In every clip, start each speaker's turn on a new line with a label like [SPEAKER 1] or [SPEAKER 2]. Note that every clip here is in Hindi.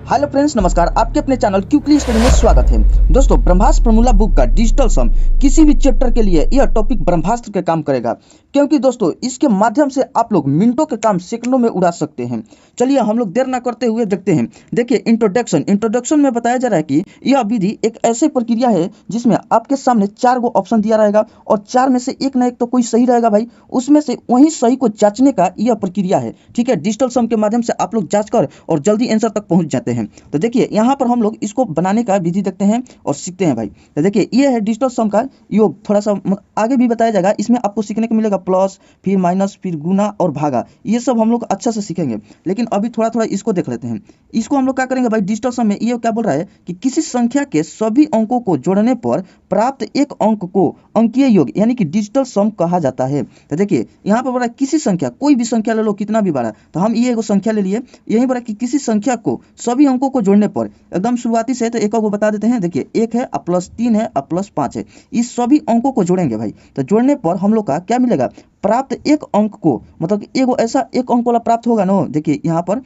[SPEAKER 1] हेलो फ्रेंड्स, नमस्कार। आपके अपने चैनल क्विकली स्टडी में स्वागत है। दोस्तों, ब्रह्मास्त्र फॉर्मूला बुक का डिजिटल सम किसी भी चैप्टर के लिए यह टॉपिक ब्रह्मास्त्र के काम करेगा, क्योंकि दोस्तों इसके माध्यम से आप लोग मिनटों के काम सेकंडों में उड़ा सकते हैं। चलिए हम लोग देर ना करते हुए देखते हैं। देखिए, इंट्रोडक्शन में बताया जा रहा है कि यह विधि एक ऐसी प्रक्रिया है जिसमें आपके सामने 4 गो ऑप्शन दिया रहेगा और 4 में से एक ना एक तो कोई सही रहेगा भाई। उसमें से वही सही को जांचने का यह प्रक्रिया है। ठीक है, डिजिटल सम के माध्यम से आप लोग जांच कर और जल्दी आंसर तक पहुंच जाते हैं। तो देखिए यहाँ पर हम लोग इसको बनाने का विधि देखते हैं और सीखते हैं भाई। तो देखिए ये है डिजिटल सम का योग। थोड़ा सा आगे भी बताया जाएगा, इसमें आपको सीखने को मिलेगा प्लस, फिर माइनस, फिर गुना और भागा। ये सब हम लोग अच्छा से सीखेंगे, लेकिन अभी थोड़ा थोड़ा इसको देख लेते हैं। इसको हम लोग क्या करेंगे भाई, डिजिटल सम में ये क्या बोल रहा है कि किसी संख्या के सभी अंकों को जोड़ने पर प्राप्त एक अंक को अंकीय योग यानी कि डिजिटल सम कहा जाता है। तो देखिए यहाँ पर बोला किसी संख्या, कोई भी संख्या ले लो, कितना भी बड़ा, तो हम ये एगो संख्या ले लिए। यही बोला कि किसी संख्या को सभी अंकों को जोड़ने पर, एकदम शुरुआती से तो एक को बता देते हैं। देखिए 1 है, प्लस 3 है, प्लस 5 है, इस सभी अंकों को जोड़ेंगे भाई। तो जोड़ने पर हम लोग का क्या मिलेगा, प्राप्त एक अंक को, मतलब एगो ऐसा एक अंक वाला प्राप्त होगा ना। देखिए यहाँ पर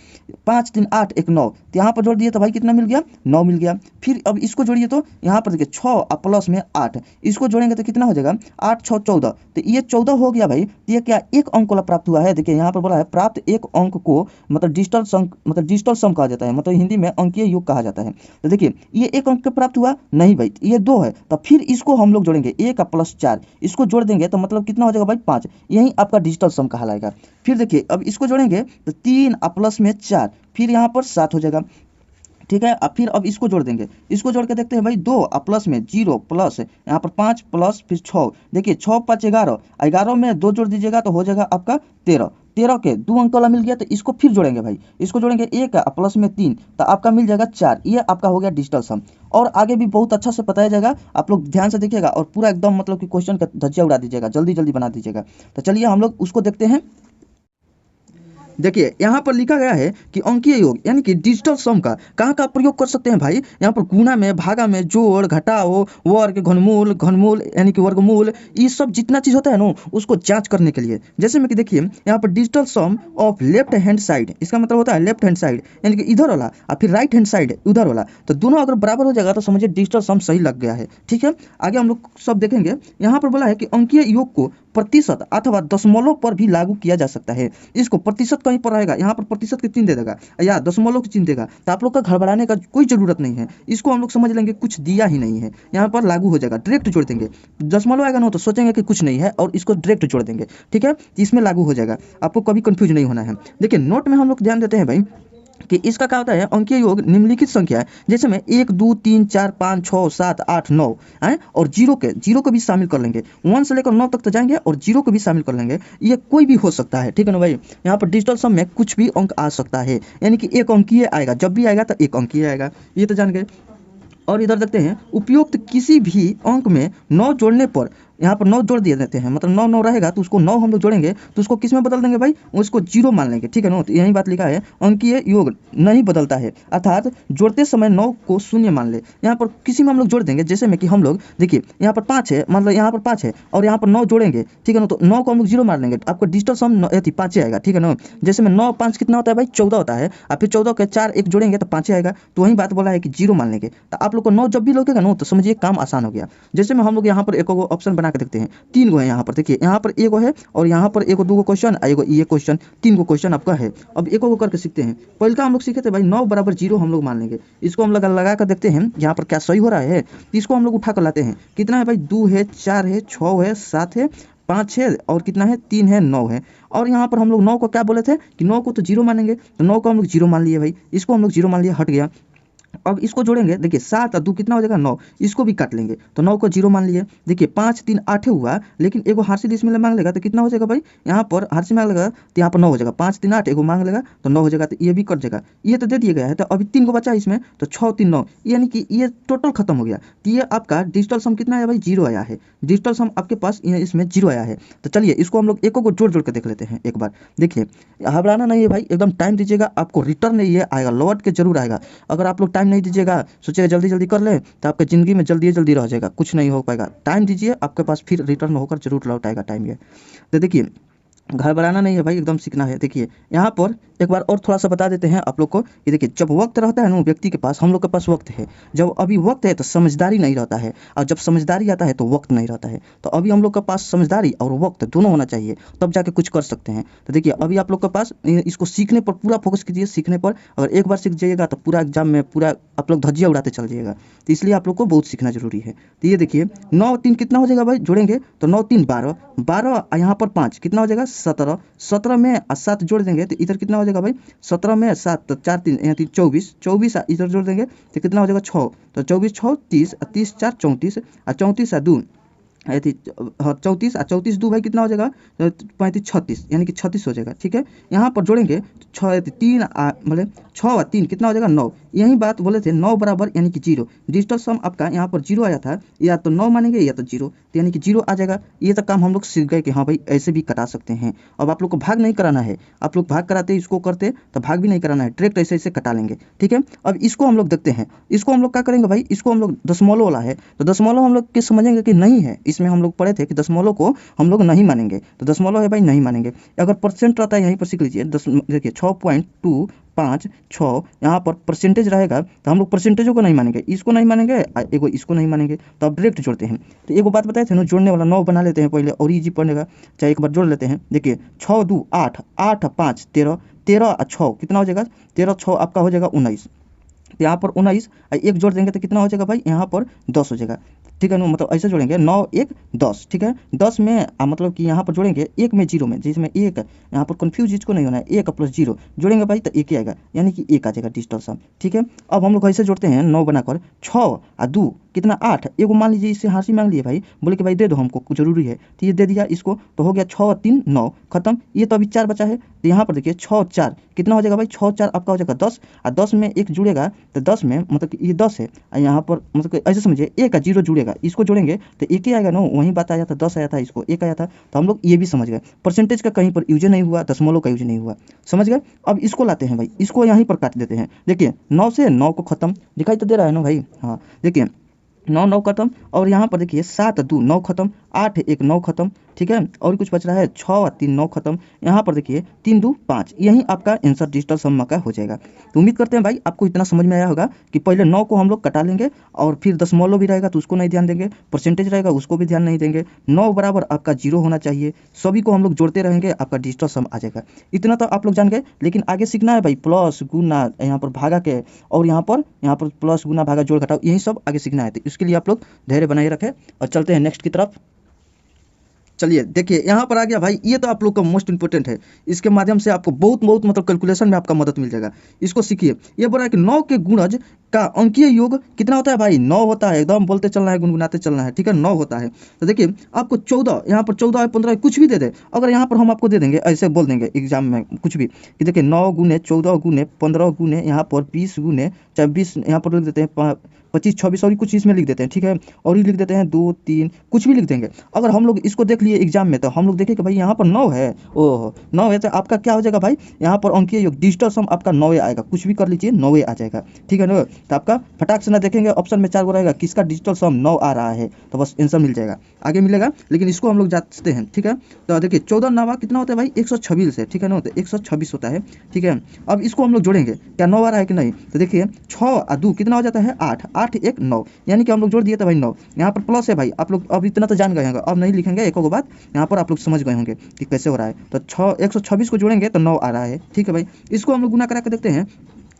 [SPEAKER 1] 5 3 8 1 9, तो यहाँ पर जोड़ दिए तो भाई कितना मिल गया, 9 मिल गया। फिर अब इसको जोड़िए तो यहाँ पर देखिए 6 प्लस में 8, इसको जोड़ेंगे तो कितना हो जाएगा, 8 6 14, तो ये 14 हो गया भाई। तो ये क्या एक अंक वाला प्राप्त हुआ है। देखिए यहाँ पर बोला है प्राप्त एक अंक को मतलब डिजिटल सम कहा जाता है, मतलब हिंदी में अंकीय योग कहा जाता है। तो देखिए ये एक अंक प्राप्त हुआ नहीं भाई, ये 2 है, तो फिर इसको हम लोग जोड़ेंगे 1 प्लस 4, इसको जोड़ देंगे तो मतलब कितना हो जाएगा भाई 5, यही आपका डिजिटल सम कहलाएगा। फिर देखिए अब इसको जोड़ेंगे तो 3 प्लस में 4, फिर यहाँ पर 7 हो जाएगा। ठीक है, अब फिर अब इसको जोड़ देंगे, इसको जोड़ के देखते हैं भाई 2 प्लस में 0 प्लस यहाँ पर 5 प्लस फिर 6, देखिए 6 5 11, 11 में 2 जोड़ दीजिएगा तो हो जाएगा आपका 13। 13 के 2 अंक वाला मिल गया, तो इसको फिर जोड़ेंगे भाई, इसको जोड़ेंगे 1 प्लस में 3, तो आपका मिल जाएगा 4। ये आपका हो गया डिजिटल सम। और आगे भी बहुत अच्छा से बताया जाएगा, आप लोग ध्यान से देखिएगा और पूरा एकदम मतलब कि क्वेश्चन का धज्जिया उड़ा दीजिएगा, जल्दी जल्दी बना दीजिएगा। तो चलिए हम लोग उसको देखते हैं। देखिए यहाँ पर लिखा गया है कि अंकीय योग यानी कि डिजिटल सम का कहाँ का प्रयोग कर सकते हैं भाई। यहाँ पर गुणा में, भागा में, जोड़, घटाओ, वर्ग, घनमूल, घनमूल यानी कि वर्गमूल, ये सब जितना चीज होता है ना उसको जांच करने के लिए। जैसे में कि देखिए यहाँ पर digital sum of left hand side, इसका मतलब होता है लेफ्ट हैंड साइड यानी कि इधर वाला, और फिर राइट हैंड साइड उधर वाला, तो दोनों अगर बराबर हो जाएगा तो समझिए डिजिटल सम सही लग गया है। ठीक है, आगे हम लोग सब देखेंगे। यहाँ पर बोला है कि अंकीय योग को प्रतिशत अथवा दशमलव पर भी लागू किया जा सकता है। इसको प्रतिशत कहीं पर रहेगा, यहाँ पर प्रतिशत की चिन्ह दे देगा या दशमलव की चिन्ह देगा, तो आप लोग का घबराने का कोई जरूरत नहीं है। इसको हम लोग समझ लेंगे कुछ दिया ही नहीं है, यहाँ पर लागू हो जाएगा, डायरेक्ट जोड़ देंगे। दशमलव आएगा ना तो सोचेंगे कि कुछ नहीं है और इसको डायरेक्ट जोड़ देंगे। ठीक है, इसमें लागू हो जाएगा, आपको कभी कंफ्यूज नहीं होना है। देखिए नोट में हम लोग ध्यान देते हैं भाई कि इसका क्या होता है, अंकीय योग निम्नलिखित संख्या है जैसे में 1 2 3 4 5 6 7 8 9 है, और जीरो को भी शामिल कर लेंगे। 1 से लेकर 9 तक तो जाएंगे और जीरो को भी शामिल कर लेंगे। ये कोई भी हो सकता है, ठीक है ना भाई। यहाँ पर डिजिटल सम में कुछ भी अंक आ सकता है, यानी कि एक अंकीय आएगा, जब भी आएगा तो एक अंकीय आएगा, ये तो जान गए। और इधर देखते हैं, उपयुक्त किसी भी अंक में 9 जोड़ने पर, यहाँ पर 9 जोड़ दिए देते हैं, मतलब 9 9 रहेगा तो उसको 9 हम लोग जोड़ेंगे तो उसको किस में बदल देंगे भाई, उसको 0 मान लेंगे। ठीक है ना, तो यही बात लिखा है, अंकीय योग नहीं बदलता है, अर्थात जोड़ते समय 9 को शून्य मान ले। यहाँ पर किसी में हम लोग जोड़ देंगे, जैसे में कि हम लोग देखिए यहाँ पर 5 है, मतलब यहाँ पर 5 है और यहाँ पर 9 जोड़ेंगे। ठीक है ना, तो 9 को हम लोग 0 मान लेंगे, आपका डिजिटल सम 5 आएगा। ठीक है ना, जैसे में 9 5 कितना होता है भाई, 14 होता है, और फिर 14 के 4 1 जोड़ेंगे तो 5 आएगा। तो वही बात बोला है कि 0 मान लेंगे, तो आप लोग को 9 जब भी लगेगा ना तो समझिए काम आसान हो गया। जैसे में हम लोग यहाँ पर एक ऑप्शन बना के देखते हैं, 3 गो है यहाँ पर, देखिए यहाँ पर एगो है और यहाँ पर एगो 2 गो क्वेश्चन, एगो ये क्वेश्चन, 3 गो क्वेश्चन आपका है। अब एक को करके सीखते हैं। पहले का हम लोग सीखे थे भाई 9 बराबर 0 हम लोग मान लेंगे, इसको हम लगा कर देखते हैं यहाँ पर क्या सही हो रहा है। इसको हम लोग उठा कर लाते हैं, कितना है भाई, 2 है, 4 है, 6 है, 7 है, 5 है और कितना है, 3 है, 9 है। और यहाँ पर हम लोग 9 को क्या बोले थे कि 9 को तो 0 मानेंगे, तो 9 को हम लोग 0 मान लिए भाई, इसको हम लोग 0 मान लिया, हट गया। अब इसको जोड़ेंगे, देखिए 7 और 2 कितना हो जाएगा, 9, इसको भी काट लेंगे तो 9 को 0 मान लिए। देखिए 5 3 8 हुआ, लेकिन एगो हार्सिल इसमें मांग लेगा तो कितना हो जाएगा भाई, यहाँ पर हार्सिल मांग लेगा तो यहाँ पर 9 हो जाएगा, 5 3 8 एगो मांग लेगा तो 9 हो जाएगा, तो ये भी कट जाएगा। ये तो दे दिया गया है, तो अभी 3 को बचा इसमें, तो 6 3 9, यानी कि ये टोटल खत्म हो गया। तो ये आपका डिजिटल सम कितना है भाई, 0 आया है। डिजिटल सम आपके पास इसमें 0 आया है। तो चलिए इसको हम लोग एक को जोड़ जोड़ के देख लेते हैं एक बार। देखिए घबराना नहीं है भाई, एकदम टाइम दीजिएगा, आपको रिटर्न नहीं है आएगा, लौट के जरूर आएगा। अगर आप लोग टाइम नहीं दीजिएगा, सोचिएगा जल्दी जल्दी कर ले, तो आपके ज़िंदगी में जल्दी जल्दी रह जाएगा, कुछ नहीं हो पाएगा। टाइम दीजिए, आपके पास फिर रिटर्न होकर जरूर लौट आएगा टाइम ये। तो देखिए घबराना नहीं है भाई, एकदम सीखना है। देखिए यहाँ पर एक बार और थोड़ा सा बता देते हैं आप लोग को कि देखिए जब वक्त रहता है ना व्यक्ति के पास, हम लोग के पास वक्त है, जब अभी वक्त है तो समझदारी नहीं रहता है, और जब समझदारी आता है तो वक्त नहीं रहता है। तो अभी हम लोग के पास समझदारी और वक्त दोनों होना चाहिए, तब जाके कुछ कर सकते हैं। तो देखिए अभी आप लोग के पास इसको सीखने पर पूरा फोकस कीजिए, सीखने पर। अगर एक बार सीख जाइएगा तो पूरा एग्जाम में पूरा आप लोग धज्जियाँ उड़ाते चल जाइएगा। तो इसलिए आप लोग को बहुत सीखना जरूरी है। तो ये देखिए 9 3 कितना हो जाएगा भाई, जोड़ेंगे तो 9 3 12, 12 यहाँ पर 5 कितना हो जाएगा 17, 17 में 7 जोड़ देंगे तो इधर कितना हो जाएगा भाई, 17 में 7 तो 4 3 यहाँ 24, 24 इधर जोड़ देंगे तो कितना हो जाएगा 6, तो 24 6 30, 30 4 34, और 34 2 थी 34, और 34 2 भाई कितना हो जाएगा 35 36, यानी कि 36 हो जाएगा। ठीक है, यहाँ पर जोड़ेंगे तो 3 मतलब 6 और 3 कितना हो जाएगा 9। यही बात बोले थे 9 बराबर यानी कि 0। डिजिटल सम आपका यहाँ पर 0 आया था, या तो 9 मानेंगे या तो 0, तो यानी कि 0 आ जाएगा। ये तक काम हम लोग सीख गए कि हाँ भाई ऐसे भी कटा सकते हैं। अब आप लोग को भाग नहीं कराना है, आप लोग भाग कराते इसको करते तो भाग भी नहीं कराना है, डायरेक्ट ऐसे ऐसे कटा लेंगे। ठीक है, अब इसको हम लोग देखते हैं, इसको हम लोग क्या करेंगे भाई, इसको हम लोग दशमलव वाला है तो दशमलव हम लोग के समझेंगे कि नहीं है, इसमें हम लोग पढ़े थे कि दशमलव को हम लोग नहीं मानेंगे, तो दशमलव है भाई नहीं मानेंगे। अगर परसेंट रहता है यहीं पर सीख लीजिए, देखिए 6.256 यहाँ पर परसेंटेज रहेगा तो हम लोग परसेंटेजों को नहीं मानेंगे, इसको नहीं मानेंगे, एगो इसको नहीं मानेंगे, तो अब डायरेक्ट जोड़ते हैं। तो एगो बात बताए थे ना, जोड़ने वाला 9 बना लेते हैं पहले और इजी पड़ेगा, चाहे एक बार जोड़ लेते हैं। देखिए 6 2 8, 8 5 13, 13 और 6 कितना हो जाएगा 13 6 आपका हो जाएगा 19, तो यहाँ पर 19 एक जोड़ देंगे तो कितना हो जाएगा भाई, यहाँ पर 10 हो जाएगा। ठीक है ना, मतलब ऐसे जोड़ेंगे 9 1 10। ठीक है, 10 में मतलब कि यहाँ पर जोड़ेंगे 1 में 0 में, जिसमें 1 यहाँ पर कन्फ्यूज इसको नहीं होना है, 1 प्लस 0 जोड़ेंगे भाई तो 1 ही आएगा, यानी कि 1 आ जाएगा डिजिटल सम। ठीक है, अब हम लोग ऐसे जोड़ते हैं 9 बनाकर 6 और 2 कितना 8, एगो मान लीजिए इससे हांसी मांग लिए भाई, बोले कि भाई दे दो हमको कुछ जरूरी है, तो ये दे दिया इसको, तो हो गया 6 और 3 9 खत्म। ये तो अभी 4 बचा है, तो यहाँ पर देखिए 6 4 कितना हो जाएगा भाई, 6 4 आपका हो जाएगा 10, और 10 में 1 जुड़ेगा तो 10 में मतलब कि ये 10 है, और यहाँ पर मतलब कि ऐसे समझिए 1 का 0 जुड़ेगा, इसको जोड़ेंगे तो 1 ही आएगा ना, वहीं बात आया था 10 आया था, इसको 1 आया था, तो हम लोग ये भी समझ गए। परसेंटेज का कहीं पर यूज नहीं हुआ, दशमलव का यूज नहीं हुआ, समझ गए। अब इसको लाते हैं भाई, इसको यहीं पर काट देते हैं। देखिए 9 से 9 को खत्म, दिखाई तो दे रहा है ना भाई, हाँ देखिए 9 9 खत्म, और यहाँ पर देखिए 7 2 9 खत्म, 8 1 9 खत्म। ठीक है, और कुछ बच रहा है 6 और 3 9 खत्म, यहाँ पर देखिए 3 2 5, यही आपका आंसर डिजिटल सम का हो जाएगा। तो उम्मीद करते हैं भाई आपको इतना समझ में आया होगा कि पहले 9 को हम लोग कटा लेंगे, और फिर दशमलव भी रहेगा तो उसको नहीं ध्यान देंगे, परसेंटेज रहेगा उसको भी ध्यान नहीं देंगे, 9 बराबर आपका 0 होना चाहिए, सभी को हम लोग जोड़ते रहेंगे, आपका डिजिटल सम आ जाएगा। इतना तो आप लोग जान गए, लेकिन आगे सीखना है भाई प्लस गुना, यहाँ पर भागा के, और यहाँ पर प्लस गुना भागा जोड़ घटाओ, यही सब आगे सीखना है। तो इसके लिए आप लोग धैर्य बनाए रखें और चलते हैं नेक्स्ट की तरफ। चलिए देखिए यहाँ पर आ गया भाई, ये तो आप लोग का मोस्ट इंपोर्टेंट है, इसके माध्यम से आपको बहुत बहुत मतलब कैलकुलेशन में आपका मदद मिल जाएगा। इसको सीखिए, ये बोल रहा है कि 9 के गुणज का अंकीय योग कितना होता है भाई, 9 होता है, एकदम बोलते चलना है, गुनगुनाते चलना है। ठीक है, 9 होता है। तो देखिए आपको 14, यहाँ पर 14 15 कुछ भी दे दे, अगर यहाँ पर हम आपको दे देंगे, ऐसे बोल देंगे एग्जाम में कुछ भी कि देखिए 9 गुने 14 गुने 15 गुने यहाँ पर 20 गुने 26, यहाँ पर लिख देते हैं 25 26, और कुछ इसमें लिख देते हैं। ठीक है, और ये लिख देते हैं 2 3, कुछ भी लिख देंगे। अगर हम लोग इसको देख लिए एग्जाम में तो हम लोग देखें कि भाई यहाँ पर 9 है, ओह 9 है, तो आपका क्या हो जाएगा भाई, यहाँ पर अंकीय योग डिजिटल सम आपका 9 आएगा, कुछ भी कर लीजिए 9 आ जाएगा। ठीक है ना, तो आपका फटाक से ना देखेंगे, ऑप्शन में 4 गो रहेगा, किसका डिजिटल सम 9 आ रहा है, तो बस आंसर मिल जाएगा, आगे मिलेगा। लेकिन इसको हम लोग जांचते हैं। ठीक है, तो देखिए 14 9 कितना होता है भाई 126 है। ठीक है ना, तो 126 होता है। ठीक है, अब इसको हम लोग जोड़ेंगे, क्या 9 आ रहा है कि नहीं, तो देखिए 6 और 2 कितना हो जाता है 8, 8 1 9, यानी कि हम लोग जोड़ दिए तो भाई 9, यहाँ पर प्लस है भाई, आप लोग अब इतना तो जान गए होंगे, अब नहीं लिखेंगे, एक बात यहाँ पर आप लोग समझ गए होंगे कि कैसे हो रहा है। तो 126 को जोड़ेंगे तो 9 आ रहा है। ठीक है भाई, इसको हम लोग गुना करा के देखते हैं।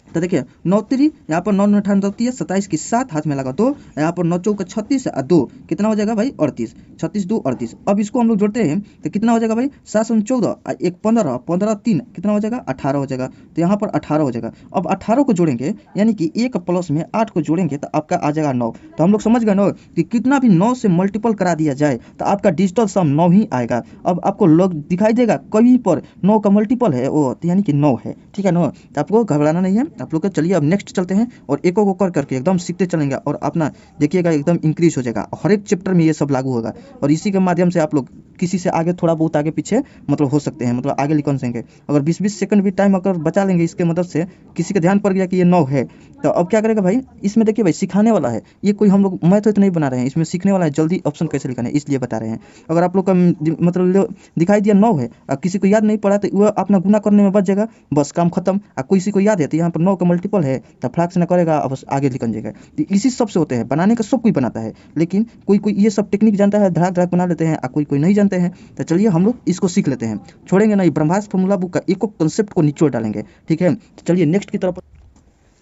[SPEAKER 1] तो देखिए 9 3, यहाँ पर 9 9 28 27 की 7 हाथ में लगा 2, यहाँ पर 9 4 36 और 2 कितना हो जाएगा भाई 38, 36 2 38। अब इसको हम लोग जोड़ते हैं तो कितना हो जाएगा भाई 7 14 और 1 15, 15 3 कितना हो जाएगा 18 हो जाएगा, तो यहाँ पर 18 हो जाएगा। अब 18 को जोड़ेंगे, यानी कि 1 प्लस में 8 को जोड़ेंगे तो आपका आ जाएगा 9। तो हम लोग समझ गए ना कि कितना भी 9 से मल्टीपल करा दिया जाए तो आपका डिजिटल सम 9 ही आएगा। अब आपको लोग दिखाई देगा कहीं पर 9 का मल्टीपल है वो, तो यानी कि 9 है। ठीक है ना, तो आपको घबराना नहीं है आप लोग का। चलिए अब नेक्स्ट चलते हैं और एक को कर करके एकदम सीखते चलेंगे, और अपना देखिएगा एकदम इंक्रीज हो जाएगा, हर एक चैप्टर में ये सब लागू होगा, और इसी के माध्यम से आप लोग किसी से आगे थोड़ा बहुत आगे पीछे मतलब हो सकते हैं, मतलब आगे निकल सकेंगे। अगर 20-20 सेकंड भी टाइम अगर बचा लेंगे इसके मदद से, किसी के ध्यान पड़ गया कि ये 9 है, तो अब क्या करेगा भाई, इसमें देखिए भाई सिखाने वाला है, ये कोई हम लोग मैथ तो नहीं बना रहे हैं, इसमें सीखने वाला है जल्दी ऑप्शन कैसे लिखाना है इसलिए बता रहे हैं। अगर आप लोग का मतलब दिखाई दिया 9 है और किसी को याद नहीं पड़ा तो वह अपना गुना करने में बच जाएगा, बस काम खत्म। और किसी को याद है तो यहाँ पर 9 का मल्टीपल है तो फ्लैक्स ना करेगा और बस आगे निकल जाएगा। तो इसी सब से होते हैं, बनाने का सब कोई बनाता है, लेकिन कोई कोई ये सब टेक्निक जानता है, धड़ाक धड़ाक बना लेते हैं, और कोई कोई नहीं जानते हैं। तो चलिए हम लोग इसको सीख लेते हैं, छोड़ेंगे नहीं, ब्रह्मास्त्र फॉर्मूला बुक का एक कंसेप्ट को निचोड़ डालेंगे, ठीक है। तो चलिए नेक्स्ट की तरफ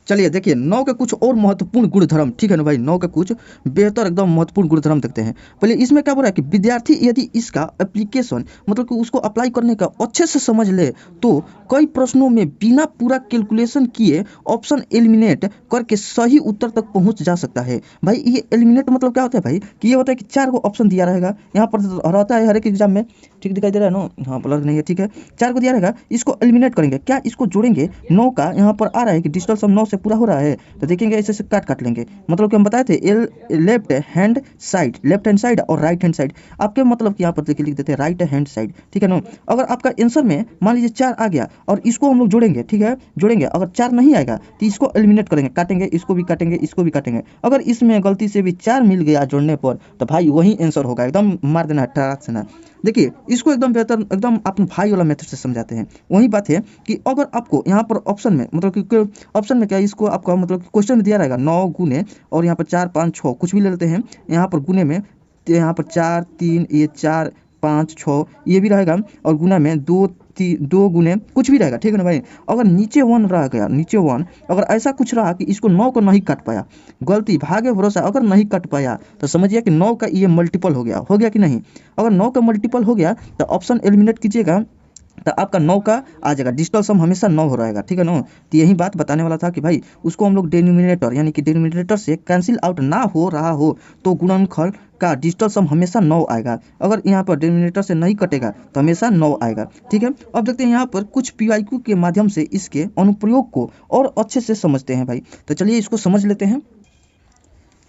[SPEAKER 1] चलिए देखिए 9 के कुछ और महत्वपूर्ण गुणधर्म, ठीक है ना भाई, 9 के कुछ बेहतर एकदम महत्वपूर्ण गुणधर्म देखते हैं। पहले इसमें क्या बोल रहा है कि विद्यार्थी यदि इसका एप्लीकेशन मतलब कि उसको अप्लाई करने का अच्छे से समझ ले तो कई प्रश्नों में बिना पूरा कैलकुलेशन किए ऑप्शन एलिमिनेट करके सही उत्तर तक पहुंच जा सकता है। भाई ये एलिमिनेट मतलब क्या होता है भाई, कि ये होता है कि 4 को ऑप्शन दिया रहेगा, यहाँ पर रहता है हर एक एग्जाम में, ठीक दिखाई दे रहा है ना, हाँ ब्लर नहीं है, ठीक है। 4 को दिया रहेगा, इसको एलिमिनेट करेंगे, क्या इसको जोड़ेंगे, 9 का यहाँ पर आ रहा है कि डिजिटल सम 9 से पूरा हो रहा है, तो देखेंगे ऐसे से काट लेंगे। मतलब कि हम बताए थे लेफ्ट हैंड साइड और राइट हैंड साइड, आपके मतलब कि यहाँ पर देखिए लिख देते हैं राइट हैंड साइड, ठीक है ना। अगर आपका आंसर में मान लीजिए 4 आ गया और इसको हम लोग जोड़ेंगे, ठीक है, जोड़ेंगे, अगर 4 नहीं आएगा तो इसको एलिमिनेट करेंगे, काटेंगे, इसको भी काटेंगे, इसको भी काटेंगे। अगर इसमें गलती से भी 4 मिल गया जोड़ने पर तो भाई वही आंसर होगा, एकदम मार देना टराक से ना। देखिए इसको एकदम बेहतर एकदम अपने भाई वाला मेथड से समझाते हैं। वही बात है कि अगर आपको यहाँ पर ऑप्शन में मतलब कि ऑप्शन में क्या इसको आपका मतलब क्वेश्चन में दिया रहेगा 9 गुने और यहाँ पर 4 5 6 कुछ भी ले लेते हैं, यहाँ पर गुने में तो यहाँ पर 4 3 ये 4 5 6 ये भी रहेगा, और गुना में 2 गुने कुछ भी रहेगा, ठीक है ना भाई। अगर नीचे 1 रह गया, नीचे 1 अगर ऐसा कुछ रहा कि इसको 9 को नहीं काट पाया, गलती भाग्य भरोसा अगर नहीं काट पाया तो समझिए कि 9 का ये मल्टीपल हो गया कि नहीं। अगर 9 का मल्टीपल हो गया तो ऑप्शन एलिमिनेट कीजिएगा तो आपका 9 का आ जाएगा, डिजिटल सम हमेशा 9 हो रहेगा, ठीक है ना। तो यही बात बताने वाला था कि भाई उसको हम लोग डिनोमिनेटर यानी कि डिनोमिनेटर से कैंसिल आउट ना हो रहा हो तो गुणनखंड का डिजिटल सम हमेशा 9 आएगा। अगर यहाँ पर डिनोमिनेटर से नहीं कटेगा तो हमेशा 9 आएगा, ठीक है। अब देखते हैं यहाँ पर कुछ पीवाईक्यू के माध्यम से इसके अनुप्रयोग को और अच्छे से समझते हैं भाई। तो चलिए इसको समझ लेते हैं,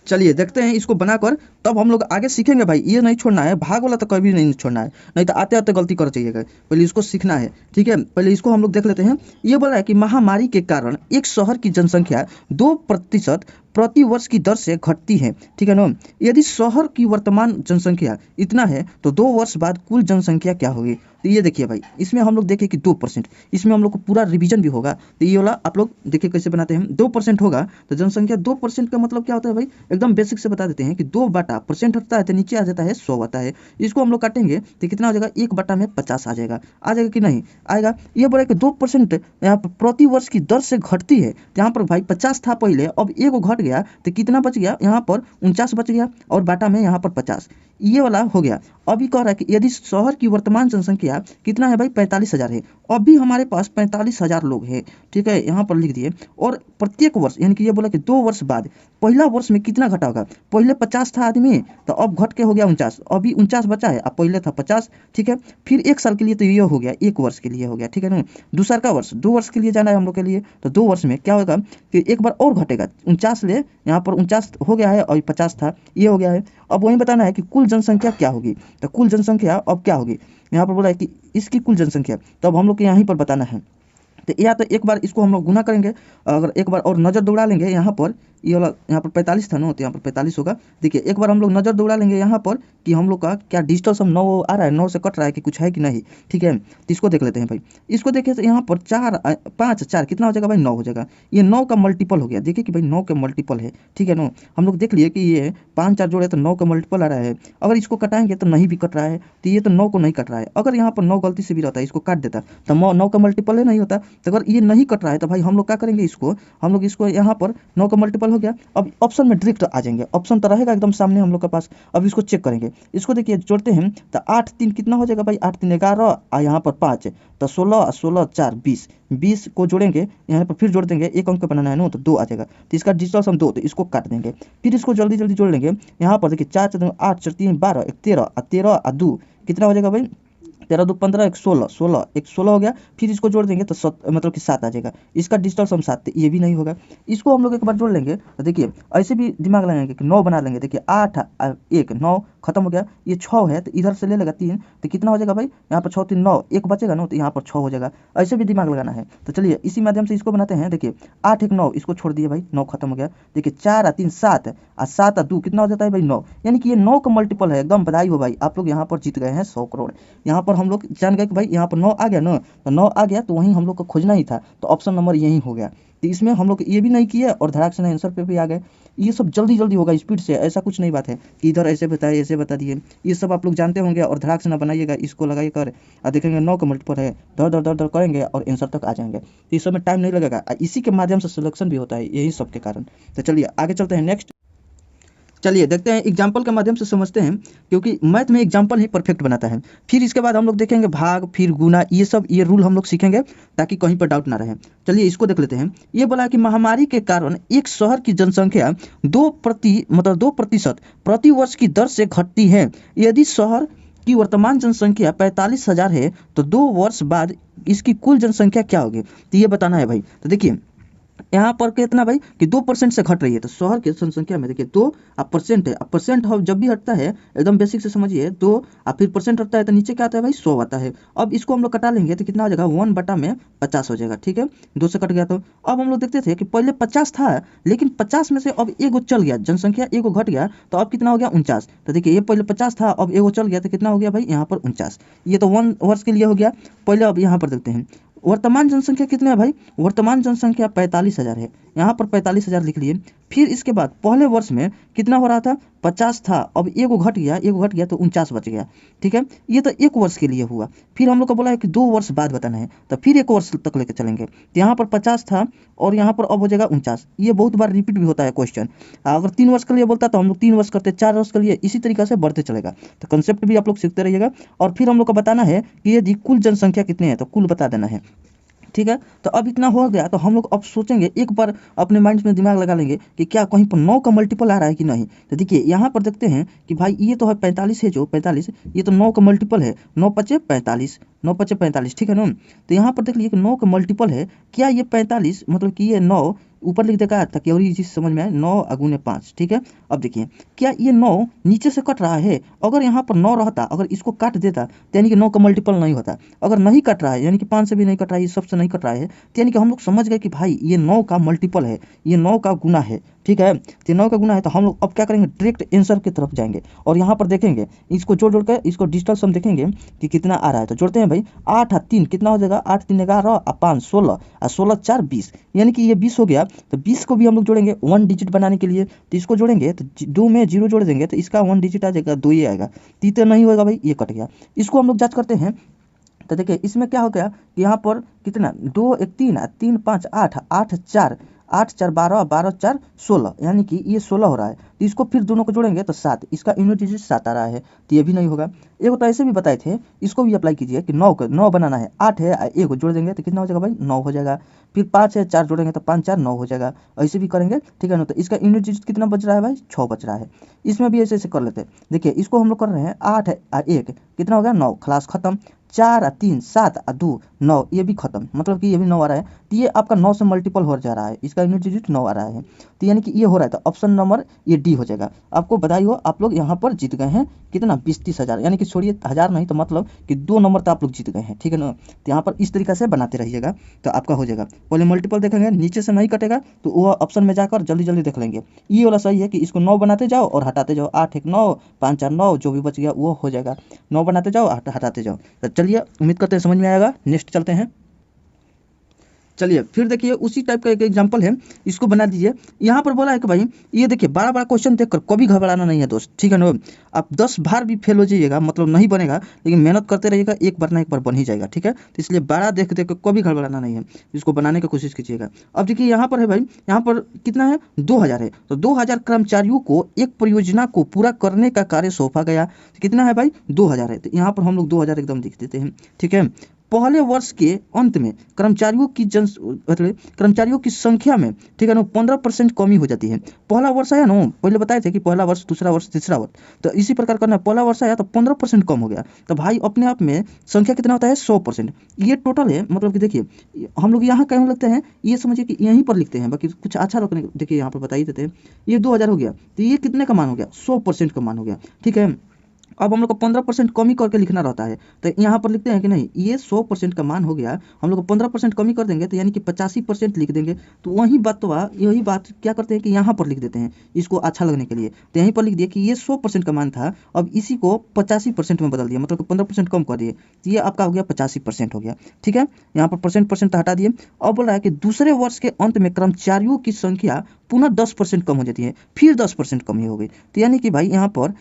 [SPEAKER 1] चलिए देखते हैं इसको बनाकर, तब हम लोग आगे सीखेंगे भाई। ये नहीं छोड़ना है, भाग वाला तो कभी नहीं छोड़ना है, नहीं तो आते आते गलती कर जाइएगा, पहले इसको सीखना है, ठीक है। पहले इसको हम लोग देख लेते हैं। ये बोल रहा है कि महामारी के कारण एक शहर की जनसंख्या 2% प्रति वर्ष की दर से घटती है, ठीक है ना। यदि शहर की वर्तमान जनसंख्या इतना है तो 2 वर्ष बाद कुल जनसंख्या क्या होगी। तो ये देखिए भाई, इसमें हम लोग देखें कि 2%, इसमें हम लोग को पूरा रिवीजन भी होगा। तो ये वाला आप लोग देखिए कैसे बनाते हैं, 2% होगा तो जनसंख्या 2% का मतलब क्या होता है भाई, एकदम बेसिक से बता देते हैं कि 2/% हटता है तो नीचे आ जाता है 100 आता है। इसको हम लोग काटेंगे तो कितना हो जाएगा, 1/50 आ जाएगा कि नहीं आएगा। ये बोला कि 2% यहाँ पर प्रति वर्ष की दर से घटती है, तो यहाँ पर भाई 50 था पहले, अब 1 घट गया तो कितना बच गया, यहाँ पर 49 बच गया और बाटा में यहाँ पर 50, ये वाला हो गया। अभी कह रहा है कि यदि शहर की वर्तमान जनसंख्या कितना है भाई 45,000 है, अभी हमारे पास 45,000 लोग हैं, ठीक है, यहाँ पर लिख दिए। और प्रत्येक वर्ष यानी कि ये बोला कि 2 वर्ष बाद पहला वर्ष में कितना घटा होगा, पहले 50 था आदमी तो अब घट के हो गया 49, अभी 49 बचा है, अब पहले था 50, ठीक है। फिर 1 साल के लिए तो ये हो गया, 1 वर्ष के लिए हो गया, ठीक है ना। दूसरा का वर्ष 2 वर्ष के लिए जाना है हम लोग के लिए, तो 2 वर्ष में क्या होगा कि एक बार और घटेगा, 49 ले यहाँ पर 49 हो गया है और 50 था ये हो गया है। अब वही बताना है कि कुल जनसंख्या क्या होगी, तो कुल जनसंख्या अब क्या होगी, यहाँ पर बोला है कि इसकी कुल जनसंख्या, तो अब हम लोग को यहीं पर बताना है। तो या तो एक बार इसको हम लोग गुना करेंगे, अगर एक बार और नज़र दौड़ा लेंगे यहाँ पर, ये वाला यहाँ पर 45 था ना, तो यहाँ पर 45 होगा। देखिए एक बार हम लोग नज़र दौड़ा लेंगे यहाँ पर कि हम लोग का क्या डिजिटल सम 9 आ रहा है, 9 से कट रहा है कि कुछ है कि नहीं, ठीक है। तो इसको देख लेते हैं भाई, इसको देखिए तो यहाँ पर 4 5 4 कितना हो जाएगा भाई, 9 हो जाएगा। ये 9 का मल्टीपल हो गया, देखिए कि भाई 9 का मल्टीपल है, ठीक है ना। हम लोग देख लिए कि ये 5 4 जोड़े तो 9 का मल्टीपल आ रहा है। अगर इसको कटाएंगे तो नहीं भी कट रहा है, तो ये तो 9 को नहीं कट रहा है। अगर यहाँ पर 9 गलती से भी रहता है, इसको काट देता तो 9 का मल्टीपल है नहीं होता। तो अगर ये नहीं कट रहा है तो भाई हम लोग क्या करेंगे, इसको हम लोग इसको यहाँ पर 9 का मल्टीपल हो गया। अब ऑप्शन में डायरेक्ट आ जाएंगे, ऑप्शन तो रहेगा एकदम सामने हम लोग के पास। अब इसको चेक करेंगे, इसको देखिए जोड़ते हैं तो 8 3 कितना हो जाएगा भाई, 8 3 11 और यहाँ पर 5 तो 16 16 4 20, 20 को जोड़ेंगे यहाँ पर, फिर जोड़ देंगे, एक अंक बनाना है ना, तो 2 आ जाएगा। तो इसका डिजिटल सम 2, तो इसको काट देंगे। फिर इसको जल्दी जल्दी जोड़ लेंगे, यहाँ पर देखिए 4 4 8 4 3 12 1 13 और 13 और 2 कितना हो जाएगा भाई, 13 2 15 1 16 16 1 16 हो गया। फिर इसको जोड़ देंगे तो मतलब कि 7 आ जाएगा। इसका डिजिटल सम 7, ये भी नहीं होगा। इसको हम लोग एक बार जोड़ लेंगे तो देखिए ऐसे भी दिमाग लगाएंगे कि 9 बना लेंगे। देखिए 8 1 9 खत्म हो गया। ये 6 है तो इधर से ले लेगा 3, तो कितना हो जाएगा भाई, यहाँ पर 6 3 9, एक बचेगा ना, तो यहाँ पर 6 हो जाएगा। ऐसे भी दिमाग लगाना है। तो चलिए इसी माध्यम से इसको बनाते हैं। देखिए 8 1 9, इसको छोड़ दिए भाई, 9 खत्म हो गया। देखिए 4 और 3 7, और 7 और 2 कितना हो जाता है भाई 9, यानी कि ये 9 का मल्टीपल है। एकदम बधाई हो भाई, आप लोग यहाँ पर जीत गए हैं 100 करोड़। यहाँ पर हम लोग जान गए कि भाई यहाँ पर 9 आ गया ना, तो 9 आ गया तो वहीं हम लोग को खोजना ही था, तो ऑप्शन नंबर यही हो गया। तो इसमें हम लोग ये भी नहीं किए और धड़ाक से आंसर पे भी आ गए। ये सब जल्दी जल्दी होगा, स्पीड से, ऐसा कुछ नहीं बात है कि इधर ऐसे बताए ऐसे बता दिए। ये सब आप लोग जानते होंगे और धड़ाक से ना बनाइएगा, इसको लगाइए कर और देखेंगे 9 का मल्टीपल है, दर दर दर दर करेंगे और आंसर तक आ जाएंगे। तो इस समय टाइम नहीं लगेगा, इसी के माध्यम से सिलेक्शन भी होता है, यही सब के कारण। तो चलिए आगे चलते हैं नेक्स्ट। चलिए देखते हैं, एग्जाम्पल के माध्यम से समझते हैं, क्योंकि मैथ में एग्जाम्पल ही परफेक्ट बनाता है। फिर इसके बाद हम लोग देखेंगे भाग, फिर गुना, ये सब ये रूल हम लोग सीखेंगे ताकि कहीं पर डाउट ना रहे। चलिए इसको देख लेते हैं। ये बोला कि महामारी के कारण एक शहर की जनसंख्या 2% प्रति वर्ष की दर से घटती है। यदि शहर की वर्तमान जनसंख्या 45,000 है तो 2 वर्ष बाद इसकी कुल जनसंख्या क्या होगी, तो ये बताना है भाई। तो देखिए यहाँ पर कितना भाई कि 2% से घट रही है, तो शहर की जनसंख्या में देखिए 2% है। अब परसेंट जब भी हटता है एकदम बेसिक से समझिए, 2 और फिर परसेंट हटता है तो नीचे क्या आता है भाई 100 आता है। अब इसको हम लोग कटा लेंगे तो कितना हो जाएगा 1/50 हो जाएगा, ठीक है, 2 से कट गया। तो अब हम लोग देखते थे कि पहले 50 था, लेकिन 50 में से अब एगो चल गया, जनसंख्या एगो घट गया, तो अब कितना हो गया 49। तो देखिए ये पहले 50 था, अब एगो चल गया तो कितना हो गया भाई यहाँ पर 49। ये तो 1 वर्ष के लिए हो गया पहले। अब यहाँ पर देखते हैं वर्तमान जनसंख्या कितने है भाई, वर्तमान जनसंख्या 45,000 है, यहाँ पर 45,000 लिख लिए। फिर इसके बाद पहले वर्ष में कितना हो रहा था 50 था, अब एगो घट गया तो 49 बच गया, ठीक है। ये तो 1 वर्ष के लिए हुआ। फिर हम लोग को बोला है कि 2 वर्ष बाद बताना है, तो फिर 1 वर्ष तक लेकर चलेंगे। तो यहाँ पर 50 था और यहाँ पर अब हो जाएगा 49। ये बहुत बार रिपीट भी होता है क्वेश्चन। अगर 3 वर्ष के लिए बोलता तो हम लोग 3 वर्ष करते, 4 वर्ष के लिए, इसी तरीके से बढ़ते चलेगा। तो कंसेप्ट भी आप लोग सीखते रहिएगा। और फिर हम लोग को बताना है कि यदि कुल जनसंख्या कितनी है तो कुल बता देना है, ठीक है। तो अब इतना हो गया तो हम लोग अब सोचेंगे, एक बार अपने माइंड में दिमाग लगा लेंगे कि क्या कहीं पर 9 का मल्टीपल आ रहा है कि नहीं। तो देखिए यहाँ पर देखते हैं कि भाई ये तो है 45 है, जो 45 ये तो 9 का मल्टीपल है, 9 5 45, 9 5 45, ठीक है ना। तो यहाँ पर देख लीजिए कि 9 का मल्टीपल है, क्या ये 45 मतलब कि ये 9 ऊपर लिख देगा ताकि और ये चीज़ समझ में आए, 9 × 5, ठीक है। अब देखिए क्या ये 9 नीचे से कट रहा है, अगर यहाँ पर 9 रहता, अगर इसको काट देता तो यानी कि 9 का मल्टीपल नहीं होता। अगर नहीं कट रहा है यानी कि 5 से भी नहीं कट रहा है, ये सबसे नहीं कट रहा है, तो यानी कि हम लोग समझ गए कि भाई ये 9 का मल्टीपल है, ये 9 का गुना है, ठीक है। तो 9 का गुना है, तो हम लोग अब क्या करेंगे डायरेक्ट आंसर की तरफ जाएंगे और यहाँ पर देखेंगे इसको जोड़ कर इसको डिजिटल सम देखेंगे कि कितना आ रहा है। तो जोड़ते हैं भाई, 8 और 3 कितना हो जाएगा, 8 3 11 और 5 16 और 16 4 20, यानी कि ये 20 हो गया। तो 20 को भी हम लोग जोड़ेंगे 1 डिजिट बनाने के लिए, तो इसको जोड़ेंगे तो 2 में 0 जोड़ देंगे तो इसका 1 डिजिट आ जाएगा, 2 ही आएगा, 3 नहीं होगा भाई, ये कट गया। इसको हम लोग जांच करते हैं। तो देखिए इसमें क्या हो गया कि यहाँ पर कितना 2 1 3 3 5 8 8 4 8 4 12 12 4 16, यानी कि ये 16 हो रहा है। तो इसको फिर दोनों को जोड़ेंगे तो 7, इसका यूनिट डिजिट 7 आ रहा है, तो ये भी नहीं होगा। एक तो ऐसे भी बताए थे, इसको भी अप्लाई कीजिए कि 9 बनाना है, 8 है, एक को जोड़ देंगे तो कितना हो जाएगा भाई 9 हो जाएगा। फिर 5 है, 4 जोड़ेंगे तो 5 4 9 हो जाएगा, ऐसे भी करेंगे, ठीक है ना। तो इसका यूनिट डिजिट कितना बच रहा है भाई 6 बच रहा है। इसमें भी ऐसे ऐसे कर लेते हैं। देखिए इसको हम लोग कर रहे हैं 8 है 1 कितना हो गया 9, खलास खत्म। 4 और 3 7 और 2 9, ये भी खत्म, मतलब कि ये भी 9 आ रहा है। तो ये आपका 9 से मल्टीपल हो जा रहा है, इसका यूनिट डिजिट 9 आ रहा है, तो यानी कि ये हो रहा है। तो ऑप्शन नंबर ये डी हो जाएगा। आपको बधाई हो, आप लोग यहाँ पर जीत गए हैं कितना 20-30 हज़ार, यानी कि छोड़िए हज़ार नहीं तो मतलब कि 2 नंबर तो आप लोग जीत गए हैं, ठीक है ना। तो यहाँ पर इस तरीके से बनाते रहिएगा तो आपका हो जाएगा। पहले मल्टीपल देखेंगे, नीचे से नहीं कटेगा तो वो ऑप्शन में जाकर जल्दी जल्दी देख लेंगे। ये वाला सही है कि इसको 9 बनाते जाओ और हटाते जाओ, 8 1 9 5 4 9, जो भी बच गया वो हो जाएगा, 9 बनाते जाओ हटाते जाओ। तो चलिए उम्मीद करते हैं समझ में आएगा। नेक्स्ट चलते हैं। चलिए फिर देखिए उसी टाइप का एक एग्जांपल है, इसको बना दीजिए। यहाँ पर बोला है कि भाई ये देखिए बड़ा बड़ा क्वेश्चन देखकर कभी घबराना नहीं है दोस्त, ठीक है ना। आप 10 बार भी फेल हो जाइएगा मतलब नहीं बनेगा, लेकिन मेहनत करते रहिएगा, एक बार ना एक बार बन ही जाएगा, ठीक है। तो इसलिए बड़ा देख देख कर कभी घबराना नहीं है, इसको बनाने की कोशिश कीजिएगा। अब देखिए यहाँ पर है भाई, यहाँ पर कितना है 2000 है, तो 2000 कर्मचारियों को एक परियोजना को पूरा करने का कार्य सौंपा गया, तो कितना है भाई 2000 है। तो यहाँ पर हम लोग 2000 एकदम लिख देते हैं, ठीक है। पहले वर्ष के अंत में कर्मचारियों की संख्या में, ठीक है ना, 15% कमी हो जाती है। पहला वर्ष आया ना, पहले बताए थे कि पहला वर्ष दूसरा वर्ष तीसरा वर्ष, तो इसी प्रकार करना है। पहला वर्ष आया तो 15% कम हो गया, तो भाई अपने आप में संख्या कितना होता है 100%। ये टोटल है, मतलब कि देखिए हम लोग यहाँ कहीं लिखते हैं, ये समझिए कि यहीं पर लिखते हैं, बाकी कुछ अच्छा देखिए यहाँ पर बता ही देते हैं। ये 2000 हो गया, तो ये कितने का मान हो गया 100% का मान हो गया, ठीक है। अब हम लोग को 15% कमी करके लिखना रहता है, तो यहाँ पर लिखते हैं कि नहीं, ये 100% का मान हो गया, हम लोग को 15% कमी कर देंगे तो यानी कि 85% लिख देंगे। तो वही बात यही बात क्या करते हैं कि यहाँ पर लिख देते हैं इसको अच्छा लगने के लिए। तो यहीं पर लिख दिया कि ये 100% का मान था, अब इसी को 85% में बदल दिया, मतलब 15% कम कर दिए, तो ये आपका हो गया 85% हो गया। ठीक है, यहाँ पर परसेंट हटा दिए। अब बोल रहा है कि दूसरे वर्ष के अंत में कर्मचारियों की संख्या पुनः 10% कम हो जाती है, फिर 10% कमी हो गई। तो यानी कि भाई यहाँ पर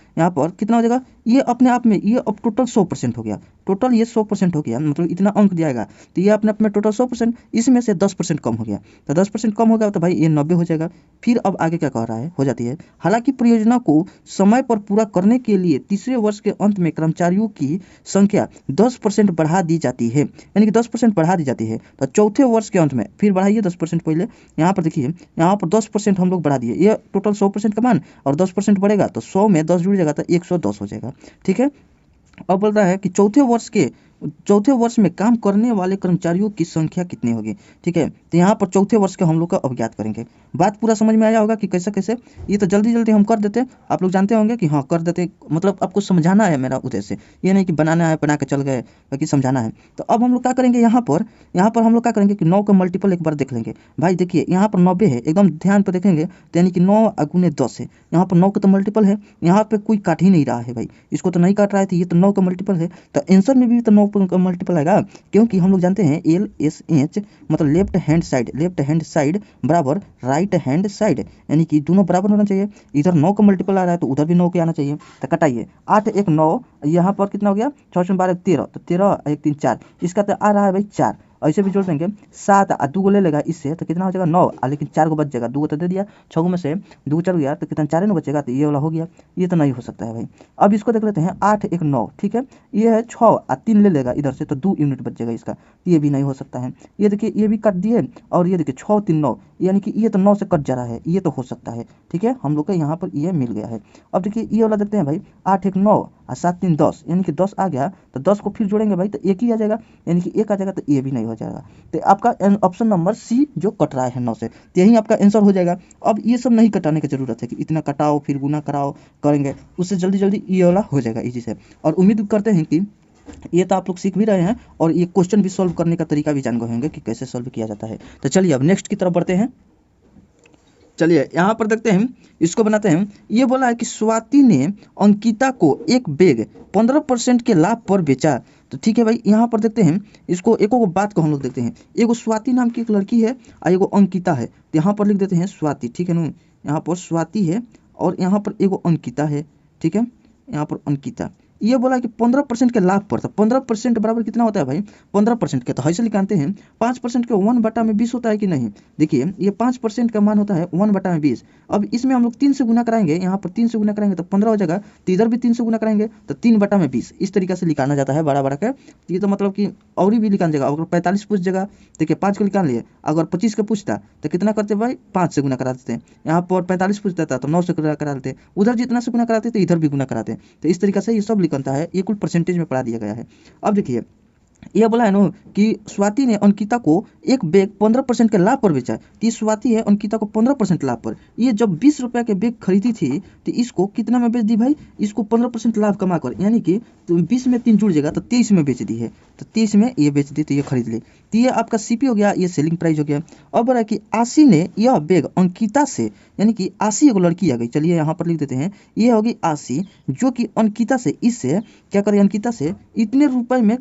[SPEAKER 1] कितना हो जाएगा, ये अपने आप में ये अब टोटल 100% हो गया, टोटल ये 100% हो गया, मतलब इतना अंक दियाएगा, तो ये अपने आप में टोटल 100%, इसमें से 10% कम हो गया, तो 10% कम हो गया तो भाई ये 90 हो जाएगा। फिर अब आगे क्या कह रहा है, हो जाती है, हालांकि परियोजना को समय पर पूरा करने के लिए तीसरे वर्ष के अंत में कर्मचारियों की संख्या 10% बढ़ा दी जाती है, यानी कि 10% बढ़ा दी जाती है। तो चौथे वर्ष के अंत में फिर बढ़ाइए 10%, पहले यहाँ पर देखिए, यहाँ पर 10% हम लोग बढ़ा दिए, ये टोटल 100% का मान और 10% बढ़ेगा तो 100 में 10 जुड़ जाएगा तो 110 हो जाएगा। ठीक है, अब बोल रहा है कि चौथे वर्ष में काम करने वाले कर्मचारियों की संख्या कितनी होगी। ठीक है, तो यहाँ पर चौथे वर्ष का हम लोग का अब ज्ञात करेंगे। बात पूरा समझ में आया होगा कि कैसे कैसे, ये तो जल्दी जल्दी हम कर देते, आप लोग जानते होंगे कि हाँ कर देते, मतलब आपको समझाना है मेरा उद्देश्य, ये नहीं कि बनाना है बना के चल गए, बल्कि समझाना है। तो अब हम लोग क्या करेंगे, यहाँ पर हम लोग क्या करेंगे कि 9 का मल्टीपल एक बार देख लेंगे। भाई देखिए यहाँ पर 90 है, एकदम ध्यान पर देखेंगे तो यानी कि 9 गुने 10 है, यहाँ पर 9 का तो मल्टीपल है, यहाँ पे कोई काट ही नहीं रहा है भाई, इसको तो नहीं काट रहा है, तो ये तो 9 का मल्टीपल है, तो आंसर में भी तो 9 का मल्टीपल आएगा, क्योंकि हम लोग जानते हैं LSH मतलब लेफ्ट हैंड साइड बराबर राइट हैंड साइड, यानी कि दोनों बराबर होना चाहिए। इधर 9 का मल्टीपल आ रहा है तो उधर भी 9 के आना चाहिए। तो कटाइए, 8 1 9, यहाँ पर कितना हो गया, 6 12 13, तो 13 1 3 4, इसका तो आ रहा है भाई 4, ऐसे भी जोड़ देंगे 7 और 2 को ले लेगा इससे, तो कितना हो जाएगा 9, लेकिन 4 को बच जाएगा, 2 को तो दे दिया, 6 में से 2 चल गया तो कितना 4 न बचेगा, तो ये वाला हो गया, ये तो नहीं हो सकता है भाई। अब इसको देख लेते हैं, 8 1 9, ठीक है, ये है 6 और 3 ले लेगा इधर से तो 2 यूनिट बच जाएगा इसका, ये भी नहीं हो सकता है। ये देखिए ये भी काट दिए, और ये देखिए 6 3 9, यानी कि ये तो 9 से कट जा रहा है, ये तो हो सकता है। ठीक है, हम लोग का यहाँ पर ये मिल गया है। अब देखिए ये वाला देखते हैं भाई, 8 1 9 और 7 3 10, यानी कि 10 आ गया, तो 10 को फिर जोड़ेंगे भाई तो एक ही आ जाएगा, यानी कि एक आ जाएगा, तो ये भी नहीं हो जाएगा। तो आपका ऑप्शन नंबर सी जो कट रहा है 9 से, तो यही आपका आंसर हो जाएगा। अब ये सब नहीं कटाने की जरूरत है कि इतना कटाओ फिर गुना कराओ करेंगे, उससे जल्दी जल्दी ये वाला हो जाएगा इजी से। और उम्मीद करते हैं कि ये तो आप लोग सीख भी रहे हैं और ये क्वेश्चन भी सॉल्व करने का तरीका भी जान गए होंगे कि कैसे सॉल्व किया जाता है। तो चलिए अब नेक्स्ट की तरफ बढ़ते हैं। चलिए यहाँ पर देखते हैं, इसको बनाते हैं। ये बोला है कि स्वाति ने अंकिता को एक बैग 15% के लाभ पर बेचा। तो ठीक है भाई, यहाँ पर देखते हैं इसको, एक बात को हम लोग देखते हैं। एगो स्वाति नाम की एक लड़की है और एगो अंकिता है, तो यहाँ पर लिख देते हैं स्वाति। ठीक है ना, यहाँ पर स्वाति है और यहाँ पर एगो अंकिता है। ठीक है, यहाँ पर अंकिता, ये बोला कि 15% के लाभ पर, तो 15% बराबर कितना होता है भाई, 15% के तो ऐसे निकालते हैं, 5% के 1/20 होता है कि नहीं। देखिए ये 5% का मान होता है 1/20। अब इसमें हम लोग 3 से गुना कराएंगे, यहाँ पर 3 से गुना कराएंगे तो 15 हो जाएगा, तो इधर भी 3 से गुना कराएंगे तो 3/20, इस तरीके से निकालना जाता है बड़ा बड़ा का। ये तो मतलब कि और भी निकाल जाएगा, अगर 45 पूछ जाएगा, देखिए 5 को निकाल लिए, अगर 25 का पूछता तो कितना करते भाई, 5 से गुना करा देते हैं। यहाँ पर 45 पूछता था तो 9 से गुना करा देते, उधर जितना से गुना कराते तो इधर भी गुना कराते। तो इस तरीके से ये सब लिखता है, ये कुल परसेंटेज में पढ़ा दिया गया है। अब देखिए यह बोला है ना कि स्वाति ने अंकिता को एक बैग 15% के लाभ पर बेचा। कि स्वाति है अंकिता को 15% लाभ पर, ये जब 20 रुपये के बैग खरीदी थी तो इसको कितना में बेच दी भाई, इसको 15% लाभ कमा कर, यानी कि 20 में 3 जुड़ जाएगा तो 23 में बेच दी है, तो 23 में ये बेच दी, तो ये खरीद ली, तो ये आपका सीपी हो गया, ये सेलिंग प्राइस हो गया। अब बोला कि आशी ने यह बैग अंकिता से, यानी कि आशी एक लड़की आ गई, चलिए यहाँ पर लिख देते हैं, ये होगी आशी जो कि अंकिता से, इससे क्या करे, अंकिता से इतने रुपए में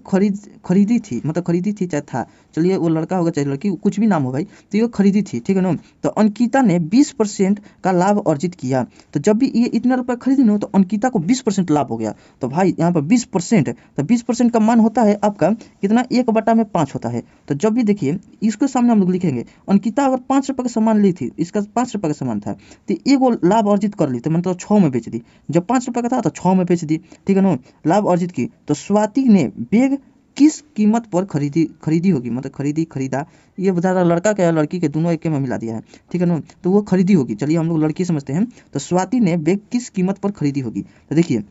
[SPEAKER 1] खरीदी थी, मतलब खरीदी थी चाहे था, चलिए वो लड़का होगा चाहे लड़की, कुछ भी नाम हो भाई, तो ये खरीदी थी। ठीक है ना, तो अंकिता ने 20% का लाभ अर्जित किया। तो जब भी ये इतना रुपए खरीदी ना तो अंकिता को 20% लाभ हो गया। तो भाई यहाँ पर 20%, तो 20% का मान होता है आपका कितना, 1/5 होता है। तो जब भी देखिए इसके सामने हम लोग लिखेंगे, अंकिता अगर 5 रुपये का सामान ली थी, इसका 5 रुपये का सामान था, तो एगो लाभ अर्जित कर ली, तो मतलब 6 में बेच दी। जब 5 रुपये का था तो 6 में बेच दी। ठीक है ना, लाभ अर्जित की। तो स्वाति ने बैग किस कीमत पर खरीदी होगी, मतलब खरीदा, ये बता रहा लड़का क्या लड़की के दोनों एक में मिला दिया है। ठीक है ना, तो वो खरीदी होगी, चलिए हम लोग लड़की समझते हैं। तो स्वाति ने बैग किस कीमत पर खरीदी होगी, तो देखिए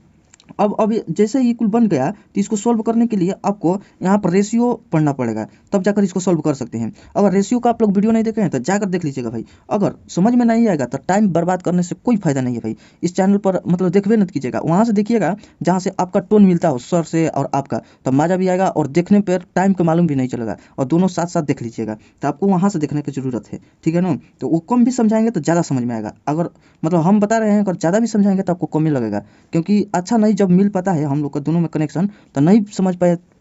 [SPEAKER 1] अब जैसे ये कुल बन गया तो इसको सॉल्व करने के लिए आपको यहाँ पर रेशियो पढ़ना पड़ेगा, तब जाकर इसको सॉल्व कर सकते हैं। अगर रेशियो का आप लोग वीडियो नहीं देखे हैं तो जाकर देख लीजिएगा भाई। अगर समझ में नहीं आएगा तो टाइम बर्बाद करने से कोई फायदा नहीं है भाई। इस चैनल पर मतलब देखबे मत कीजिएगा, वहाँ से देखिएगा जहाँ से आपका टोन मिलता हो सर से और आपका, तो मज़ा भी आएगा और देखने पर टाइम का मालूम भी नहीं चलेगा, और दोनों साथ साथ देख लीजिएगा। तो आपको वहाँ से देखने की ज़रूरत है, ठीक है ना। तो वो कम भी समझाएंगे तो ज़्यादा समझ में आएगा। अगर मतलब हम बता रहे हैं अगर ज़्यादा भी समझाएंगे तो आपको कम ही लगेगा, क्योंकि अच्छा नहीं जब मिल पाता है हम लोग का दोनों में कनेक्शन, तो नहीं समझ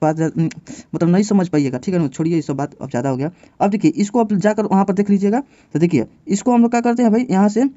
[SPEAKER 1] मतलब नहीं समझ पाइएगा, ठीक है ना। छोड़िए ये सब बात, अब ज़्यादा हो गया। अब देखिए इसको आप जाकर वहाँ पर देख लीजिएगा। तो देखिए इसको हम लोग क्या करते हैं भाई, यहाँ से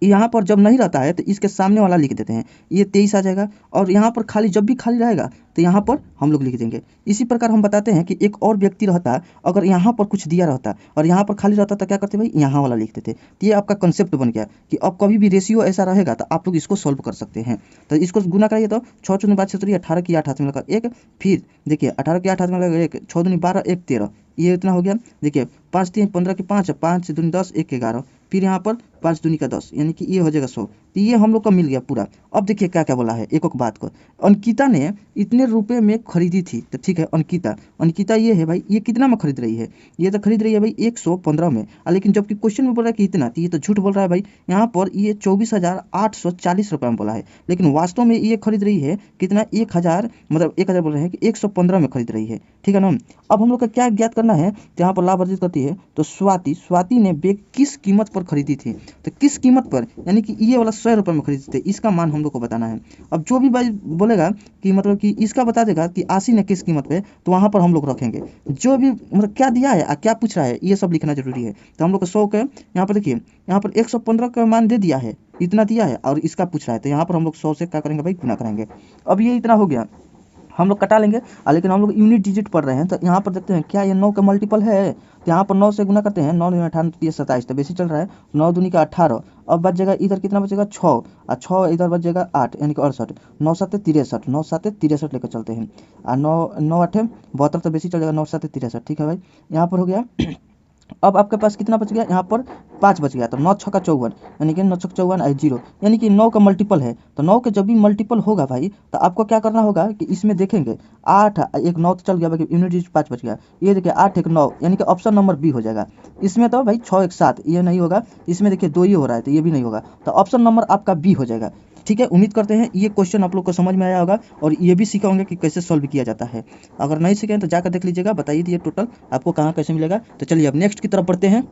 [SPEAKER 1] यहाँ पर जब नहीं रहता है तो इसके सामने वाला लिख देते हैं, ये 23 आ जाएगा। और यहाँ पर खाली जब भी खाली रहेगा तो यहाँ पर हम लोग लिख देंगे। इसी प्रकार हम बताते हैं कि एक और व्यक्ति रहता, अगर यहाँ पर कुछ दिया रहता और यहाँ पर खाली रहता तो क्या करते भाई, यहाँ वाला लिख देते। तो ये आपका कंसेप्ट बन गया कि अब कभी भी रेशियो ऐसा रहेगा तो आप लोग इसको सॉल्व कर सकते हैं। तो इसको गुना करिए तो 6 चुनी 5 7 18 की 8 हाथ में लगा एक, फिर देखिए 18 की 8 हाथ में लगा एक, 6 दूनी 12 1 13, ये इतना हो गया। देखिए 5 3 15 की 5, 5 दूनी 10 1 11, फिर यहाँ पर 5 दूनी का 10, यानी कि ये हो जाएगा 100। तो ये हम लोग का मिल गया पूरा। अब देखिए क्या क्या बोला है एक एक बात को। अंकिता ने इतने रुपए में खरीदी थी, तो ठीक है अंकिता ये है भाई, ये कितना में खरीद रही है, ये तो खरीद रही है भाई 115 में, लेकिन जबकि क्वेश्चन में बोल रहा है कि इतना, तो ये तो झूठ बोल रहा है भाई। यहाँ पर ये 24,840 रुपये में बोला है, लेकिन वास्तव में ये खरीद रही है कितना, 1000, मतलब 1000 बोल रहे हैं कि 115 में खरीद रही है, ठीक है ना। अब हम लोग का क्या ज्ञात करना है, तो यहाँ पर लाभ अर्जित करती है तो स्वाति ने बैग किस कीमत पर खरीदी थी, तो किस कीमत पर, यानी कि ये वाला 100 रुपये में खरीदते थे, इसका मान हम लोग को बताना है। अब जो भी भाई बोलेगा कि मतलब कि इसका बता देगा कि आशी ने किस कीमत पे, तो वहाँ पर हम लोग रखेंगे। जो भी मतलब क्या दिया है क्या पूछ रहा है ये सब लिखना जरूरी है। तो हम लोग को 100 के यहाँ पर देखिए, यहाँ पर 115 का मान दे दिया है, इतना दिया है और इसका पूछ रहा है, तो यहाँ पर हम लोग 100 से क्या करेंगे भाई, गुना करेंगे। अब ये इतना हो गया, हम लोग कटा लेंगे, लेकिन हम लोग यूनिट डिजिट पढ़ रहे हैं तो यहाँ पर देखते हैं क्या ये 9 का मल्टीपल है। तो यहाँ पर 9 से गुना करते हैं, 9 दूनी 18 27, तो बेसी चल रहा है, 9 दूनी का 18। अब बच जाएगा इधर कितना बचेगा 6, और 6 इधर बच जाएगा 8, यानी कि 68, 9 7 63, 9 7 63 लेकर चलते हैं, और 9 8 72, तो बेसी चल जाएगा, 9 7 63, ठीक है भाई। यहाँ पर हो गया। अब आपके पास कितना बच गया, यहाँ पर 5 बच गया, तो 9 6 54, यानी कि 9 6 54 0, यानी कि 9 का मल्टीपल है। तो 9 के जब भी मल्टीपल होगा भाई, तो आपको क्या करना होगा कि इसमें देखेंगे 8 एक 9 तो चल गया भाई, यूनिट डिजिट 5 बच गया, ये देखिए 8 1 9, यानी कि ऑप्शन नंबर बी हो जाएगा। इसमें तो भाई 6 1 7 ये नहीं होगा, इसमें देखिए 2 ही हो रहा है तो ये भी नहीं होगा, तो ऑप्शन नंबर आपका बी हो जाएगा। ठीक है, उम्मीद करते हैं ये क्वेश्चन आप लोग को समझ में आया होगा और ये भी सीखा होंगे कि कैसे सॉल्व किया जाता है। अगर नहीं सीखे तो जाकर देख लीजिएगा, बताइए दिए टोटल आपको कहाँ कैसे मिलेगा। तो चलिए अब नेक्स्ट की तरफ बढ़ते हैं।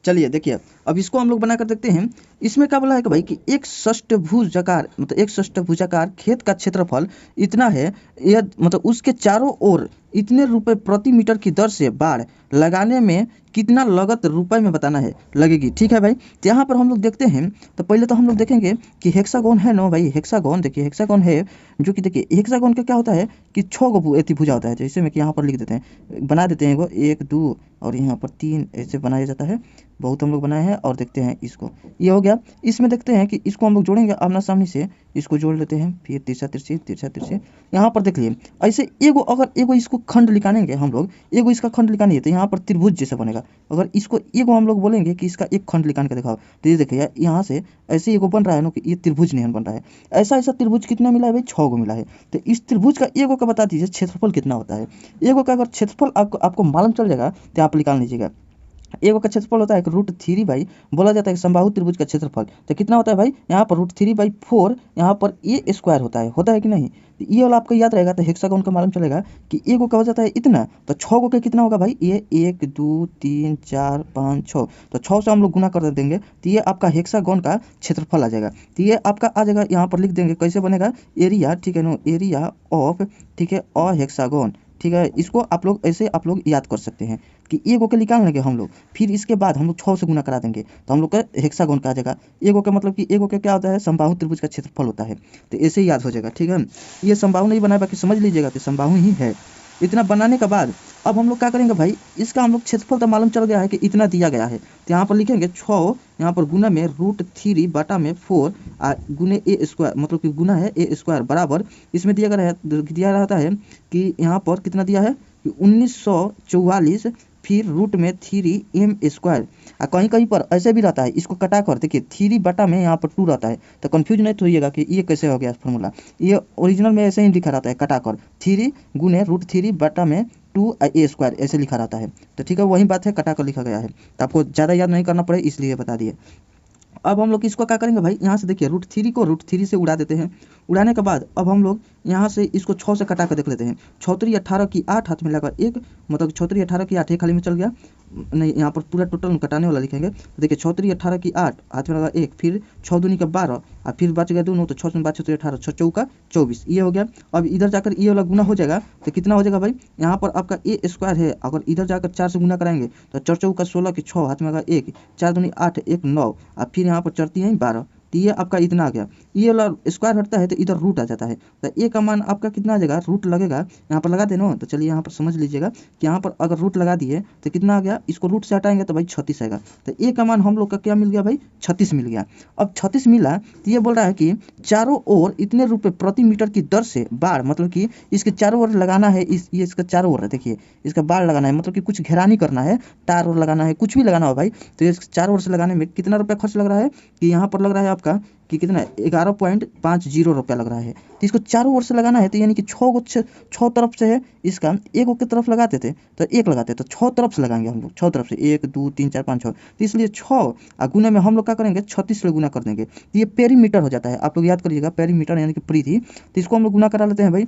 [SPEAKER 1] चलिए देखिए अब इसको हम लोग बना कर देखते हैं। इसमें क्या बोला है कि भाई कि एक षष्ठभुजाकार, मतलब एक षष्ठभुजाकार खेत का क्षेत्रफल इतना है, यह मतलब उसके चारों ओर इतने रुपए प्रति मीटर की दर से बाड़ लगाने में कितना लागत रुपए में बताना है लगेगी, ठीक है भाई। तो यहाँ पर हम लोग देखते हैं, तो पहले तो हम लोग देखेंगे कि हेक्सागोन है ना भाई, हेक्सागोन देखिए, हेक्सागोन है जो कि देखिए हेक्सागोन का क्या होता है कि 6 गो एती भुजा होता है, जैसे में कि यहाँ पर लिख देते हैं, बना देते हैं वो 1 2 और यहाँ पर 3 ऐसे बनाया जाता है, बहुत हम लोग बनाए हैं। और देखते हैं इसको, ये हो गया। इसमें देखते हैं कि इसको हम लोग जोड़ेंगे आमना सामने से, इसको जोड़ लेते हैं, फिर तिरछा तिरछी तिरछा तिरछी, यहाँ पर देख लिए ऐसे एगो, अगर एगो इसको खंड निकालेंगे हम लोग, एगो इसका खंड निकालेंगे तो यहाँ पर त्रिभुज जैसा बनेगा। अगर इसको एगो हम लोग बोलेंगे कि इसका एक खंड निकाल के दिखाओ, तो ये देखिए यहाँ से ऐसे एगो बन रहा है ना कि ये त्रिभुज नहीं बन रहा है। ऐसा ऐसा त्रिभुज कितना मिला है भाई, 6 गो मिला है। तो इस त्रिभुज का एगो का बता दीजिए क्षेत्रफल कितना होता है। एगो का अगर क्षेत्रफल आपको मालूम चल जाएगा तो आप निकाल लीजिएगा। एगो का क्षेत्रफल होता है √3 बाई, बोला जाता है कि समबाहु त्रिभुज का क्षेत्रफल, तो कितना होता है भाई, यहाँ पर √3/4, यहाँ पर ए स्क्वायर होता है कि नहीं। तो ये वाला आपको याद रहेगा, तो हेक्सागोन का मालूम चलेगा कि एगो का हो जाता है इतना, तो 6 गो का कितना होगा भाई, ये 1 2 3 4 5 6, तो 6 से हम लोग गुना कर देंगे तो ये आपका हेक्सागोन का क्षेत्रफल आ जाएगा। तो ये आपका आ जाएगा, यहाँ पर लिख देंगे कैसे बनेगा, एरिया, ठीक है नो, एरिया ऑफ, ठीक है, अ हेक्सागोन, ठीक है। इसको आप लोग ऐसे आप लोग याद कर सकते हैं कि एगो के निकाल लेंगे हम लोग, फिर इसके बाद हम लोग 6 से गुना करा देंगे तो हम लोग का हेक्सागोन का आ जाएगा। एगो का मतलब कि एगो का क्या होता है, समबाहु त्रिभुज का क्षेत्रफल होता है, तो ऐसे ही याद हो जाएगा, ठीक है। ये समबाहु नहीं बनाया, बाकी समझ लीजिएगा कि समबाहु ही है। इतना बनाने के बाद अब हम लोग क्या करेंगे भाई, इसका हम लोग क्षेत्रफल तो मालूम चल गया है कि इतना दिया गया है, तो यहाँ पर लिखेंगे 6, यहाँ पर गुना में √3/4 गुने ए स्क्वायर, मतलब कि गुना है ए स्क्वायर बराबर, इसमें दिया रहता है कि यहाँ पर कितना दिया है कि 1944 फिर रूट में 3m²। कहीं कहीं पर ऐसे भी रहता है, इसको कटा कर देखिए 3 बटा में यहाँ पर 2 रहता है, तो कंफ्यूज नहीं होइएगा कि ये कैसे हो गया फॉर्मूला। ये ओरिजिनल में ऐसे ही लिखा रहता है, कटा कर 3 गुने √3 बटा में 2a² ऐसे लिखा रहता है। तो ठीक है, वही बात है, कटा कर लिखा गया है, तो आपको ज़्यादा याद नहीं करना पड़े इसलिए बता दिए। अब हम लोग इसको क्या करेंगे भाई, यहाँ से देखिए √3 को √3 से उड़ा देते हैं। उड़ाने के बाद अब हम लोग यहाँ से इसको 6 से कटा कर देख लेते हैं। 6 3 18 की 8, हाथ में लगा 1, मतलब 6 3 18 की 8 एक खाली में चल गया, नहीं यहाँ पर पूरा टोटल कटाने वाला लिखेंगे। तो देखिए 6 3 18 की 8, हाथ में लगा 1, फिर 6 दूनी का 12, और फिर बच गया 2 9, तो 6 से 5 6 18, 6 चौका 24, ये हो गया। अब इधर जाकर ये वाला गुना हो जाएगा, तो कितना हो जाएगा भाई, यहाँ पर आपका a² है, अगर इधर जाकर 4 से गुना कराएंगे तो 4 चौका 16 की 6, हाथ में लगा 1, 4 दूनी 8, 1 9, और फिर यहाँ पर चढ़ती है 12, तो ये आपका इतना आ गया। ये वाला स्क्वायर हटता है तो इधर रूट आ जाता है, तो ए का मान आपका कितना आ जाएगा, रूट लगेगा यहाँ पर लगा देना। तो चलिए यहाँ पर समझ लीजिएगा कि यहाँ पर अगर रूट लगा दिए तो कितना आ गया, इसको रूट से हटाएंगे तो भाई 36 आएगा। तो ए का मान हम लोग का क्या मिल गया भाई, 36 मिल गया। अब 36 मिला तो ये बोल रहा है कि चारों ओर इतने रुपये प्रति मीटर की दर से बाढ़, मतलब कि इसके चारों ओर लगाना है, ये इसका चारों ओर है, देखिए इसका बाढ़ लगाना है, मतलब कि कुछ घेरानी करना है, तार और लगाना है, कुछ भी लगाना हो भाई, तो ये चारों ओर से लगाने में कितना रुपया खर्च लग रहा है, कि यहाँ पर लग रहा है आपका कि कितना 11.50 रुपया लग रहा है। तो इसको चारों ओर से लगाना है, तो यानी कि 6 तरफ से है, इसका एक की तरफ लगाते थे तो एक लगाते, तो 6 तरफ से लगाएंगे हम लोग, 6 तरफ से 1 2 3 4 5 6, तो इसलिए 6 गुना में हम लोग क्या करेंगे 36 से गुना कर देंगे, तो ये पेरीमीटर हो जाता है। आप लोग याद करिएगा, पेरीमीटर यानी कि परिधि, तो इसको हम लोग गुना करा लेते हैं भाई।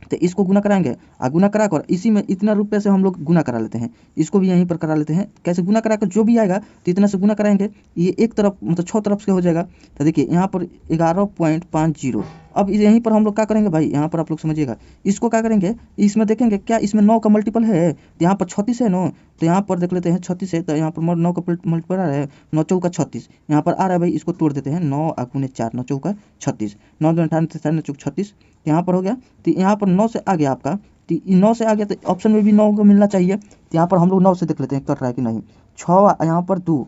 [SPEAKER 1] तो इसको गुना कराएंगे, गुना करा कर इसी में इतना रुपये से हम लोग गुना करा लेते हैं, इसको भी यहीं पर करा लेते हैं। कैसे गुना करा कर जो भी आएगा तो इतना से गुना कराएंगे, ये एक तरफ मतलब 6 तरफ से हो जाएगा। तो देखिए यहाँ पर 11.50। अब यहीं पर हम लोग क्या करेंगे भाई, यहाँ पर आप लोग समझिएगा, इसको क्या करेंगे, इसमें देखेंगे क्या इसमें 9 का मल्टीपल है, तो यहाँ पर 36 है ना, तो यहाँ पर देख लेते हैं 36 है, तो यहाँ पर 9 का मल्टीपल आ रहा है, 9 चौका 36 यहाँ पर आ रहा है भाई, इसको तोड़ देते हैं, 9 गुने 4, 9 चौका 36, 9 दूनी 18, 9 चौक 36, यहाँ पर हो गया। तो यहाँ पर 9 से आ गया आपका, तो 9 से आ गया तो ऑप्शन में भी 9 को मिलना चाहिए, तो यहाँ पर हम लोग 9 से देख लेते हैं कर रहा है कि नहीं। 6 यहाँ पर 2,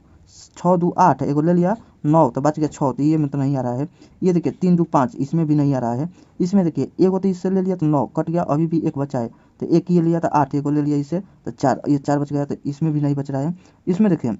[SPEAKER 1] 6 2 8, एगो ले लिया 9, तो बच गया 6, तो ये में तो नहीं आ रहा है। ये देखिए 3 2 5, इसमें भी नहीं आ रहा है। इसमें देखिए एगो तो इससे ले लिया तो 9 कट गया, अभी भी एक बचा है, तो एक ये लिया तो 8, एगो ले लिया इससे तो 4, ये 4 बच गया, तो इसमें भी नहीं बच रहा है। इसमें देखिए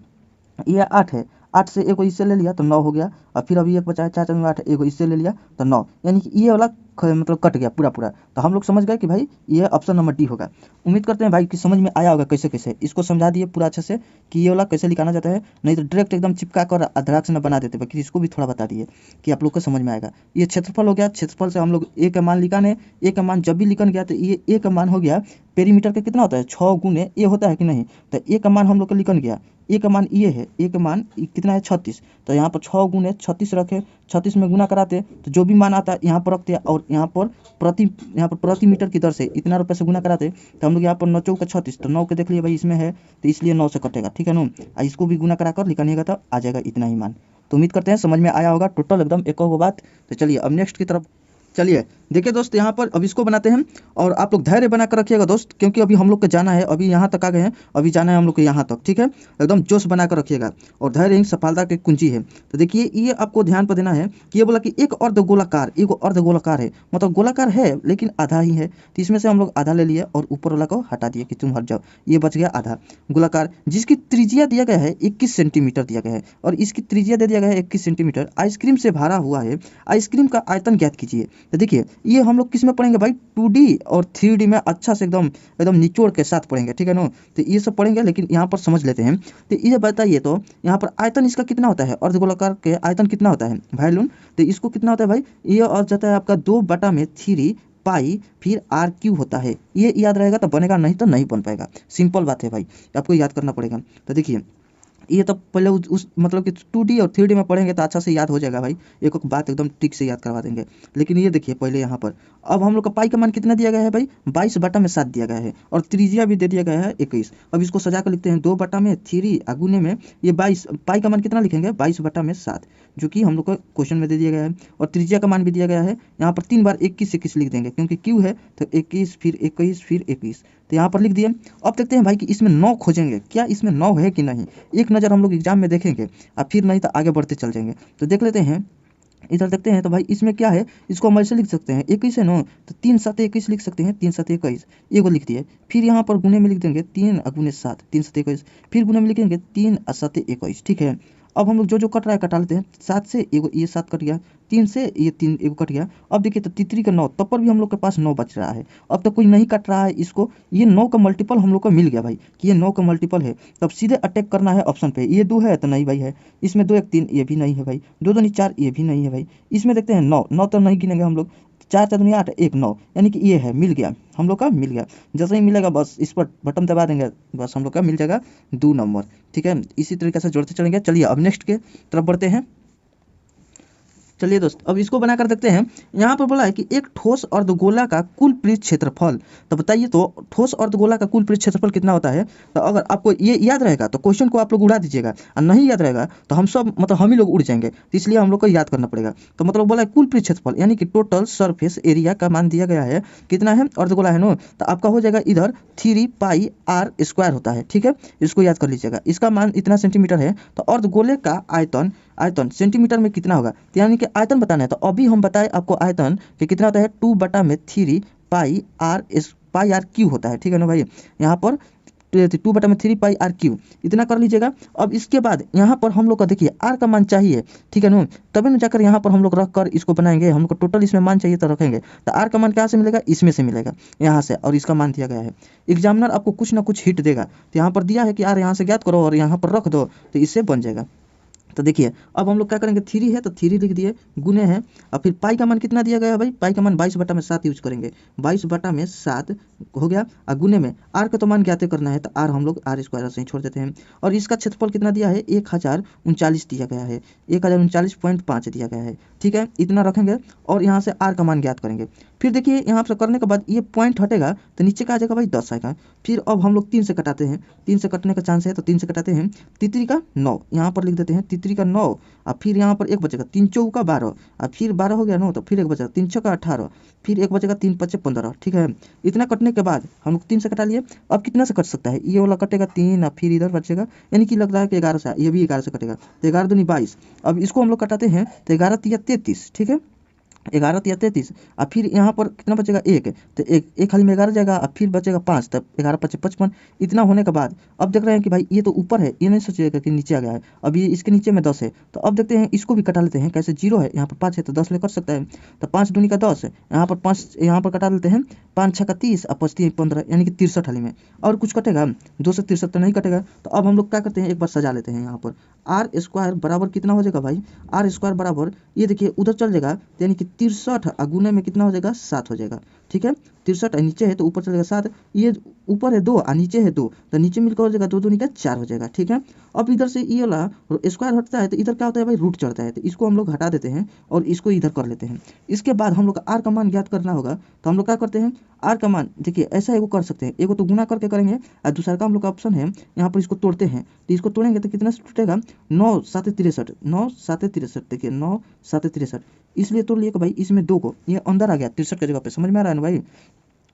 [SPEAKER 1] ये 8 है, 8 से एगो इससे ले लिया तो 9 हो गया, और फिर अभी एक बचा है 4 4 8, एगो इससे ले लिया तो 9, यानी कि ये वाला मतलब कट गया पूरा पूरा। तो हम लोग समझ गए कि भाई ये ऑप्शन नंबर डी होगा। उम्मीद करते हैं भाई कि समझ में आया होगा कैसे कैसे इसको समझा दिए पूरा अच्छे से कि ये वाला कैसे लिखाना जाता है, नहीं तो डायरेक्ट एकदम चिपका कर अधराक्ष न बना देते, बाकी इसको भी थोड़ा बता दिए कि आप लोग को समझ में आएगा। ये क्षेत्रफल हो गया, क्षेत्रफल से हम लोग ए का मान लिखाने, ए का मान जब भी लिखन गया तो ये ए का मान हो गया, पेरीमीटर का कितना होता है 6 गुने ए होता है कि नहीं, तो ए का मान हम लोग का लिखन गया, ए का मान ये है, ए का मान कितना है 36, तो यहाँ पर 6 गुने 36 रखे, 36 में गुना कराते तो जो भी मान आता है यहाँ पर रखते हैं, और यहाँ पर प्रति मीटर की दर से इतना रुपये से गुना कराते, तो हम लोग यहाँ पर 9 चौका 36, तो 9 के देख लिए भाई इसमें है, तो इसलिए 9 से कटेगा, ठीक है ना। इसको भी गुना करा कर लिखानिएगा तो आ जाएगा इतना ही मान। तो उम्मीद करते हैं समझ में आया होगा टोटल एकदम एक बात। तो चलिए अब नेक्स्ट की तरफ चलिए देखिए दोस्त, यहाँ पर अब इसको बनाते हैं, और आप लोग धैर्य बना कर रखिएगा दोस्त, क्योंकि अभी हम लोग को जाना है, अभी यहाँ तक आ गए हैं, अभी जाना है हम लोग को यहाँ तक, ठीक है। एकदम जोश बना कर रखिएगा, और धैर्य ही सफलता की कुंजी है। तो देखिए ये आपको ध्यान पर देना है कि ये बोला कि एक अर्धगोलाकार, एक अर्धगोलाकार है, मतलब गोलाकार है लेकिन आधा ही है, तो इसमें से हम लोग आधा ले लिए और ऊपर वाला को हटा दिए कि तुम हट जाओ, ये बच गया आधा गोलाकार, जिसकी त्रिज्या दिया गया है 21 सेंटीमीटर दिया गया है, और इसकी त्रिज्या दे दिया गया है 21 सेंटीमीटर। आइसक्रीम से भरा हुआ है, आइसक्रीम का आयतन ज्ञात कीजिए। तो देखिए ये हम लोग किस में पढ़ेंगे भाई, 2D और 3D में अच्छा से एकदम एकदम निचोड़ के साथ पढ़ेंगे, ठीक है ना। तो ये सब पढ़ेंगे, लेकिन यहाँ पर समझ लेते हैं। तो ये बताइए तो यहाँ पर आयतन इसका कितना होता है, अर्धगोलाकार के आयतन कितना होता है भाई लोन, तो इसको कितना होता है भाई, ये और जाता है आपका 2/3 पाई फिर RQ होता है। ये याद रहेगा तो बनेगा, नहीं तो नहीं बन पाएगा, सिंपल बात है भाई, आपको याद करना पड़ेगा। तो देखिए ये तो पहले उस मतलब कि 2D और 3D में पढ़ेंगे तो अच्छा से याद हो जाएगा भाई, एक बात एकदम ठीक से याद करवा देंगे। लेकिन ये देखिए पहले यहाँ पर अब हम लोग का पाई का मान कितना दिया गया है भाई, 22/7 दिया गया है, और त्रिज्या भी दे दिया गया है 21। अब इसको सजा कर लिखते हैं 2/3 गुने में ये 22, पाई का मान कितना लिखेंगे 22/7, जो कि हम लोग को क्वेश्चन में दे दिया गया है, और त्रिज्या का मान भी दिया गया है। यहाँ पर 3 बार 21 लिख देंगे, क्योंकि क्यू है तो 21 फिर 21 फिर 21, तो यहाँ पर लिख दिए। अब देखते हैं भाई कि इसमें 9 खोजेंगे, क्या इसमें 9 है कि नहीं, एक नज़र हम लोग एग्जाम में देखेंगे, और फिर नहीं तो आगे बढ़ते चल जाएंगे। तो देख लेते हैं इधर देखते हैं तो भाई इसमें क्या है, इसको हम ऐसे लिख सकते हैं 21 है ना, तो 3 7 21 लिख सकते हैं, 3 7 21 ये को लिख दिए। फिर यहाँ पर गुने में लिख देंगे 3 गुने 7, 3 7 21, फिर गुने में लिखेंगे 3 7 21। ठीक है, अब हम लोग जो जो कट रहा है कटा लेते हैं। 7 से एगो ये 7 कट गया, 3 से ये 3 एगो कट गया। अब देखिए तो तितरी का 9, तब पर भी हम लोग के पास 9 बच रहा है। अब तक कोई नहीं कट रहा है इसको, ये 9 का मल्टीपल हम लोग को मिल गया भाई कि ये 9 का मल्टीपल है। तब सीधे अटैक करना है ऑप्शन पे। ये 2 है तो नहीं भाई है, इसमें 2 1 3 ये भी नहीं है भाई, 2 2 4 ये भी नहीं है भाई। इसमें देखते हैं 9 9 तो नहीं गिनेंगे हम लोग, 4 4 दूनी 8 1 9, यानी कि ये है, मिल गया हम लोग का, मिल गया। जैसे ही मिलेगा बस इस पर बटन दबा देंगे, बस हम लोग का मिल जाएगा 2 नंबर। ठीक है, इसी तरीके से जोड़ते चलेंगे। चलिए अब नेक्स्ट के तरफ बढ़ते हैं। चलिए दोस्त अब इसको बनाकर देखते हैं। यहाँ पर बोला है कि एक ठोस अर्धगोला का कुल पृष्ठ क्षेत्रफल, तो बताइए तो ठोस अर्धगोला का कुल पृष्ठ क्षेत्रफल कितना होता है। तो अगर आपको ये याद रहेगा तो क्वेश्चन को आप लोग उड़ा दीजिएगा, और नहीं याद रहेगा तो हम सब मतलब हम ही लोग उड़ जाएंगे, तो इसलिए हम लोग को याद करना पड़ेगा। तो मतलब बोला है कुल पृष्ठ क्षेत्रफल यानी कि टोटल सरफेस एरिया का मान दिया गया है, कितना है, अर्धगोला है नो, तो आपका हो जाएगा इधर 3 पाई आर स्क्वायर होता है। ठीक है, इसको याद कर लीजिएगा, इसका मान इतना सेंटीमीटर है। तो अर्धगोले का आयतन, आयतन सेंटीमीटर में कितना होगा, तो यानी कि आयतन बताना है। तो अभी हम बताए आपको आयतन कि कितना होता है, 2/3 पाई आर क्यू होता है। ठीक है ना भाई, यहाँ पर 2/3 पाई आर क्यू इतना कर लीजिएगा। अब इसके बाद यहाँ पर हम लोग का देखिए आर का मान चाहिए, ठीक है ना, तभी ना जाकर यहाँ पर हम लोग रख कर इसको बनाएंगे। हम लोग को टोटल इसमें मान चाहिए तो रखेंगे। तो आर का मान कहाँ से मिलेगा, इसमें से मिलेगा, यहाँ से, और इसका मान दिया गया है। एग्जामिनर आपको कुछ ना कुछ हिट देगा, तो यहाँ पर दिया है कि आर यहाँ से ज्ञात करो और यहाँ पर रख दो, तो इससे बन जाएगा। तो देखिए अब हम लोग क्या करेंगे, 3 है तो 3 लिख दिए, गुने हैं। और फिर पाई का मान कितना दिया गया है भाई, पाई का मान 22/7 यूज करेंगे, 22/7 हो गया। और गुने में आर का तो मान ज्ञात करना है, तो आर हम लोग आर स्क्वायर से ही छोड़ देते हैं। और इसका क्षेत्रफल कितना दिया है, 1039 दिया गया है, 1039.5 दिया गया है। ठीक है, इतना रखेंगे और यहाँ से आर का मान ज्ञात करेंगे। फिर देखिए यहाँ से करने के बाद ये पॉइंट हटेगा तो नीचे का आ जाएगा भाई 10 आएगा। फिर अब हम लोग 3 से कटाते हैं, 3 से कटने का चांस है तो 3 से कटाते हैं। तितरी का 9 यहाँ पर लिख देते हैं, तितरी का 9। और फिर यहाँ पर एक बचेगा, 3 चौका 12, और फिर 12 हो गया 9, तो फिर एक बचेगा 3 छक्का 18, फिर एक बचेगा 3 5 15। ठीक है, इतना कटने के बाद हम लोग 3 से कटा लिए। अब कितना से कट सकता है, ये वाला कटेगा 3 और फिर इधर बचेगा, यानी कि लग रहा है कि 11 से, ये भी 11 से कटेगा, तो 11 दूनी 22। अब इसको हम लोग कटाते हैं तो 11 तिया 33। ठीक है, 11 तिया 33, और फिर यहाँ पर कितना बचेगा, 1, तो एक खाली में 11 जाएगा, और फिर बचेगा 5, तब 11 5 55। इतना होने के बाद अब देख रहे हैं कि भाई ये तो ऊपर है, ये नहीं सोचिएगा कि नीचे आ गया है। अब ये इसके नीचे में 10 है, तो अब देखते हैं इसको भी कटा लेते हैं। कैसे, 0 है यहाँ पर, 5 है तो 10 ले कर सकता है, तो 5 दूनी का 10 है, यहाँ पर 5 यहाँ पर कटा लेते हैं। 5 6 का 30 और 5 3 15, यानी कि 63 हाली में। और कुछ कटेगा, 2 से 63 तो नहीं कटेगा। तो अब हम लोग क्या करते हैं, एक बार सजा लेते हैं। यहाँ पर आर स्क्वायर बराबर कितना हो जाएगा भाई, आर स्क्वायर बराबर ये देखिए उधर चल जाएगा, यानी कि 63 गुने में कितना हो जाएगा, 7 हो जाएगा। ठीक है, 63 नीचे है तो ऊपर चलेगा 7, ये ऊपर है 2 और नीचे है 2, तो नीचे मिलकर हो जाएगा 2 2 निकल 4 हो जाएगा। ठीक है, अब इधर से ये वाला स्क्वायर हटता है तो इधर क्या होता है भाई, रूट चढ़ता है, तो इसको हम लोग हटा देते हैं और इसको इधर कर लेते हैं। इसके बाद हम लोग का आर का मान ज्ञात करना होगा, तो हम लोग क्या करते हैं, आर का मान देखिए ऐसा एगो कर सकते हैं, एगो तो गुना करके करेंगे और दूसरा का हम लोग का ऑप्शन है यहाँ पर इसको तोड़ते हैं। तो इसको तोड़ेंगे तो कितना से टूटेगा, 9 7 63, 9 7 63, देखिए 9 7 63, इसलिए तोड़ लिए कि भाई इसमें 2 को ये अंदर आ गया 63 की जगह पे, समझ में आ रहा है ना भाई,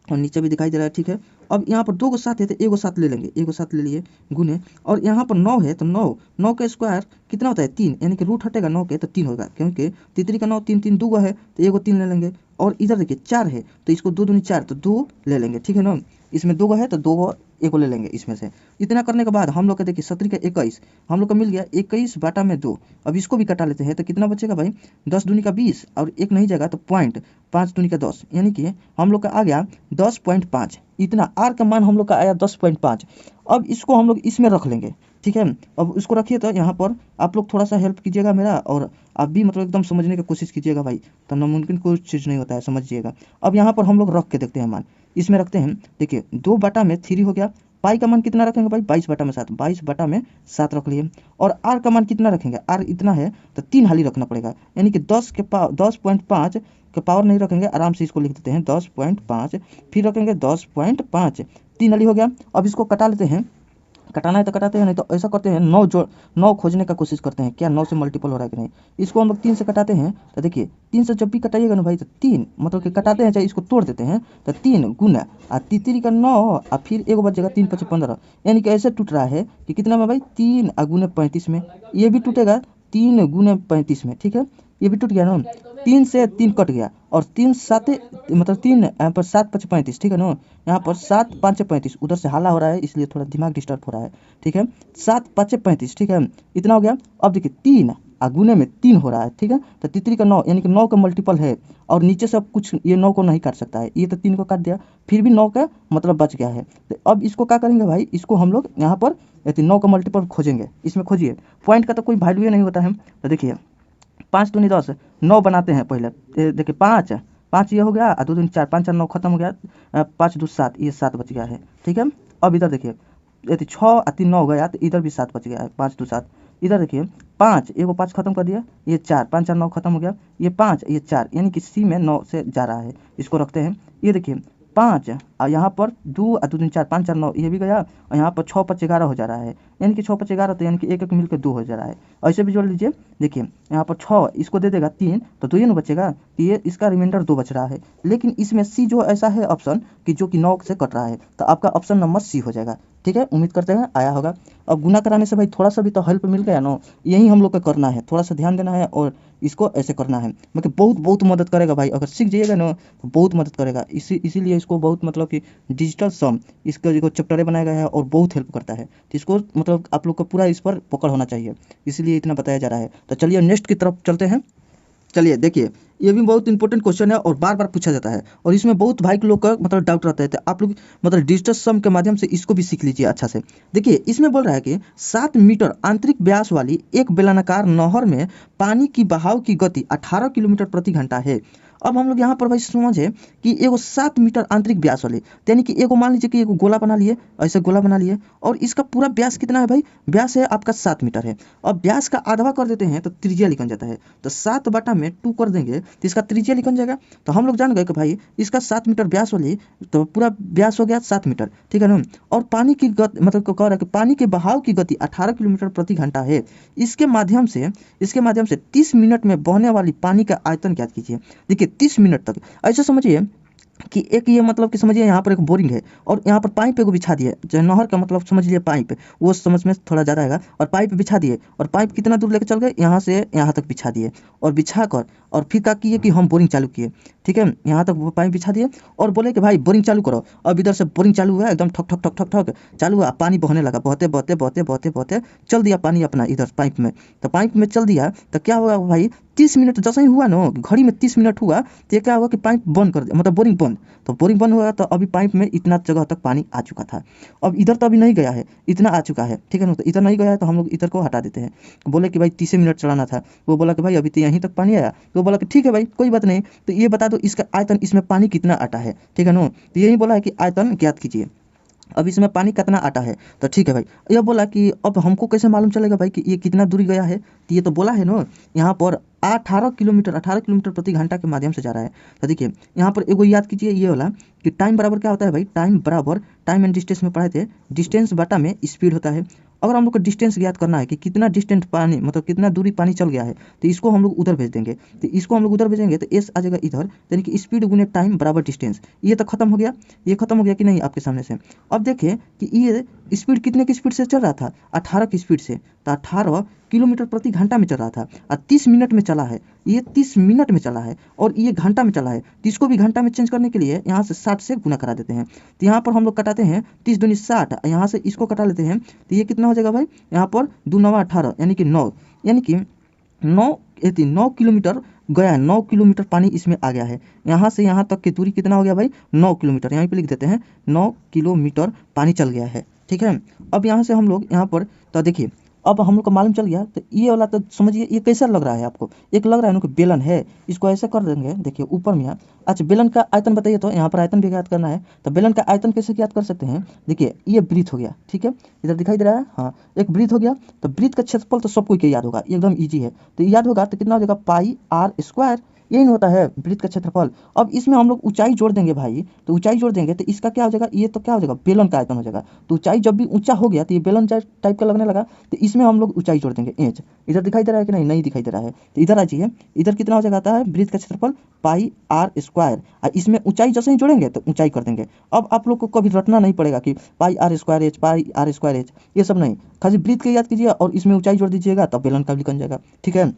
[SPEAKER 1] और नीचे भी दिखाई दे रहा है। ठीक है, अब यहाँ पर 2 को 7 है तो एगो 7 ले लेंगे, एगो 7 ले लिए, गुने। और यहाँ पर 9 है तो 9 का स्क्वायर कितना होता है, 3, यानी कि रूट हटेगा 9 के तो 3 होगा, क्योंकि तितरी का 9 3 3 2 है तो एगो 3 ले लेंगे। और इधर देखिए 4 है तो इसको 2 दूनी 4, तो 2 ले लेंगे। ठीक है ना, इसमें 2 है तो 2 एगो ले लेंगे इसमें से। इतना करने के बाद हम लोग का देखिए 17 का 21 हम लोग का मिल गया, 21/2। अब इसको भी कटा लेते हैं तो कितना बचेगा भाई, 10 दूनी का 20 और एक नहीं जाएगा तो पॉइंट, 5 दूनी का 10, यानी कि हम लोग का आ गया 10.5। इतना आर का मान हम लोग का आया 10.5। अब इसको हम लोग इसमें रख लेंगे। ठीक है, अब इसको रखिए तो यहाँ पर आप लोग थोड़ा सा हेल्प कीजिएगा मेरा, और आप भी मतलब एकदम समझने की कोशिश कीजिएगा भाई, तो नामुमकिन कोई चीज़ नहीं होता है, समझिएगा। अब यहाँ पर हम लोग रख के देखते हैं मान, इसमें रखते हैं। देखिए 2/3 हो गया, पाई का मान कितना रखेंगे भाई, 22/7, 22/7 रख लिए। और आर का मान कितना रखेंगे, आर इतना है तो 3 हाली रखना पड़ेगा, यानी कि 10.5 के पावर नहीं रखेंगे, आराम से इसको लिख देते हैं 10.5, फिर रखेंगे 10.5, 3 हाली हो गया। अब इसको कटा लेते हैं, कटाना है तो कटाते हैं, नहीं तो ऐसा करते हैं 9 खोजने का कोशिश करते हैं, क्या 9 से मल्टीपल हो रहा है कि नहीं। इसको हम लोग 3 से कटाते हैं, तो देखिए 3 से जब भी कटाइएगा ना भाई तो 3 मतलब कि कटाते हैं चाहे इसको तोड़ देते हैं, तो 3 गुना और तितरी का 9 और फिर एगो बच जाएगा 3 5 15, यानी कि ऐसे टूट रहा है कि कितना में भाई 3 गुने 35 में, ये भी टूटेगा 3 गुने 35 में, ठीक है, ये भी टूट गया ना, 3 से 3 कट गया और 3 साते मतलब 3 यहाँ पर 7 5 35, ठीक है ना, यहाँ पर 7 5 35, उधर से हाला हो रहा है इसलिए थोड़ा दिमाग डिस्टर्ब हो रहा है, ठीक है, 7 5 35, ठीक है, इतना हो गया। अब देखिए 3 गुने में 3 हो रहा है, ठीक है, तो तितली का 9 यानी कि 9 का मल्टीपल है और नीचे से अब कुछ ये 9 को नहीं काट सकता है, ये तो 3 को काट दिया, फिर भी 9 का मतलब बच गया है। तो अब इसको क्या करेंगे भाई, इसको हम लोग यहाँ पर 9 का मल्टीपल खोजेंगे, इसमें खोजिए, पॉइंट का तो कोई वैल्यू नहीं होता है। तो देखिए 5 दूनी 10, 9 बनाते हैं पहले, देखिए 5 5 ये हो गया, 2 दूनी 4, 5 4 9 खत्म हो गया, 5 2 7, ये 7 बच गया है, ठीक है। अब इधर देखिए यदि 6 और 3 9 हो गया तो इधर भी 7 बच गया है, 5 2 7, इधर देखिए 5 एगो 5 खत्म कर दिया, ये 4 5 4 9 खत्म हो गया, ये 5 ये 4 यानी कि सी में 9 से जा रहा है, इसको रखते हैं। ये देखिए 5 और यहाँ पर 2 और 2 3 4 5 4 9 ये भी गया और यहाँ पर 6 5 11 हो जा रहा है, यानी कि 6 5 11, तो यानी कि एक एक मिलकर 2 हो जा रहा है। ऐसे भी जोड़ लीजिए, देखिए यहाँ पर 6 इसको दे देगा 3, तो 2 ही ना बचेगा, तो ये इसका रिमाइंडर 2 बच रहा है। लेकिन इसमें सी जो ऐसा है ऑप्शन कि जो कि 9 से कट रहा है, तो आपका ऑप्शन नंबर सी हो जाएगा, ठीक है। उम्मीद करते हैं आया होगा। अब गुना कराने से भाई थोड़ा सा भी तो हेल्प मिल गया ना, यही हम लोग का करना है, थोड़ा सा ध्यान देना है और इसको ऐसे करना है, मतलब बहुत बहुत मदद करेगा भाई, अगर सीख जाइएगा ना तो बहुत मदद करेगा। इसीलिए इसको बहुत मतलब कि डिजिटल सम इसका जो चैप्टर बनाया गया है और बहुत हेल्प करता है, तो इसको मतलब आप लोग को पूरा इस पर पकड़ होना चाहिए, इसीलिए इतना बताया जा रहा है। तो चलिए नेक्स्ट की तरफ चलते हैं। चलिए देखिए ये भी बहुत इंपॉर्टेंट क्वेश्चन है और बार बार पूछा जाता है और इसमें बहुत भाई के लोग का मतलब डाउट रहता है, तो आप लोग मतलब डिजिटल सम के माध्यम से इसको भी सीख लीजिए अच्छा से। देखिए इसमें बोल रहा है कि 7 मीटर आंतरिक व्यास वाली एक बेलनाकार नहर में पानी की बहाव की गति 18 किलोमीटर प्रति घंटा है। अब हम लोग यहाँ पर भाई समझे कि एगो 7 मीटर आंतरिक व्यास वाले, यानी कि एगो मान लीजिए कि एगो गोला बना लिए, ऐसे गोला बना लिए और इसका पूरा व्यास कितना है भाई, व्यास है आपका 7 मीटर है। अब व्यास का आधा कर देते हैं तो त्रिज्या निकल जाता है, तो 7 बटा में 2 कर देंगे तो इसका त्रिज्या निकल जाएगा। तो हम लोग जान गए कि भाई इसका 7 मीटर व्यास वाली, तो पूरा व्यास हो गया 7 मीटर, ठीक है ना। और पानी की गति मतलब कह रहा है कि पानी के बहाव की गति 18 किलोमीटर प्रति घंटा है। इसके माध्यम से 30 मिनट में बहने वाली पानी का आयतन ज्ञात कीजिए। देखिए 30 मिनट तक ऐसा समझिए कि एक ये मतलब कि समझिए यहाँ पर एक बोरिंग है और यहाँ पर पाइप एगो बिछा दिए, जो नहर का मतलब समझ लिए पाइप, वो समझ में थोड़ा ज़्यादा आएगा, और पाइप बिछा दिए और पाइप कितना दूर लेकर चल गए, यहाँ से यहाँ तक बिछा दिए और बिछा कर और फिर क्या किए कि हम बोरिंग चालू किए, ठीक है, यहाँ तक वो पाइप बिछा दिए और बोले कि भाई बोरिंग चालू करो। अब इधर से बोरिंग चालू हुआ, एकदम ठक ठक ठक ठक ठक चालू हुआ, पानी बहने लगा, बहते बहते बहते बहते बहते चल दिया पानी अपना इधर पाइप में। तो पाइप में चल दिया तो क्या होगा भाई, 30 मिनट जैसे ही हुआ ना, घड़ी में 30 मिनट हुआ तो ये क्या हुआ कि पाइप बंद कर दिया, मतलब बोरिंग बंद। तो बोरिंग बंद हुआ तो अभी पाइप में इतना जगह तक पानी आ चुका था। अब इधर तो अभी नहीं गया है, इतना आ चुका है, ठीक है ना, तो इधर नहीं गया है तो हम लोग इधर को हटा देते हैं। बोले कि भाई 30 मिनट चलाना था, वो बोला कि भाई अभी तो यहीं तक पानी आया, तो बोला कि ठीक है भाई कोई बात नहीं, तो ये बता दो इसका आयतन, इसमें पानी कितना आता है, ठीक है ना। तो यही बोला है कि आयतन ज्ञात कीजिए। अब इसमें पानी कितना आता है, तो ठीक है भाई, यह बोला कि अब हमको कैसे मालूम चलेगा भाई कि ये कितना दूरी गया है, तो ये तो बोला है ना यहाँ पर 18 किलोमीटर प्रति घंटा के माध्यम से जा रहा है। तो देखिए यहाँ पर एगो याद कीजिए ये वाला कि टाइम बराबर क्या होता है भाई, टाइम बराबर टाइम एंड डिस्टेंस में पढ़े थे, डिस्टेंस बटा में स्पीड होता है। अगर हम लोग को डिस्टेंस ज्ञात करना है कि कितना डिस्टेंस पानी मतलब कितना दूरी पानी चल गया है, तो इसको हम लोग उधर भेज देंगे, तो इसको हम लोग उधर भेजेंगे तो एस आ जाएगा इधर, यानी कि स्पीड गुने टाइम बराबर डिस्टेंस। ये तो खत्म हो गया, ये खत्म हो गया कि नहीं आपके सामने से। अब देखिए कि ये स्पीड कितने की स्पीड से चल रहा था, 18 की स्पीड से, तो 18 किलोमीटर प्रति घंटा में चल रहा था और 30 मिनट में चला है, ये 30 मिनट में चला है और ये घंटा में चला है, तो इसको भी घंटा में चेंज करने के लिए यहाँ से 60 से गुना करा देते हैं। तो यहाँ पर हम लोग कटाते हैं 30 दूनी 60, यहाँ से इसको कटा लेते हैं, तो ये कितना हो जाएगा भाई, यहाँ पर 2 9 18 यानी कि 9, यानी कि 9 किलोमीटर गया, 9 किलोमीटर पानी इसमें आ गया है। यहाँ से यहाँ तक की दूरी कितना हो गया भाई, 9 किलोमीटर, यहाँ पे लिख देते हैं 9 किलोमीटर पानी चल गया है, ठीक है। अब यहाँ से हम लोग यहाँ पर तो देखिए अब हम लोग को मालूम चल गया, तो ये वाला तो समझिए ये कैसा लग रहा है आपको, एक लग रहा है ना कि बेलन है, इसको ऐसे कर देंगे, देखिए ऊपर में। अच्छा बेलन का आयतन बताइए, तो यहाँ पर आयतन भी ज्ञात करना है, तो बेलन का आयतन कैसे ज्ञात कर सकते हैं, देखिए ये ब्रीथ हो गया, ठीक है, इधर दिखाई दे रहा है, हाँ एक ब्रीथ हो गया, तो ब्रीथ का क्षेत्रफल तो सबको के याद होगा, एकदम ईजी है, तो याद होगा तो कितना हो जाएगा पाई आर स्क्वायर, यही होता है वृत्त का क्षेत्रफल। अब इसमें हम लोग ऊंचाई जोड़ देंगे भाई, तो ऊंचाई जोड़ देंगे तो इसका क्या हो जाएगा, ये तो क्या हो जाएगा, बेलन का आयतन हो जाएगा। तो ऊंचाई जब भी ऊंचा हो गया तो ये बेलन टाइप का लगने लगा, तो इसमें हम लोग ऊंचाई जोड़ देंगे इंच। इधर दिखाई दे रहा है कि नहीं, नहीं दिखाई दे रहा है, तो इधर आ जाइए, इधर कितना हो जाता है वृत्त का क्षेत्रफल पाई आर स्क्वायर, और इसमें ऊंचाई जैसे ही जोड़ेंगे तो ऊंचाई कर देंगे। अब आप लोग को कभी रटना नहीं पड़ेगा कि pi R square H, pi R square H, ये सब नहीं, खाली वृत्त के याद कीजिए और इसमें ऊंचाई जोड़ दीजिएगा, तब बेलन का भी बन जाएगा। ठीक है,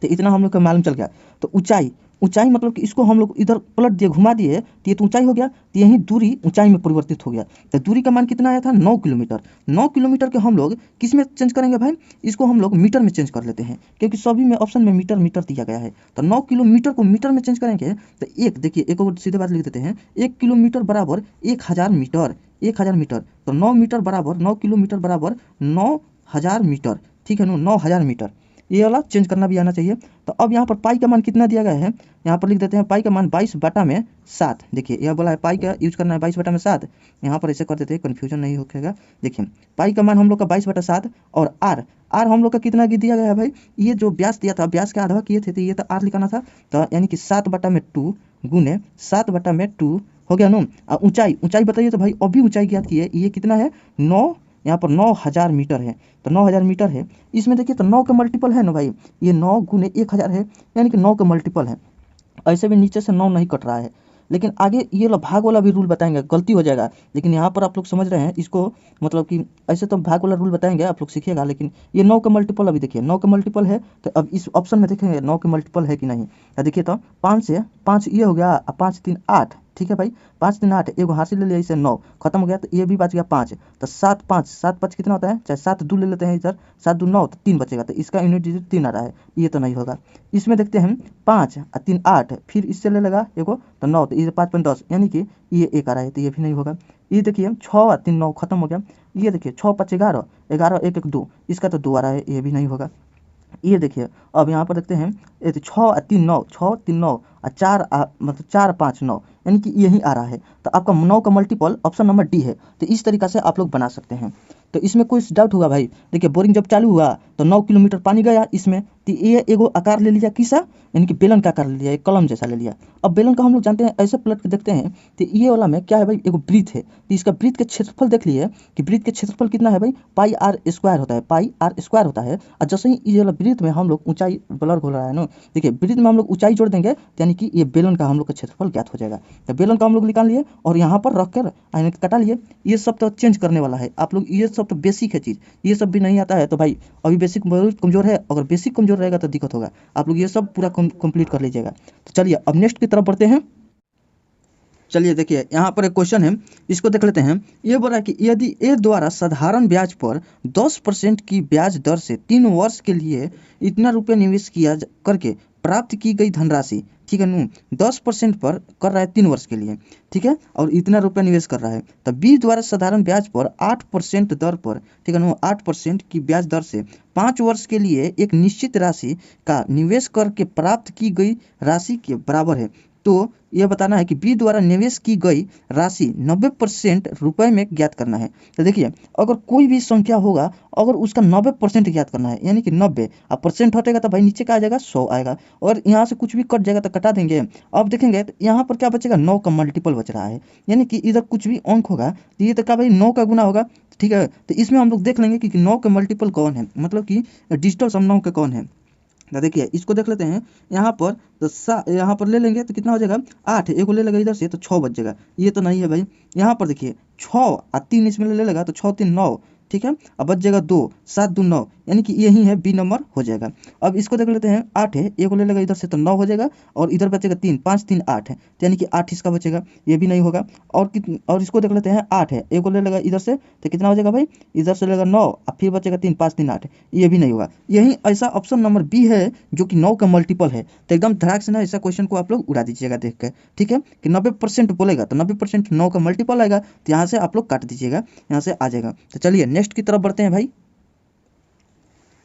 [SPEAKER 1] तो इतना हम लोग को मालूम चल गया। तो ऊंचाई, ऊंचाई मतलब कि इसको हम लोग इधर पलट दिए, घुमा दिए, तो ये तो ऊंचाई हो गया, तो यही दूरी ऊंचाई में परिवर्तित हो गया। तो दूरी का मान कितना आया था, 9 किलोमीटर। 9 किलोमीटर के हम लोग किस में चेंज करेंगे भाई, इसको हम लोग मीटर में चेंज कर लेते हैं, क्योंकि सभी में ऑप्शन में मीटर मीटर दिया गया है। तो 9 किलोमीटर को मीटर में चेंज करेंगे तो एक, देखिए एक और सीधे बात लिख देते हैं, 1 किलोमीटर बराबर 1000 मीटर, 1000 मीटर। तो 9 मीटर बराबर 9 किलोमीटर बराबर 9000 मीटर। ठीक है ना, 9000 मीटर, ये वाला चेंज करना भी आना चाहिए। तो अब यहाँ पर पाई का मान कितना दिया गया है, यहाँ पर लिख देते हैं पाई का मान 22/7। देखिए यह बोला है पाई का यूज करना है 22/7, यहाँ पर ऐसे कर देते हैं, कन्फ्यूजन नहीं होगा। देखिए पाई का मान हम लोग का 22/7, और आर, आर हम लोग का कितना दिया गया है भाई, ये जो व्यास दिया था, व्यास के आधा किए थे, तो ये तो आर लिखाना था, तो यानी कि 7/2 गुने 7/2 हो गया ना। ऊंचाई, ऊंचाई बताइए तो भाई अभी ऊंचाई ज्ञात की है, ये कितना है 9, यहाँ पर 9000 मीटर है, तो 9000 मीटर है। इसमें देखिए तो 9 का मल्टीपल है ना भाई, ये 9 गुने 1000 है, यानी कि 9 का मल्टीपल है। ऐसे भी नीचे से 9 नहीं कट रहा है, लेकिन आगे ये लो भाग वाला भी रूल बताएंगे, गलती हो जाएगा, लेकिन यहाँ पर आप लोग समझ रहे हैं इसको, मतलब कि ऐसे तो भाग वाला रूल बताएंगे आप लोग सीखिएगा, लेकिन ये 9 का मल्टीपल अभी देखिए 9 का मल्टीपल है, तो अब इस ऑप्शन में देखेंगे 9 के मल्टीपल है कि नहीं। देखिए तो 5 से 5 ये हो गया, 5 3 8, ठीक है भाई, 5 3 8, एगो हासिल ले लिया, इसे 9 खत्म हो गया, तो ये भी बच गया 5, तो 7 5 7 5 कितना होता है, चाहे 7 2 ले लेते हैं इधर, 7 2 9, तो 3 बचेगा, तो इसका यूनिट डिजिट 3 आ रहा है, ये तो नहीं होगा। इसमें देखते हैं 5 और 3 8, फिर इससे ले लेगा एगो तो 9, तो ये 5 5 10, यानी कि ये 1 आ रहा है, तो ये भी नहीं होगा। ये देखिए 6 और 3 9 खत्म हो गया, ये देखिए 6 5 11 11 1 1 2, इसका तो 2 आ रहा है, ये भी नहीं होगा। ये देखिए अब यहाँ पर देखते हैं, ये तो 6 और 3 9, 6 3 9 और 4 मतलब 4 5 9, यानी कि यही आ रहा है। तो आपका 9 का मल्टीपल ऑप्शन नंबर डी है। तो इस तरीक़ा से आप लोग बना सकते हैं। तो इसमें कोई डाउट होगा भाई, देखिए बोरिंग जब चालू हुआ तो 9 किलोमीटर पानी गया इसमें, तो ये एगो आकार ले लिया, किसा, यानी कि बेलन का आकार ले लिया, एक कलम जैसा ले लिया। अब बेलन का हम लोग जानते हैं, ऐसे पलट के देखते हैं तो ये वाला में क्या है भाई, एगो वृत्त है, तो इसका वृत्त के क्षेत्रफल देख लिए कि वृत्त के क्षेत्रफल कितना है भाई, पाई आर स्क्वायर होता है, पाई आर स्क्वायर होता है। और जैसे ही ये वाला वृत्त में हम लोग ऊंचाई, ब्लर हो रहा है ना, देखिए वृत्त में हम लोग ऊंचाई जोड़ देंगे, यानी कि ये बेलन का हम लोग का क्षेत्रफल ज्ञात हो जाएगा। तो बेलन का हम लोग निकाल लिए और यहाँ पर रख कर यानी कटा लिए। ये सब तो चेंज करने वाला है आप लोग, ये सब तो बेसिक है चीज़, ये सब भी नहीं आता है तो भाई अभी बेसिक बहुत कमजोर है, अगर बेसिक कमजोर रहेगा तो दिक्कत होगा। आप लोग ये सब पूरा कंप्लीट कर लीजिएगा। तो चलिए अब नेक्स्ट की तरफ बढ़ते हैं। चलिए देखिए यहाँ पर एक क्वेश्चन है, इसको देख लेते हैं। ये बोला कि यदि ए द्वारा साधारण ब्याज पर 10% की ब्याज दर से 3 वर्ष के लिए इतना रुपये निवेश किया करके प्राप्त की गई धनराशि, ठीक है नू, 10% पर कर रहा है 3 वर्ष के लिए, ठीक है, और इतना रुपया निवेश कर रहा है, तो बी द्वारा साधारण ब्याज पर 8% दर पर, ठीक है नू, 8% की ब्याज दर से 5 वर्ष के लिए एक निश्चित राशि का निवेश करके प्राप्त की गई राशि के बराबर है। तो यह बताना है कि बी द्वारा निवेश की गई राशि 90% रुपये में ज्ञात करना है। तो देखिए अगर कोई भी संख्या होगा, अगर उसका 90% ज्ञात करना है, यानी कि 90, अब परसेंट हटेगा तो भाई नीचे का आ जाएगा 100 आएगा, और यहाँ से कुछ भी कट जाएगा तो कटा देंगे। अब देखेंगे तो यहाँ पर क्या बचेगा, 9 का मल्टीपल बच रहा है, यानी कि इधर कुछ भी अंक होगा तो ये तो क्या भाई 9 का गुना होगा, ठीक है। तो इसमें हम लोग देख लेंगे कि 9 के मल्टीपल कौन है, मतलब कि डिजिटल सम 9 के कौन है। तो देखिए इसको देख लेते हैं, यहाँ पर तो यहाँ पर ले लेंगे तो कितना हो जाएगा 8, एक ले लेगा इधर से तो 6 बच जाएगा, ये तो नहीं है भाई। यहाँ पर देखिए 6 और 3 इसमें ले लेगा तो 6 3 9, ठीक है, अब बच जाएगा 2 7 2 9, यानी कि यही है बी नंबर हो जाएगा। अब इसको देख लेते हैं, 8 है, एक ले लेगा इधर से तो 9 हो जाएगा, और इधर बचेगा 3 5 3 8 है, यानी कि 8 इसका बचेगा, ये भी नहीं होगा। और इसको देख लेते हैं, 8 है, एक ले लेगा इधर से तो कितना हो जाएगा भाई, इधर से लेगा 9 और फिर बचेगा 3 5 3 8, ये भी नहीं होगा। यही ऐसा ऑप्शन नंबर बी है जो कि 9 का मल्टीपल है। तो एकदम धड़ाक से ना ऐसा क्वेश्चन को आप लोग उड़ा दीजिएगा देख कर, ठीक है, कि 90% बोलेगा तो 90% 9 का मल्टीपल आएगा, तो यहाँ से आप लोग काट दीजिएगा, यहाँ से आ जाएगा। तो चलिए नेक्स्ट की तरफ बढ़ते हैं भाई।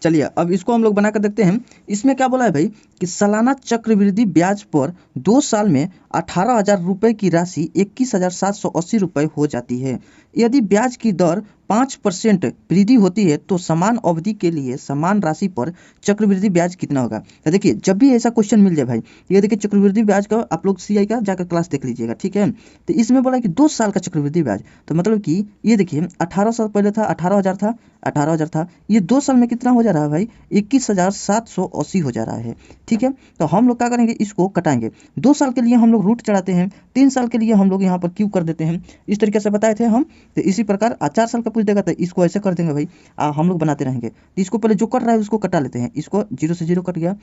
[SPEAKER 1] चलिए अब इसको हम लोग बनाकर देखते हैं। इसमें क्या बोला है भाई कि सालाना चक्रवृद्धि ब्याज पर 2 साल में 18,000 रुपये की राशि 21,780 रुपये हो जाती है। यदि ब्याज की दर 5% वृद्धि होती है तो समान अवधि के लिए समान राशि पर चक्रवृद्धि ब्याज कितना होगा। तो देखिए जब भी ऐसा क्वेश्चन मिल जाए भाई, ये देखिए चक्रवृद्धि ब्याज का आप लोग सीआई का जाकर क्लास देख लीजिएगा, ठीक है। तो इसमें बोला कि 2 साल का चक्रवृद्धि ब्याज, तो मतलब कि ये देखिए 1800 पहले था, 18,000 था, 18,000 था, ये 2 साल में कितना हो जा रहा है भाई, 21,780 हो जा रहा है, ठीक है। तो हम लोग क्या करेंगे, इसको कटाएंगे। 2 साल के लिए हम लोग रूट चढ़ाते हैं, 3 साल के लिए हम लोग यहाँ पर क्यू कर देते हैं, इस तरीके से बताए थे हम। तो इसी प्रकार 4 साल का पूछ देगा तो इसको ऐसे कर देंगे भाई, हम लोग बनाते रहेंगे। तो इसको पहले जो कट रहा है उसको कटा लेते हैं, इसको 0 से 0 कट गया,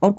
[SPEAKER 1] और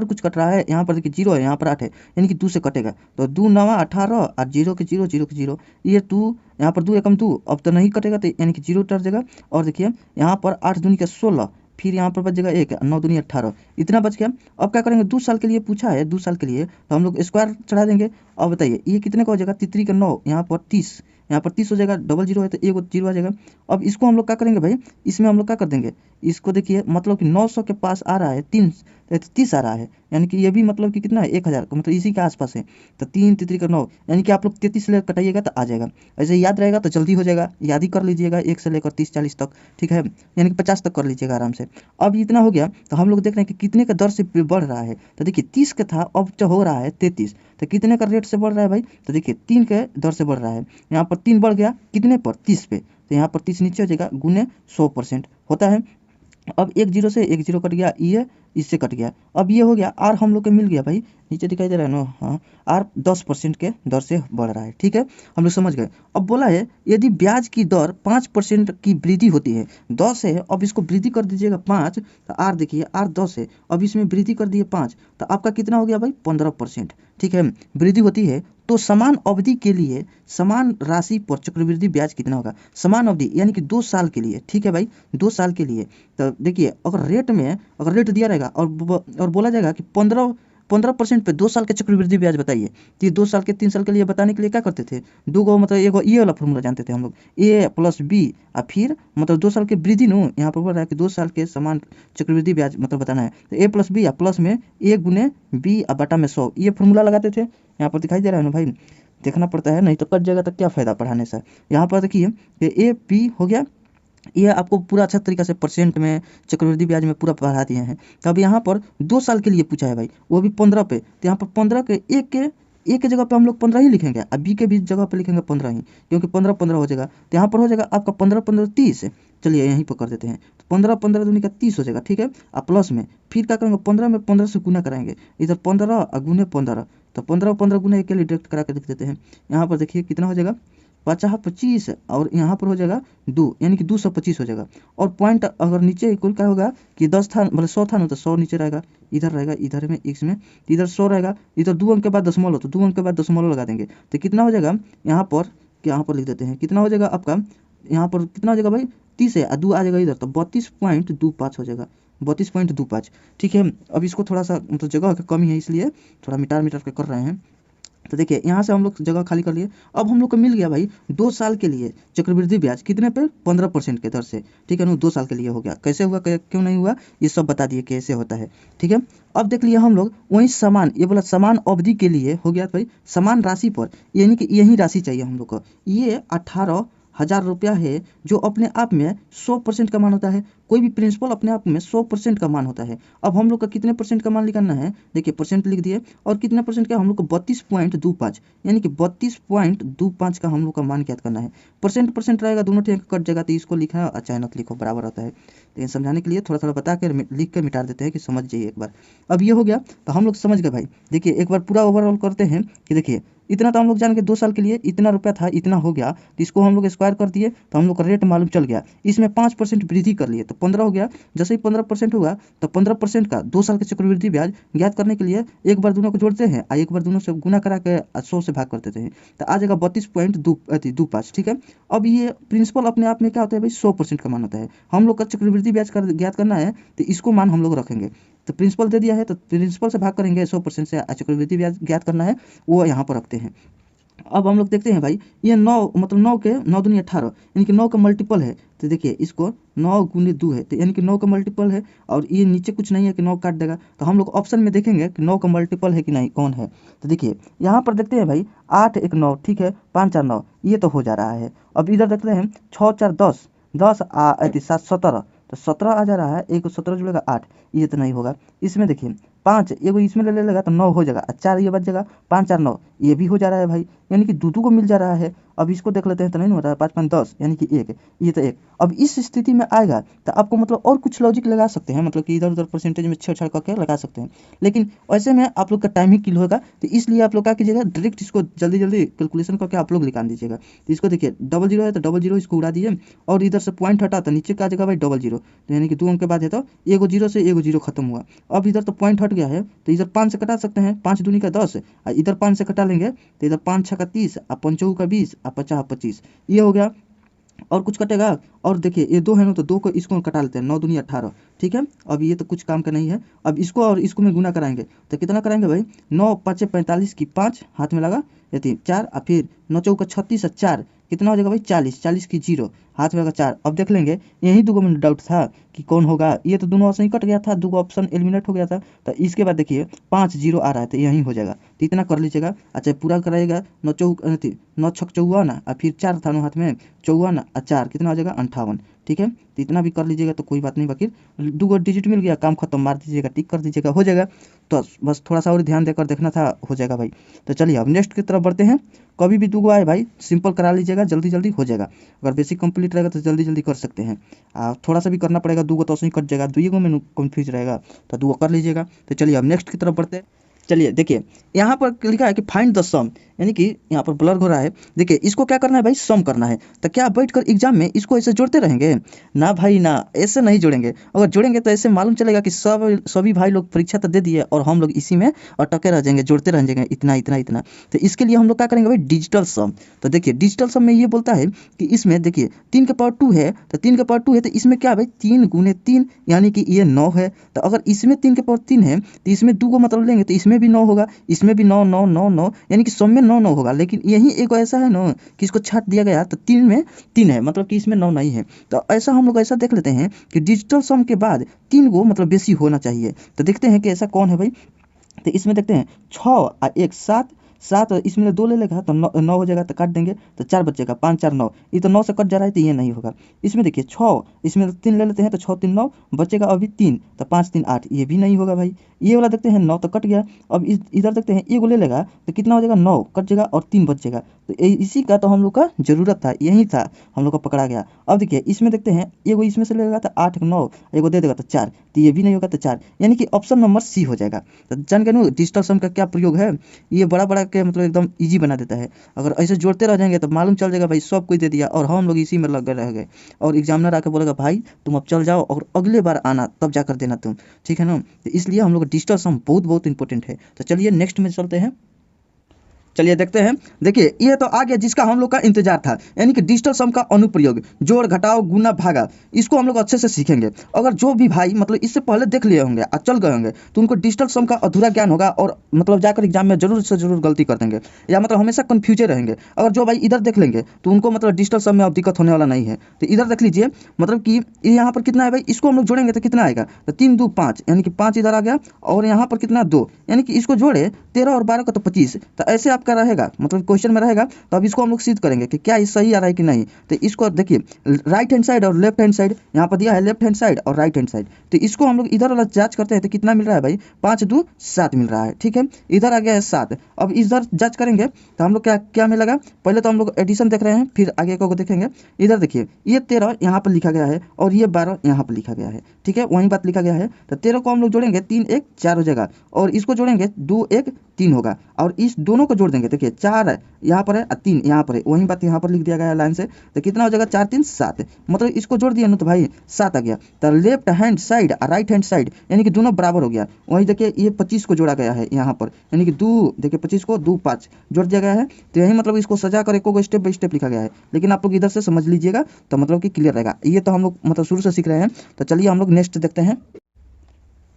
[SPEAKER 1] कुछ कट रहा है, यहाँ पर देखिए 0 है, यहाँ पर 8 है, यानी कि 2 से कटेगा, तो 2 9 18 और 0 के 0 0 के 0, ये 2 यहाँ पर 2 एकम 2, अब तो नहीं कटेगा, तो यानी कि 0 कट जाएगा। और देखिए यहाँ पर 8 दूनी का 16, फिर यहाँ पर बच जाएगा 1, 9 दूनी 18, इतना बच गया। अब क्या करेंगे, 2 साल के लिए पूछा है, 2 साल के लिए तो हम लोग स्क्वायर चढ़ा देंगे। अब बताइए ये कितने का हो जाएगा, 3 का 9, यहाँ पर 30, यहाँ पर 30 हो जाएगा, डबल 0 है तो एक 0 आ जाएगा। अब इसको हम लोग क्या करेंगे भाई, इसमें हम लोग क्या कर देंगे, इसको देखिए मतलब कि 900 के पास आ रहा है, 30 आ रहा है, यानी कि ये भी मतलब कि कितना है, 1000 का, मतलब इसी के आसपास है। तो 3 3 का 9, यानी कि आप लोग 33 ले कटाइएगा तो आ जाएगा। ऐसे याद रहेगा तो जल्दी हो जाएगा, याद ही कर लीजिएगा 1 से लेकर 30 40 तक, ठीक है, यानी कि 50 तक कर लीजिएगा आराम से। अब इतना हो गया, तो हम लोग देख रहे हैं कि कितने का दर से बढ़ रहा है। तो देखिए 30 का था, अब जो हो रहा है 33, तो कितने का रेट से बढ़ रहा है भाई, तो देखिए 3 के दर से बढ़ रहा है। यहाँ पर 3 बढ़ गया कितने पर, 30 पे, तो यहाँ पर 30 नीचे हो जाएगा, गुने 100% होता है। अब 1 0 से 1 0 कट गया, ये इससे कट गया। अब ये हो गया, आर हम लोग को मिल गया भाई, नीचे दिखाई दे रहा है ना, हाँ, आर 10% के दर से बढ़ रहा है, ठीक है, हम लोग समझ गए। अब बोला है यदि ब्याज की दर 5% की वृद्धि होती है, 10 है, अब इसको वृद्धि कर दीजिएगा 5, तो आर देखिए आर 10 है, अब इसमें वृद्धि कर दिए 5, तो आपका कितना हो गया भाई, 15%, ठीक है, वृद्धि होती है तो समान अवधि के लिए समान राशि पर चक्रवृद्धि ब्याज कितना होगा। समान अवधि यानी कि 2 साल के लिए, ठीक है भाई, 2 साल के लिए। तो देखिए अगर रेट दिया रहेगा और बोला जाएगा कि 15% पे 2 साल के चक्रवृद्धि ब्याज बताइए, तो ये 2 साल के 3 साल के लिए बताने के लिए क्या करते थे, दो गो मतलब एगो ये वाला फॉर्मूला जानते थे हम लोग, ए प्लस बी, और फिर मतलब 2 साल के वृद्धि नो, यहाँ पर बोल रहा है कि 2 साल के समान चक्रवृद्धि ब्याज मतलब बताना है, तो ए प्लस बी या प्लस में ए गुने बी और बटा में 100, ये फॉर्मूला लगाते थे। यहाँ पर दिखाई दे रहा है ना भाई, देखना पड़ता है, नहीं तो कट जाएगा तो क्या फ़ायदा पढ़ाने से। यहाँ पर देखिए ए पी हो गया, ये आपको पूरा अच्छा तरीका से परसेंट में चक्रवृद्धि ब्याज में पूरा पढ़ा दिए हैं। तो अब यहाँ पर 2 साल के लिए पूछा है भाई, वो भी 15 पे, तो यहाँ पर 15 के एक के जगह पे हम लोग 15 ही लिखेंगे, अब बी के भी जगह पे लिखेंगे 15 ही, क्योंकि 15 15 हो जाएगा, तो यहाँ पर हो जाएगा आपका 15 15 30। चलिए यहीं पर कर देते हैं, तो 15 15 दूनी का 30 हो जाएगा, ठीक है। अब प्लस में फिर क्या करेंगे, 15 में 15 से गुना कराएंगे, इधर 15 और गुने 15, तो 15 15 गुना के लिए डायरेक्ट करा के लिख देते हैं। यहाँ पर देखिए कितना हो जाएगा, 50 और यहाँ पर हो जाएगा 2, यानी कि 225 हो जाएगा। और पॉइंट अगर नीचे कुल क्या होगा कि 10 था मतलब 100 था ना, तो 100 नीचे रहेगा, इधर रहेगा, इधर में x में, इधर 100 रहेगा, इधर 2 अंक के बाद दशमलव, तो 2 अंक के बाद दशमलव लगा देंगे, तो कितना हो जाएगा यहाँ पर लिख देते हैं, कितना हो जाएगा आपका, यहाँ पर कितना हो जाएगा भाई, 30 है, 2 आ जाएगा इधर, तो 32.25 हो जाएगा, 32.25, ठीक है। अब इसको थोड़ा सा मतलब जगह की कमी है, इसलिए थोड़ा मिटार के कर रहे हैं। तो देखिए यहाँ से हम लोग जगह खाली कर लिए। अब हम लोग को मिल गया भाई 2 साल के लिए चक्रवृद्धि ब्याज कितने पे, 15% के दर से, ठीक है ना, 2 साल के लिए हो गया। कैसे हुआ क्यों नहीं हुआ, ये सब बता दिए कैसे होता है, ठीक है। अब देख लिया हम लोग, वहीं समान, ये बोला समान अवधि के लिए हो गया भाई, समान राशि पर, यानी कि यही राशि चाहिए हम लोग को। ये 18,000 रुपया है, जो अपने आप में 100% का मान होता है। कोई भी प्रिंसिपल अपने आप में 100% का मान होता है। अब हम लोग का कितने परसेंट का मान निकालना है, देखिए परसेंट लिख दिए, और कितने परसेंट का, हम लोग को 32.25, यानी कि 32.25 का हम लोग का मान ज्ञात करना है। परसेंट रहेगा, दोनों ठीक कट जाएगा, तो इसको लिखा अचानक लिखो बराबर होता है। लेकिन समझाने के लिए थोड़ा थोड़ा बता कर लिख के मिटा देते हैं कि समझ जाइए एक बार। अब ये हो गया, तो हम लोग समझ गए भाई। देखिए एक बार पूरा ओवरऑल करते हैं कि देखिए इतना तो हम लोग जान के 2 साल के लिए इतना रुपया था, इतना हो गया, तो इसको हम लोग स्क्वायर कर दिए, तो हम लोग का रेट मालूम चल गया। इसमें 5% वृद्धि कर लिए तो 15 हो गया। जैसे ही 15% होगा तो 15% का 2 साल के चक्रवृद्धि ब्याज ज्ञात करने के लिए एक बार दोनों को जोड़ते हैं और एक बार दोनों से गुना करा के 100 से भाग कर देते हैं, तो आ जाएगा 32.25, ठीक है। अब ये प्रिंसिपल अपने आप में क्या होता है भाई, 100% का मान होता है। हम लोग का चक्रवृद्धि ब्याज ज्ञात करना है, तो इसको मान हम लोग रखेंगे। तो प्रिंसिपल दे दिया है, तो प्रिंसिपल से भाग करेंगे 100% से, चक्रवृद्धि ब्याज ज्ञात करना है वो यहाँ पर रखते हैं। अब हम लोग देखते हैं भाई, ये 9 मतलब 9 के 9 दूनी 18 यानी कि 9 का मल्टीपल है। तो देखिए इसको 9 गुने 2 है, तो यानी कि 9 का मल्टीपल है, और ये नीचे कुछ नहीं है कि 9 काट देगा। तो हम लोग ऑप्शन में देखेंगे कि 9 का मल्टीपल है कि नहीं, कौन है। तो देखिए यहाँ पर देखते हैं भाई, 8 1 9, ठीक है, 5 4 9, ये तो हो जा रहा है। अब इधर देखते हैं 6 4 10, 10 7 17, तो 17 आ जा रहा है, एक 17 जुड़ेगा 8, ये तो नहीं होगा। इसमें देखिए 5 एगो इसमें ले लेगा तो 9 हो जाएगा, 4 ये बच जाएगा, 5 4 9, ये भी हो जा रहा है भाई, यानी कि दो को मिल जा रहा है। अब इसको देख लेते हैं तो नहीं हो रहा है, 5 5 10 यानी कि 1, ये तो 1। अब इस स्थिति में आएगा तो आपको मतलब और कुछ लॉजिक लगा सकते हैं, मतलब कि इधर उधर परसेंटेज में छेड़छाड़ करके लगा सकते हैं, लेकिन ऐसे में आप लोग का टाइम ही किल होगा। तो इसलिए आप लोग क्या कीजिएगा, डायरेक्ट इसको जल्दी जल्दी कैलकुलेशन करके आप लोग निकाल दीजिएगा। तो इसको देखिए 00 है तो 00 इसको उड़ा दीजिए, और इधर से पॉइंट हटा तो नीचे का जगह भाई 00, तो यानी कि 2 अंक के बाद है तो एगो जीरो से एगो जीरो खत्म हुआ। अब इधर तो पॉइंट हट गया है, तो इधर 5 से कटा सकते हैं, 5 दूनी का 10, और इधर 5 से कटा लेंगे तो इधर 5 6 का 30, और 5 चौका 20, और 50 25, ये हो गया। और कुछ कटेगा, और देखिए ये 2 है ना, तो 2 को इसको कटा लेते हैं, 9 दूनी 18, ठीक है। अब ये तो कुछ काम का नहीं है। अब इसको और इसको में गुना कराएंगे तो कितना कराएंगे भाई, 9 5 45 की 5 हाथ में लगा, ये 3 4, और फिर 9 चौका 36 और 4 कितना हो जाएगा भाई 40, 40 की 0 हाथ में लगा 4। अब देख लेंगे, यही 2 में डाउट था कि कौन होगा, ये तो दोनों ऑप्शन ही कट गया था, 2 ऑप्शन एलिमिनेट हो गया था। तो इसके बाद देखिए 5 0 आ रहा है, तो यही हो जाएगा, तो इतना कर लीजिएगा। अच्छा पूरा कराइएगा, 9 चौक 9 छक 54, और फिर 4 था हाथ में, 54 और 4 कितना हो जाएगा 58, ठीक है। तो इतना भी कर लीजिएगा तो कोई बात नहीं, बाकी 2 डिजिट मिल गया, काम खत्म, मार दीजिएगा, टिक कर दीजिएगा, हो जाएगा। तो बस थोड़ा सा और ध्यान देकर देखना था, हो जाएगा भाई। तो चलिए अब नेक्स्ट की तरफ बढ़ते हैं। कभी भी 2 आए भाई सिंपल करा लीजिएगा, जल्दी जल्दी हो जाएगा। अगर बेसिक कंप्लीट रहेगा तो जल्दी जल्दी कर सकते हैं, थोड़ा सा भी करना पड़ेगा, 2 तो ऐसे ही कट जाएगा, 2 में कन्फ्यूज रहेगा, तो 2 कर लीजिएगा। तो चलिए अब नेक्स्ट की तरफ बढ़ते हैं। चलिए देखिए यहाँ पर लिखा है कि फाइंड द सम, यानी कि यहाँ पर ब्लर हो रहा है। देखिए इसको क्या करना है भाई, सम करना है। तो क्या बैठकर एग्जाम में इसको ऐसे जोड़ते रहेंगे? ना भाई ना, ऐसे नहीं जोड़ेंगे। अगर जोड़ेंगे तो ऐसे मालूम चलेगा कि सभी भाई लोग परीक्षा तो दे दिए और हम लोग इसी में अटके रह जाएंगे, जोड़ते रह जाएंगे, इतना इतना इतना। तो इसके लिए हम लोग क्या करेंगे भाई, डिजिटल सम। तो देखिए डिजिटल सम में ये बोलता है कि इसमें देखिए 3 के पावर 2 है, तो 3 के पावर 2 है, तो इसमें क्या है भाई 3 गुने 3 यानी कि ये 9 है। तो अगर इसमें 3 के पावर 3 है तो इसमें 2 को मतलब लेंगे तो इसमें भी 9 होगा, इसमें भी 9 9 9 9, यानी कि सब में 9 9 होगा। लेकिन यही एक ऐसा है ना कि इसको छाट दिया गया तो 3 में 3 है, मतलब कि इसमें 9 नहीं है। तो ऐसा हम लोग ऐसा देख लेते हैं कि डिजिटल सम के बाद 3 को मतलब बेसी होना चाहिए। तो देखते हैं कि ऐसा कौन है भाई। तो इसमें देखते हैं 6 और 1 7, 7 इसमें 2 ले लेगा तो 9 9 हो जाएगा, तो काट देंगे तो 4 बचेगा, 5 4 9, ये तो 9 से कट जा रहा है, तो ये नहीं होगा। इसमें देखिए 6 इसमें 3 ले लेते हैं तो 6 3 9 बचेगा, अभी 3 तो 5 3 8, ये भी नहीं होगा भाई। ये वाला देखते हैं 9 तो कट गया। अब इधर देखते हैं ये को ले लेगा तो कितना हो जाएगा, 9 कट जाएगा और 3 बचेगा। तो इसी का तो हम लोग का जरूरत था, यही था हम लोग का पकड़ा गया। अब देखिए इसमें देखते हैं एगो इसमें से ले लेगा तो 8 9, एगो दे देगा तो 4, तो ये भी नहीं होगा, तो 4 यानी कि ऑप्शन नंबर सी हो जाएगा। तो जान के नो डिजिटल सम का क्या प्रयोग है, ये बड़ा बड़ा के मतलब एकदम ईजी बना देता है। अगर ऐसे जोड़ते रह जाएंगे तो मालूम चल जाएगा भाई सब कुछ दे दिया और हम लोग इसी में लग रह गए, और एग्जामिनर आके बोलेगा भाई तुम अब चल जाओ और अगले बार आना तब जाकर देना तुम, ठीक है ना। तो इसलिए हम लोग डिजिटल सम बहुत बहुत इंपॉर्टेंट है। तो चलिए नेक्स्ट में चलते हैं। चलिए देखते हैं। देखिए ये तो आ गया जिसका हम लोग का इंतजार था, यानी कि डिजिटल सम का अनुप्रयोग, जोड़ घटाओ गुना भागा, इसको हम लोग अच्छे से सीखेंगे। अगर जो भी भाई मतलब इससे पहले देख लिए होंगे और चल गए होंगे तो उनको डिजिटल सम का अधूरा ज्ञान होगा और मतलब जाकर एग्जाम में जरूर से जरूर गलती कर देंगे, या मतलब हमेशा कन्फ्यूजे रहेंगे। अगर जो भाई इधर देख लेंगे तो उनको मतलब डिजिटल सम में अब दिक्कत होने वाला नहीं है। तो इधर देख लीजिए, मतलब कि यहाँ पर कितना है भाई, इसको हम लोग जोड़ेंगे तो कितना आएगा, तो 3 2 5 यानी कि 5 इधर आ गया, और यहाँ पर कितना 2, यानी कि इसको जोड़े 13 और 12 का तो 25। तो ऐसे आपका रहेगा, मतलब क्वेश्चन में रहेगा। तो अब इसको हम लोग सिद्ध करेंगे कि क्या ये सही आ रहा है कि नहीं। तो इसको देखिए राइट हैंड साइड और लेफ्ट हैंड साइड, यहाँ पर दिया है लेफ्ट हैंड साइड और राइट हैंड साइड। तो इसको हम लोग इधर वाला जांच करते हैं तो कितना मिल रहा है भाई, 5 2 7 मिल रहा है, ठीक है। इधर आ गया है 7। अब इधर जांच करेंगे तो हम लोग क्या क्या मिलेगा, पहले तो हम लोग एडिशन देख रहे हैं, फिर आगे को देखेंगे। इधर देखिए ये 13 यहाँ पर लिखा गया है और ये 12 यहाँ पर लिखा गया है, ठीक है, वही बात लिखा गया है। तो 13 को हम लोग जोड़ेंगे 3 1 4 हो जाएगा, और इसको जोड़ेंगे 2 1 3 होगा, और इस दोनों को जोड़ देंगे, देखिए 4 यहाँ पर है और 3 यहाँ पर है, वही बात यहाँ पर लिख दिया गया है लाइन से। तो कितना हो जाएगा 4 3 7, मतलब इसको जोड़ दिया ना तो भाई 7 आ गया। तो लेफ्ट हैंड साइड और राइट हैंड साइड यानी कि दोनों बराबर हो गया। वही देखिए ये 25 को जोड़ा गया है यहाँ पर, यानी कि 2 देखिए 25 को 2 5 जोड़ दिया गया है। तो यही मतलब इसको सजा कर एक स्टेप बाई स्टेप लिखा गया है, लेकिन आप लोग इधर से समझ लीजिएगा तो मतलब कि क्लियर रहेगा। ये तो हम लोग मतलब शुरू से सीख रहे हैं। तो चलिए हम लोग नेक्स्ट देखते हैं।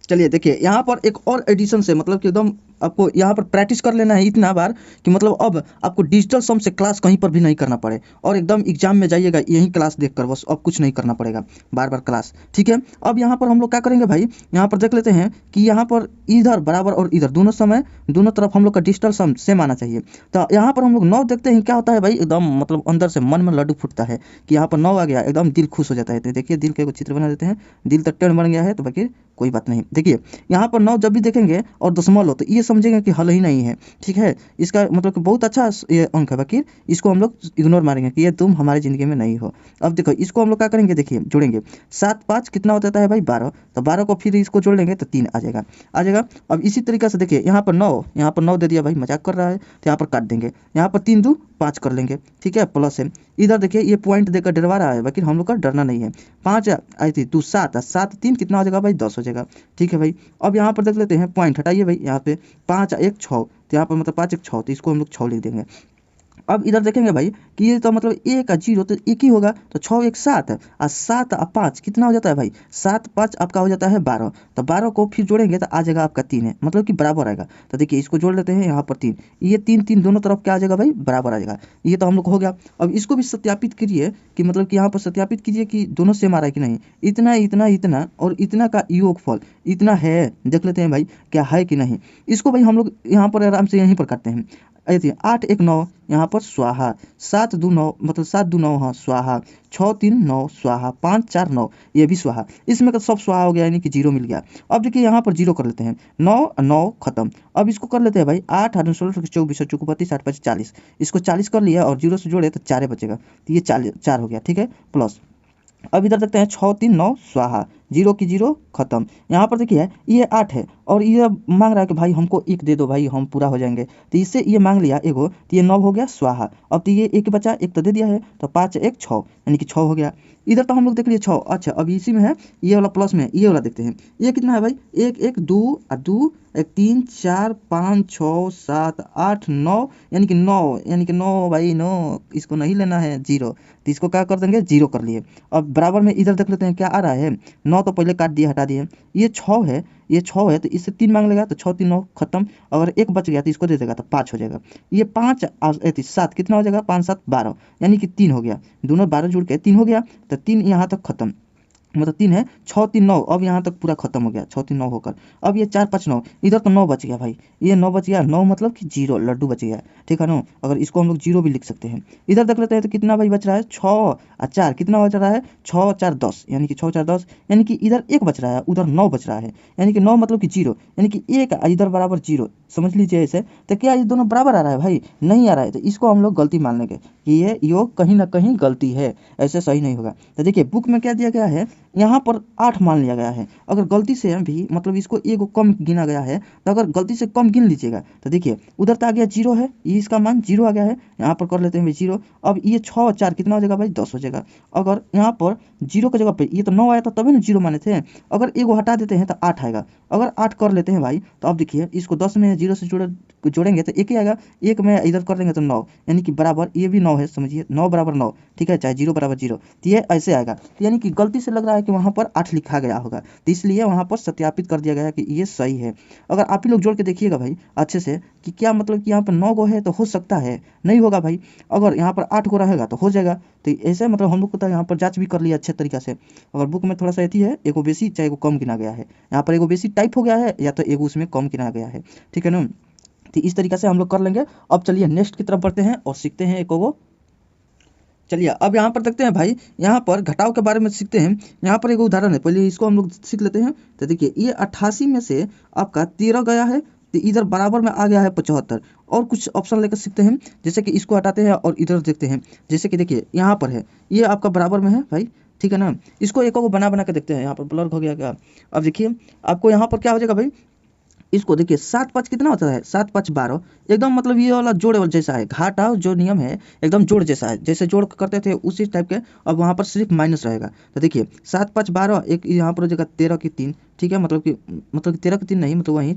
[SPEAKER 1] चलिए देखिए यहाँ पर एक और एडिशन से मतलब कि एकदम आपको यहाँ पर प्रैक्टिस कर लेना है इतना बार कि मतलब अब आपको डिजिटल सम से क्लास कहीं पर भी नहीं करना पड़े और एकदम एग्जाम में जाइएगा यही क्लास देखकर, बस अब कुछ नहीं करना पड़ेगा, बार बार क्लास। ठीक है, अब यहाँ पर हम लोग क्या करेंगे भाई, यहाँ पर देख लेते हैं कि यहाँ पर इधर बराबर और इधर दोनों समय दोनों तरफ हम लोग का डिजिटल सम सेम आना चाहिए। तो यहाँ पर हम लोग 9 देखते हैं, क्या होता है भाई, एकदम मतलब अंदर से मन में लड्डू फूटता है कि यहाँ पर 9 आ गया, एकदम दिल खुश हो जाता है। तो देखिए दिल के एक चित्र बना देते हैं, दिल तो टेढ़ बन गया है तो बाकी कोई बात नहीं। देखिए यहाँ पर 9 जब भी देखेंगे और दशमलव तो ये समझेंगे कि हल ही नहीं है। ठीक है, इसका मतलब कि बहुत अच्छा ये अंक है, बाकी इसको हम लोग इग्नोर मारेंगे कि ये तुम हमारी ज़िंदगी में नहीं हो। अब देखो इसको हम लोग क्या करेंगे, देखिए जोड़ेंगे 7 5 कितना हो जाता है भाई 12, तो 12 को फिर इसको जोड़ लेंगे तो 3 आ जाएगा, आ जाएगा। अब इसी तरीके से देखिए यहाँ पर 9, यहाँ पर 9 दे दिया भाई, मजाक कर रहा है, तो यहाँ पर काट देंगे, यहाँ पर 3 2 5 कर लेंगे। ठीक है, प्लस है, इधर देखिए ये पॉइंट देकर डरवा रहा है, बाकी हम लोग का डरना नहीं है। 5 आई थी 2 7, 7 3 कितना हो जाएगा भाई 10 हो जाएगा। ठीक है भाई, अब यहाँ पर देख लेते हैं, पॉइंट हटाइए भाई, यहाँ पे 5 1 6, तो यहाँ पर मतलब 5 1 6, तो इसको हम लोग 6 लिख देंगे। अब इधर देखेंगे भाई कि ये तो मतलब 1 का 0 तो एक ही होगा, तो 6 1 7 और 7 और 5 कितना हो जाता है भाई 7 5 आपका हो जाता है 12, तो 12 को फिर जोड़ेंगे तो आ जाएगा आपका 3 है, मतलब कि बराबर आएगा। तो देखिए इसको जोड़ लेते हैं, यहाँ पर 3, ये 3 3 दोनों तरफ क्या आ जाएगा भाई बराबर आ जाएगा, ये तो हम लोग हो गया। अब इसको भी सत्यापित कीजिए कि मतलब कि यहाँ पर सत्यापित कीजिए कि दोनों सेम आ रहा है कि नहीं। इतना इतना इतना और इतना का योगफल इतना है, देख लेते हैं भाई क्या है कि नहीं। इसको भाई हम लोग यहाँ पर आराम से यहीं पर करते हैं। 8 1 9 यहाँ पर स्वाहा, 7 2 9 मतलब 7 2 9 हाँ स्वाहा, 6 3 9 स्वाहा, 5 4 9 ये भी स्वाहा, इसमें का सब स्वाहा हो गया यानी कि 0 मिल गया। अब देखिए यहाँ पर 0 कर लेते हैं, 9 9 खत्म। अब इसको कर लेते हैं भाई 8 8 16 24 24 8 5 40, इसको 40 कर लिया और 0 से जोड़े तो 4 बचेगा, तो ये 4 हो गया। ठीक है, प्लस अब इधर देखते हैं 6 3 9 स्वाहा, 0 की 0 खत्म। यहाँ पर देखिए ये 8 है और ये मांग रहा है कि भाई हमको 1 दे दो भाई हम पूरा हो जाएंगे, तो इससे ये मांग लिया एगो, तो ये 9 हो गया स्वाहा। अब तो ये 1 बचा, 1 तो दे दिया है, तो 5 1 6 यानी कि 6 हो गया। इधर तो हम लोग देख लिए 6। अच्छा अब इसी में है ये वाला प्लस में ये वाला देखते हैं, ये कितना है भाई 1 1 2 और 2 1 3 4 5 6 7 8 9 यानी कि 9 यानी कि 9 भाई 9, इसको नहीं लेना है 0, तो इसको क्या कर देंगे 0 कर लिए। अब बराबर में इधर देख लेते हैं क्या आ रहा है, 9 तो पहले काट दिए हटा दिए, ये 6 है, ये 6 है तो इससे 3 मांग लेगा, तो 6 3 9 खत्म। अगर 1 बच गया तो इसको दे देगा तो 5 हो जाएगा। ये 5 7 कितना हो जाएगा 5 7 12 यानी कि 3 हो गया, दोनों 12 जुड़ के 3 हो गया, तो 3 यहाँ तक खत्म, मतलब 3 है 6 3 9, अब यहाँ तक पूरा खत्म हो गया 6 3 9 होकर। अब ये 4 5 9, इधर तो 9 बच गया भाई, ये 9 बच गया, 9 मतलब कि 0 लड्डू बच गया। ठीक है ना, अगर इसको हम लोग 0 भी लिख सकते हैं। इधर देख लेते हैं तो कितना भाई बच रहा है 6 और 4 कितना बच रहा है 6 4 10 यानी कि 6 4 10 यानी कि इधर 1 बच रहा है उधर 9 बच रहा है, यानी कि 9 मतलब कि 0 यानी कि 1 इधर बराबर 0, समझ लीजिए ऐसे। तो क्या ये दोनों बराबर आ रहा है भाई, नहीं आ रहा है, तो इसको हम लोग गलती मान लेंगे कि ये योग कहीं ना कहीं गलती है, ऐसे सही नहीं होगा। तो देखिए बुक में क्या दिया गया है, यहाँ पर 8 मान लिया गया है, अगर गलती से भी मतलब इसको एगो कम गिना गया है, तो अगर गलती से कम गिन लीजिएगा तो देखिए उधर तो आ गया 0 है, ये इसका मान 0 आ गया है, यहाँ पर कर लेते हैं भाई 0। अब ये 6 और 4 कितना हो जाएगा भाई 10 हो जाएगा। अगर यहाँ पर 0 की जगह पे ये तो 9 आया था तभी ना 0 माने थे, अगर एगो हटा देते हैं तो 8 आएगा। अगर 8 कर लेते हैं भाई तो अब देखिए इसको 10 में 0 से जोड़ेंगे तो 1 ही आएगा, 1 में इधर कर देंगे तो 9 यानी कि बराबर, ये भी 9 है समझिए, 9 बराबर 9। ठीक है, चाहे 0 बराबर 0, तो ये ऐसे आएगा, तो यानी कि गलती से लग रहा है कि वहाँ पर 8 लिखा गया होगा, तो इसलिए वहाँ पर सत्यापित कर दिया गया है कि ये सही है। अगर आप ही लोग जोड़ के देखिएगा भाई अच्छे से कि क्या मतलब कि यहाँ पर 9 गो है तो हो सकता है नहीं होगा भाई, अगर यहाँ पर 8 गो रहेगा तो हो जाएगा। तो ऐसे मतलब हम लोग को तो यहाँ पर जांच भी कर लिया अच्छे तरीके से। अगर बुक में थोड़ा सा एथी है, एगो बेसी चाहे एगो कम गिना गया है, यहाँ पर एगो बेसी टाइप हो गया है या तो एगो उसमें कम गिना गया है। ठीक है ना, तो इस तरीके से हम लोग कर लेंगे। अब चलिए नेक्स्ट की तरफ बढ़ते हैं और सीखते हैं एक को। चलिए अब यहाँ पर देखते हैं भाई, यहाँ पर घटाव के बारे में सीखते हैं। यहाँ पर एक उदाहरण है, पहले इसको हम लोग सीख लेते हैं। तो देखिए ये 88 में से आपका 13 गया है, तो इधर बराबर में आ गया है 75। और कुछ ऑप्शन लेकर सीखते हैं, जैसे कि इसको हटाते हैं और इधर देखते हैं। जैसे कि देखिए यहाँ पर है, ये आपका बराबर में है भाई, ठीक है ना। इसको एक को बना बना के देखते हैं, यहाँ पर ब्लर हो गया क्या। अब देखिए आपको यहाँ पर क्या हो जाएगा भाई, इसको देखिए 7 5 कितना होता है 7 5 12, एकदम मतलब ये वाला जोड़ वाला जैसा है, घाटा जो नियम है एकदम जोड़ जैसा है, जैसे जोड़ करते थे उसी टाइप के। अब वहाँ पर सिर्फ माइनस रहेगा, तो देखिए 7 5 12, एक यहाँ पर हो जाएगा 13 की 3। ठीक है, मतलब कि 13 की 3 नहीं, मतलब वहीं।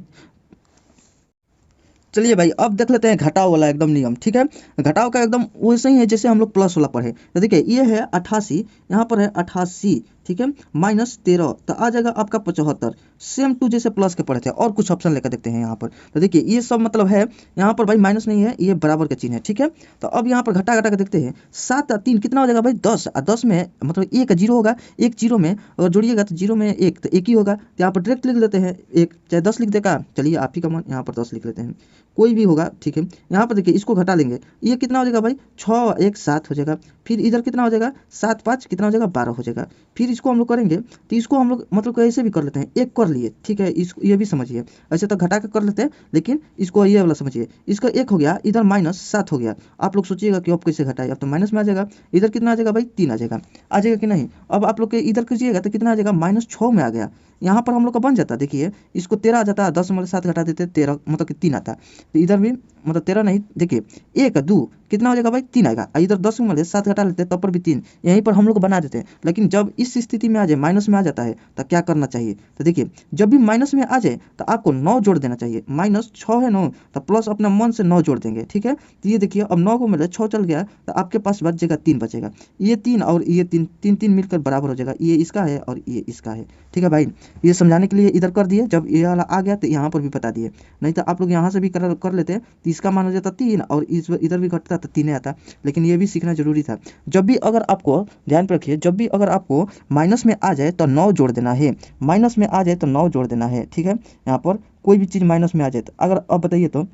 [SPEAKER 1] चलिए भाई अब देख लेते हैं घटाव वाला एकदम नियम। ठीक है, घटाव का एकदम वैसे ही है जैसे हम लोग प्लस वाला पढ़े। तो देखिए ये है 88, यहाँ पर है 88, ठीक है, -13 तो आ जाएगा आपका 75। सेम टू जैसे प्लस के पढ़े थे। और कुछ ऑप्शन लेकर देखते हैं यहाँ पर। तो देखिए ये सब मतलब है, यहाँ पर भाई माइनस नहीं है, ये बराबर का चिन्ह है। ठीक है, तो अब यहाँ पर घटा घटा के देखते हैं। 7 और 3 कितना हो जाएगा भाई 10, और 10 में मतलब एक जीरो होगा, एक जीरो में अगर जोड़िएगा तो जीरो में एक तो एक ही होगा। तो यहाँ पर डायरेक्ट लिख लेते हैं एक, चाहे 10 लिख देगा, चलिए आप ही का मन, यहाँ पर 10 लिख लेते हैं, कोई भी होगा। ठीक है, यहाँ पर देखिए इसको घटा लेंगे, ये कितना हो जाएगा भाई 6 1 7 हो जाएगा। फिर इधर कितना हो जाएगा 7 5 कितना हो जाएगा 12 हो जाएगा। फिर इसको हम लोग करेंगे तो इसको हम लोग मतलब ऐसे भी कर लेते हैं, एक कर लिए। ठीक है, इस ये भी समझिए, ऐसे तो घटा के कर लेते हैं, लेकिन इसको ये वाला समझिए। इसका एक हो गया, इधर -7 हो गया। आप लोग सोचिएगा कि अब कैसे घटाए, अब तो माइनस में आ जाएगा। इधर कितना आ जाएगा भाई 3 आ जाएगा कि नहीं। अब आप लोग के इधर कीजिएगा तो कितना आ जाएगा -6 में आ गया। यहाँ पर हम लोग का बन जाता, देखिए इसको 13 आ जाता, 10 में 7 घटा देते 13 मतलब कि 3 आता। तो इधर भी मतलब 13 नहीं, देखिए 1 2 कितना हो जाएगा भाई 3 आएगा। इधर 10 में 7 घटा लेते तब पर भी 3, यहीं पर हम लोग बना देते हैं। लेकिन जब इस स्थिति में आ जाए, माइनस में आ जाता है, तो क्या करना चाहिए। तो देखिए जब भी माइनस में आ जाए तो आपको 9 जोड़ देना चाहिए। -6 है 9, तो प्लस अपने मन से 9 जोड़ देंगे। ठीक है, तो ये देखिए अब 9 को मिले 6 चल गया, तो आपके पास बच जाएगा 3 बचेगा। ये 3 और ये 3 3 3 मिलकर बराबर हो जाएगा, ये इसका है और ये इसका है। ठीक है भाई, ये समझाने के लिए इधर कर दिए, जब ये वाला आ गया तो यहाँ पर भी बता दिए। नहीं तो आप लोग यहाँ से भी कर लेते, तो इसका मान हो जाता 3 और इस इधर भी घटता तो 3 आता। लेकिन ये भी सीखना जरूरी था। जब भी अगर आपको ध्यान पे रखिए, जब भी अगर आपको माइनस में आ जाए तो 9 जोड़ देना है। माइनस में आ जाए तो 9 जोड़ देना है। ठीक है, यहाँ पर कोई भी चीज़ माइनस में आ जाए तो अगर अब बताइए तो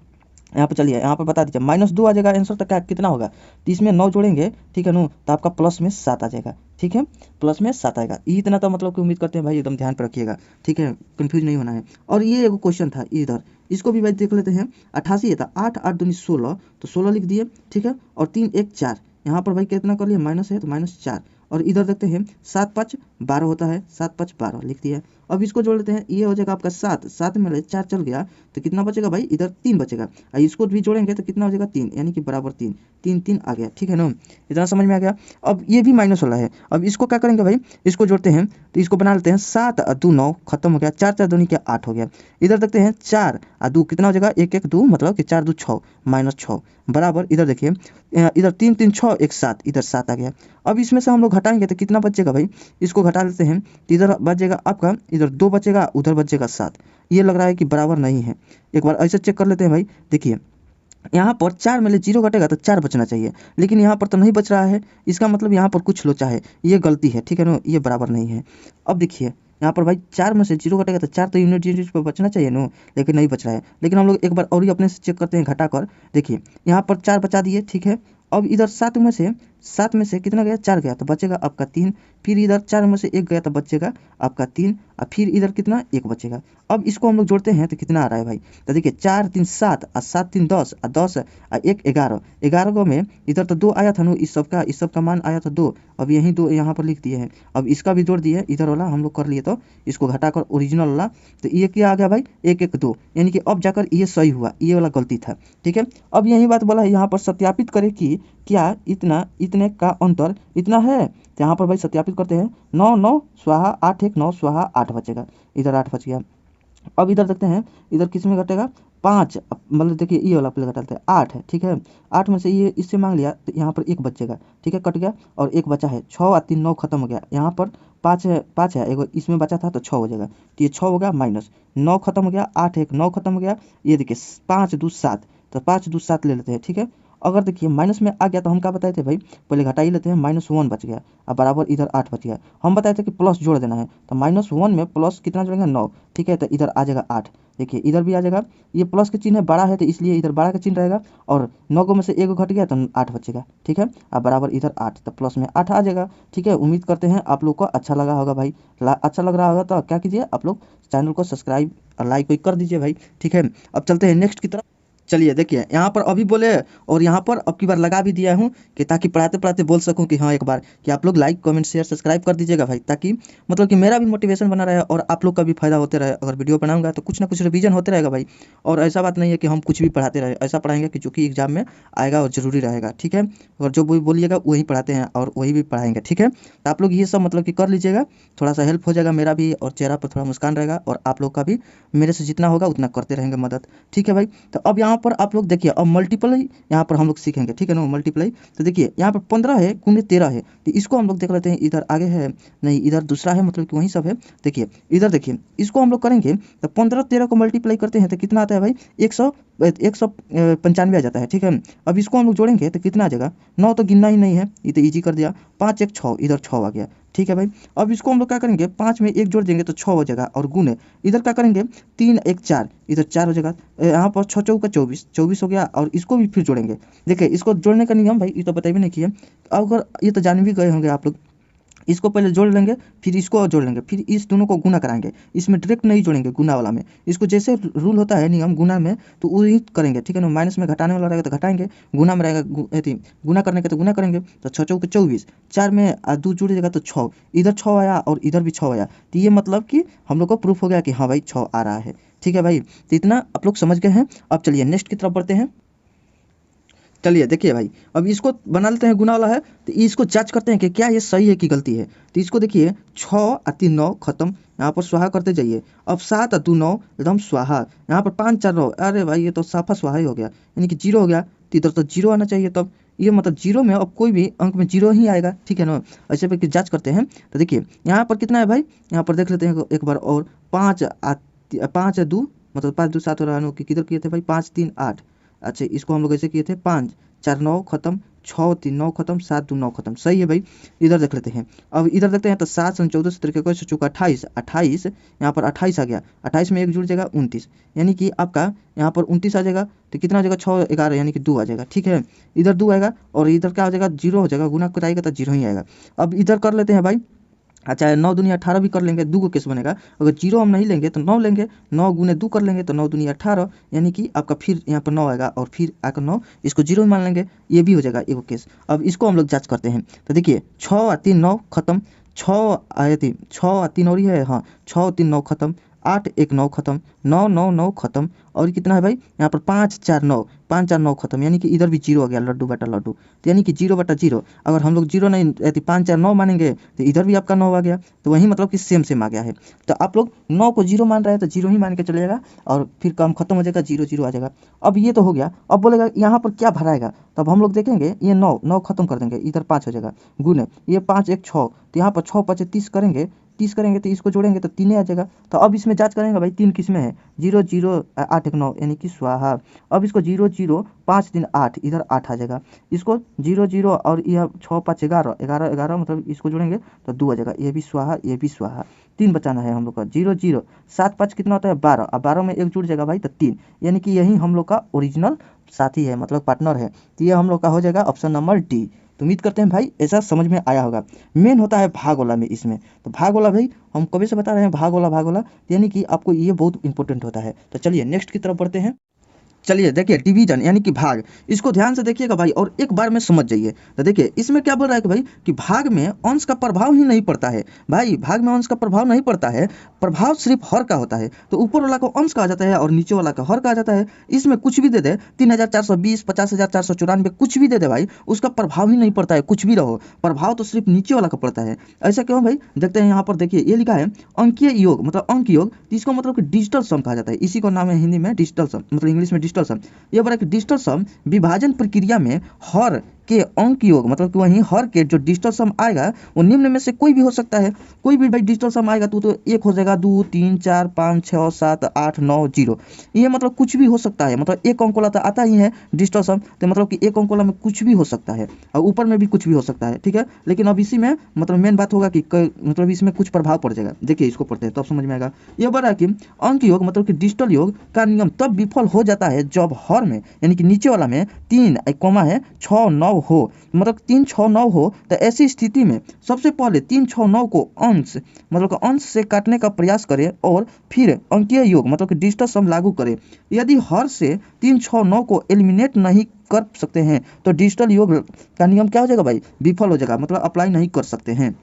[SPEAKER 1] यहाँ पर चलिए, यहाँ पर बता दीजिए -2 आ जाएगा आंसर, तो क्या कितना होगा, तो इसमें 9 जोड़ेंगे। ठीक है नो, तो आपका प्लस में 7 आ जाएगा। ठीक है, प्लस में 7 आएगा। इतना तो मतलब कि उम्मीद करते हैं भाई एकदम ध्यान पर रखिएगा। ठीक है, कंफ्यूज नहीं होना है। और ये एक क्वेश्चन था इधर, इसको भी भाई देख लेते हैं। 88 है तो 8 8 दूनी 16, तो 16 लिख दिए। ठीक है, और 3 1 4, यहाँ पर भाई कितना कर लिए, माइनस है तो -4। और इधर देखते हैं 7 5 12 होता है, 7 5 12 लिख दिया। अब इसको जोड़ लेते हैं, ये हो जाएगा आपका 7, 7 में 4 चल गया, तो कितना बचेगा भाई इधर 3 बचेगा। और इसको भी जोड़ेंगे तो कितना हो जाएगा 3, यानी कि बराबर 3 3 3 आ गया। ठीक है ना, इतना समझ में आ गया। अब ये भी माइनस वाला है, अब इसको क्या करेंगे भाई, इसको जोड़ते हैं तो इसको बना लेते हैं 7 और 2 9 खत्म हो गया, 4 4 दूनी के 8 हो गया। इधर देखते हैं 4 और 2 कितना हो जाएगा 1 1 2 मतलब कि 4 2 6 -6 बराबर। इधर देखिए इधर 3 3 6 1 7, इधर 7 आ गया। अब इसमें से हम लोग घटाएंगे तो कितना बचेगा भाई, इसको घटा लेते हैं तो इधर बचेगा आपका, इधर 2 बचेगा, उधर बचेगा 7। ये लग रहा है कि बराबर नहीं है। एक बार ऐसे चेक कर लेते हैं भाई। देखिए यहाँ पर 4 में 0 घटेगा तो 4 बचना चाहिए, लेकिन यहाँ पर तो नहीं बच रहा है। इसका मतलब यहाँ पर कुछ लोचा है, ये गलती है। ठीक है ना, ये बराबर नहीं है। अब देखिए यहाँ पर भाई 4 में से 0 घटेगा तो 4 तो यूनिट यूनिट पर बचना चाहिए नो, लेकिन नहीं बच रहा है। लेकिन हम लोग एक बार और ही अपने से चेक करते हैं घटा कर। देखिए यहाँ पर 4 बचा दिए। ठीक है, अब इधर 7 में से कितना गया 4 गया, तो बचेगा आपका 3। फिर इधर 4 में से 1 गया तो बचेगा आपका 3, और फिर इधर कितना 1 बचेगा। अब इसको हम लोग जोड़ते हैं तो कितना आ रहा है भाई, तो देखिए 4 3 7 और 7 3 10 और 10 और 1 11, 11 को में इधर तो 2 आया था नो, इस सब का मान आया था 2। अब यही 2 यहाँ पर लिख दिए हैं। अब इसका भी जोड़ दिए, इधर वाला हम लोग कर लिए, तो इसको घटाकर ओरिजिनल वाला, तो ये क्या आ गया भाई 1 1 2, यानी कि अब जाकर ये सही हुआ, ये वाला गलती था। ठीक है, अब यही बात बोला है यहाँ पर, सत्यापित करें कि क्या इतने का अंतर इतना है। तो यहाँ पर भाई सत्यापित करते हैं, 9 9 स्वाहा 8 1 9 स्वाहा 8 बचेगा, इधर 8 बच गया। अब इधर देखते हैं, इधर किस में घटेगा 5, मतलब देखिए ये वाला प्ले घटाते हैं 8 है। ठीक है, 8 में से ये इससे मांग लिया तो यहाँ पर 1 बचेगा। ठीक है, कट गया और 1 बचा है, 6 और 3 9 खत्म हो गया। यहाँ पर 5 है एक इसमें बचा था तो 6 हो जाएगा, तो ये 6 हो गया, माइनस 9 खत्म हो गया, 8 1 9 खत्म हो गया। ये देखिए 5 2 7, तो 5 2 7 ले लेते हैं। ठीक है, अगर देखिए माइनस में आ गया तो हम क्या बताए थे भाई, पहले घटा ही लेते हैं, -1 बच गया, अब बराबर इधर 8 बच गया। हम बताए थे कि प्लस जोड़ देना है, तो -1 में प्लस कितना जोड़ेंगे 9। ठीक है, तो इधर आ जाएगा 8। देखिए इधर भी आ जाएगा, ये प्लस का चिन्ह है, बड़ा है तो इसलिए इधर बड़ा का चिन्ह रहेगा, और 9 में से 1 घट गया तो 8 बचेगा। ठीक है, अब बराबर इधर 8, तो प्लस में 8 आ जाएगा। ठीक है, उम्मीद करते हैं आप लोग को अच्छा लगा होगा भाई। अच्छा लग रहा होगा तो क्या कीजिए, आप लोग चैनल को सब्सक्राइब और लाइक कोई कर दीजिए भाई। ठीक है, अब चलते हैं नेक्स्ट की तरफ। चलिए देखिए यहाँ पर अभी बोले, और यहाँ पर अब की बार लगा भी दिया हूँ कि ताकि पढ़ाते पढ़ाते बोल सकूँ कि हाँ एक बार कि आप लोग लाइक कमेंट शेयर सब्सक्राइब कर दीजिएगा भाई, ताकि मतलब कि मेरा भी मोटिवेशन बना रहे और आप लोग का भी फायदा होते रहे। अगर वीडियो बनाऊंगा तो कुछ ना कुछ रिवीजन होते रहेगा भाई। और ऐसा बात नहीं है कि हम कुछ भी पढ़ाते रहे, ऐसा पढ़ाएंगे कि जो कि एग्जाम में आएगा और ज़रूरी रहेगा। ठीक है, और जो भी बोलिएगा वही पढ़ाते हैं और वही भी पढ़ाएंगे। ठीक है, तो आप लोग ये सब मतलब कि कर लीजिएगा, थोड़ा सा हेल्प हो जाएगा मेरा भी, और चेहरा पर थोड़ा मुस्कान रहेगा, और आप लोग का भी मेरे से जितना होगा उतना करते रहेंगे मदद। ठीक है भाई, तो अब यहाँ पर आप लोग देखिए अब मल्टीप्लाई यहाँ पर हम लोग सीखेंगे, ठीक है ना, मल्टीप्लाई। तो देखिए यहाँ पर 15 है गुने 13 है, तो इसको हम लोग देख लेते हैं, इधर आगे है नहीं, इधर दूसरा है, मतलब कि वही सब है। देखिए इधर देखिए, इसको हम लोग करेंगे तो 15 13 को मल्टीप्लाई करते हैं तो कितना आता है भाई, 195 आ जाता है, ठीक है। अब इसको हम लोग जोड़ेंगे तो कितना आ जाएगा, 9 तो गिनना ही नहीं है, ये तो ईजी कर दिया, 5 1 6, इधर 6 आ गया, ठीक है भाई। अब इसको हम लोग क्या करेंगे, 5 में 1 जोड़ देंगे तो 6 हो जाएगा, और गुने इधर क्या करेंगे, 3 1 4, इधर 4 हो जाएगा, यहाँ पर 6 चौका 24 24 हो गया, और इसको भी फिर जोड़ेंगे। देखिए इसको जोड़ने का नियम भाई ये तो बताइए नहीं किया, अगर ये तो जान भी गए होंगे आप लोग। इसको पहले जोड़ लेंगे, फिर इसको जोड़ लेंगे, फिर इस दोनों को गुना कराएंगे, इसमें डायरेक्ट नहीं जोड़ेंगे गुना वाला में, इसको जैसे रूल होता है नियम गुना में तो वही करेंगे, ठीक है ना। माइनस में घटाने वाला रहेगा तो घटाएंगे, गुना में रहेगा गुना करने का तो गुना करेंगे, तो 6 चौके 24, 4 में 2 जुड़ेगा तो 6, इधर 6 आया और इधर भी 6 आया, तो ये मतलब कि हम लोग को प्रूफ हो गया कि हाँ भाई 6 आ रहा है, ठीक है भाई। तो इतना आप लोग समझ गए हैं। अब चलिए नेक्स्ट की तरफ बढ़ते हैं। चलिए देखिए भाई, अब इसको बना लेते हैं, गुना वाला है, तो इसको जांच करते हैं कि क्या ये सही है कि गलती है। तो इसको देखिए 6 और 3 9 खत्म, यहाँ पर स्वाहा करते जाइए। अब 7 और 2 9 एकदम स्वाहा, यहाँ पर 5 4 9, अरे भाई ये तो साफा स्वाहा ही हो गया, यानी कि 0 हो गया, तो इधर तो 0 आना चाहिए, तब ये मतलब 0 में अब कोई भी अंक में 0 ही आएगा, ठीक है ना। ऐसे पे जांच करते हैं, तो देखिए यहाँ पर कितना है भाई, यहाँ पर देख लेते हैं एक बार और, 5 5 2, मतलब 5 2 7 और किधर किए थे भाई, 5 3 8, अच्छा इसको हम लोग ऐसे किए थे, 5 4 9 खत्म, 6 3 9 खत्म, 7 2 9 खत्म, सही है भाई। इधर देख लेते हैं, अब इधर देखते हैं तो 7 से 14 तरीके को चुका 28 28, यहाँ पर 28 आ गया, 28 में 1 जुड़ जाएगा 29, यानी कि आपका यहाँ पर 29 आ जाएगा, तो कितना हो जाएगा 6 11, यानी कि 2 आ जाएगा, ठीक है। इधर 2 आएगा और इधर क्या हो जाएगा, 0 हो जाएगा, गुना कराएगा तो 0 ही आएगा। अब इधर कर लेते हैं भाई, अच्छा 9 दूनी 18 भी कर लेंगे, 2 को केस बनेगा, अगर 0 हम नहीं लेंगे तो 9 लेंगे, 9 गुने 2 कर लेंगे तो 9 दूनी 18, यानी कि आपका फिर यहाँ पर 9 आएगा और फिर आकर 9, इसको 0 मान लेंगे, ये भी हो जाएगा एक केस। अब इसको हम लोग जांच करते हैं, तो देखिए 6 और 3 9 खत्म, 6 आए थी, 6 और 3 और ही है, हाँ 6 और 3 9 खत्म, 8 1 9 खत्म, 9 9 9 खत्म, और कितना है भाई यहाँ पर 5 4 9, 5 4 9 खत्म, यानी कि इधर भी 0 आ गया, लड्डू बटा लड्डू, तो यानी कि 0 बटा 0, अगर हम लोग 0 नहीं 5 4 9 मानेंगे तो इधर भी आपका 9 आ गया, तो वही मतलब कि सेम सेम आ गया है। तो आप लोग 9 को 0 मान रहे हैं तो 0 ही मान के चलिएगा, और फिर काम खत्म हो जाएगा, 0 0 आ जाएगा। अब ये तो हो गया, अब बोलेगा यहाँ पर क्या भराएगा, तब हम लोग देखेंगे, ये 9 9 खत्म कर देंगे, इधर 5 हो जाएगा, गुने ये 5 1 6, तो यहाँ पर 6 5 30 करेंगे, 30 करेंगे तो इसको जोड़ेंगे तो 3 आ जाएगा। तो अब इसमें जांच करेंगे भाई 3 किस में है, 0 0 8 1 9, यानी कि स्वाहा। अब इसको 0 0 5 3 8, इधर 8 आ जाएगा, इसको 0 0 और यह 6 5 11 11 11, मतलब इसको जोड़ेंगे तो 2 आ जाएगा, ये भी स्वाहा ये भी स्वाहा, 3 बचाना है हम लोग का, 0 0 7 5 कितना होता है 12, अब 12 में 1 जुड़ जाएगा भाई तो 3, यानी कि यही हम लोग का ओरिजिनल साथी है, मतलब पार्टनर है, तो ये हम लोग का हो जाएगा ऑप्शन नंबर डी। तो उम्मीद करते हैं भाई ऐसा समझ में आया होगा। मेन होता है भाग वाला में, इसमें तो भाग वाला भाई हम कभी से बता रहे हैं, भाग वाला, यानी कि आपको ये बहुत इंपॉर्टेंट होता है। तो चलिए नेक्स्ट की तरफ बढ़ते हैं। चलिए देखिए डिवीजन यानी कि भाग, इसको ध्यान से देखिएगा भाई और एक बार में समझ जाइए। तो देखिए इसमें क्या बोल रहा है कि भाई कि भाग में अंश का प्रभाव ही नहीं पड़ता है, भाई भाग में अंश का प्रभाव नहीं पड़ता है, प्रभाव सिर्फ हर का होता है। तो ऊपर वाला को अंश कहा जाता है और नीचे वाला का हर कहा जाता है। इसमें कुछ भी दे दे, 3420 50,494 कुछ भी दे दे भाई, उसका प्रभाव ही नहीं पड़ता है, कुछ भी रहो, प्रभाव तो सिर्फ नीचे वाला का पड़ता है। ऐसा क्यों भाई, देखते हैं यहाँ पर देखिए ये लिखा है अंकीय योग, मतलब अंक योग, इसको मतलब कि डिजिटल सम कहा जाता है, इसी को नाम है हिंदी में डिजिटल सम, मतलब इंग्लिश में डिजिटल सम। ये बड़ा कि डिजिटल सम विभाजन प्रक्रिया में हर के अंक योग, मतलब कि वहीं हर के जो डिजिटल सम आएगा वो निम्न में से कोई भी हो सकता है, कोई भी भाई डिजिटल सम आएगा तो 1 हो जाएगा, 2 3 4 5 6 7 8 9 0, ये मतलब कुछ भी हो सकता है, मतलब एक अंक वाला तो आता ही है डिजिटल सम, तो मतलब कि एक अंक वाला में कुछ भी हो सकता है और ऊपर में भी कुछ भी हो सकता है, ठीक है। लेकिन अब इसी में मतलब मेन बात होगा कि मतलब इसमें कुछ प्रभाव पड़ जाएगा, देखिए इसको पढ़ते हैं तो अब समझ में आएगा। ये बड़ा कि अंक योग मतलब कि डिजिटल योग का नियम तब विफल हो जाता है जब हर में यानी कि नीचे वाला में 3 कॉमा है 6 9 हो, मतलब 3 6 9 हो, तो ऐसी स्थिति में सबसे पहले 3 6 9 को अंश मतलब अंश से काटने का प्रयास करें और फिर अंकीय योग मतलब कि डिजिटल सम लागू करें। यदि हर से 3 6 9 को एलिमिनेट नहीं कर सकते हैं तो डिजिटल योग का नियम क्या हो जाएगा भाई, विफल हो जाएगा, मतलब अप्लाई नहीं कर सकते हैं।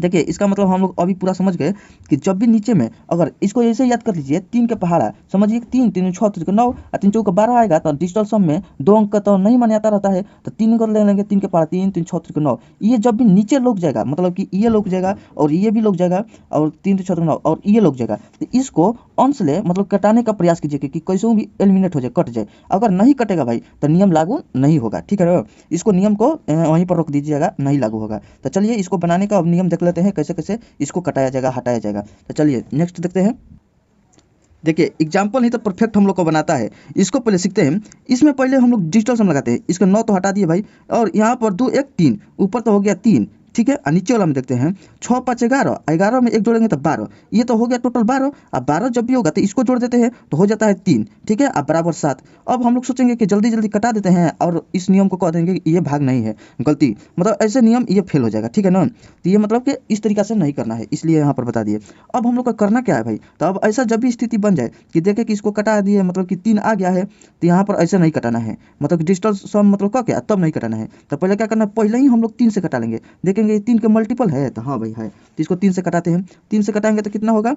[SPEAKER 1] देखिए इसका मतलब हम लोग अभी पूरा समझ गए कि जब भी नीचे में अगर इसको ऐसे याद कर लीजिए, 3 के पहाड़ा समझिए, 3 3 6 3 9 और 3 चौका 12 आएगा, तो डिजिटल सम में 2 अंक का तो नहीं माना जाता रहता है, तो 3 को ले लेंगे, 3 के पहाड़ा 3 3 6 3 9। ये जब भी नीचे लुक जाएगा, मतलब कि ये लुक जाएगा और ये भी लुक जाएगा और 3 3 6 9 और ये लुक जाएगा, तो इसको अंश ले मतलब कटाने का प्रयास कीजिए कि कैसे भी एलिमिनेट हो जाए, कट जाए। अगर नहीं कटेगा भाई तो नियम लागू नहीं होगा, ठीक है ना। इसको नियम को वहीं पर रोक दीजिएगा, नहीं लागू होगा। तो चलिए इसको बनाने का अब नियम देख लेते हैं, कैसे कैसे इसको कटाया जाएगा, हटाया जाएगा। तो चलिए नेक्स्ट देखते हैं। देखिए एग्जाम्पल नहीं तो परफेक्ट हम लोग को बनाता है, इसको पहले सीखते हैं। इसमें पहले हम लोग डिजिटल सम लगाते हैं, इसका 9 तो हटा दिए भाई, और यहाँ पर 2 1 3 ऊपर तो हो गया 3, ठीक है। और नीचे वाला में देखते हैं 6 5 11, 11 में 1 जोड़ेंगे तो 12, ये तो हो गया टोटल 12। अब 12 जब भी होगा तो इसको जोड़ देते हैं तो हो जाता है 3, ठीक है। अब बराबर 7। अब हम लोग सोचेंगे कि जल्दी जल्दी कटा देते हैं और इस नियम को कह देंगे कि ये भाग नहीं है, गलती, मतलब ऐसे नियम ये फेल हो जाएगा, ठीक है ना। तो ये मतलब कि इस तरीका से नहीं करना है, इसलिए यहाँ पर बता दिए। अब हम लोग का करना क्या है भाई, तो अब ऐसा जब भी स्थिति बन जाए कि देखें कि इसको कटा दिए, मतलब कि 3 आ गया है, तो यहाँ पर ऐसे नहीं कटाना है, मतलब डिजिटल सम मतलब क्या क्या तब नहीं कटाना है। तो पहले क्या करना है, पहले ही हम लोग 3 से कटा लेंगे, देखेंगे 3 के मल्टीपल है, तो हाँ भाई है, तो इसको 3 से कटाते हैं। 3 से कटाएंगे तो कितना होगा,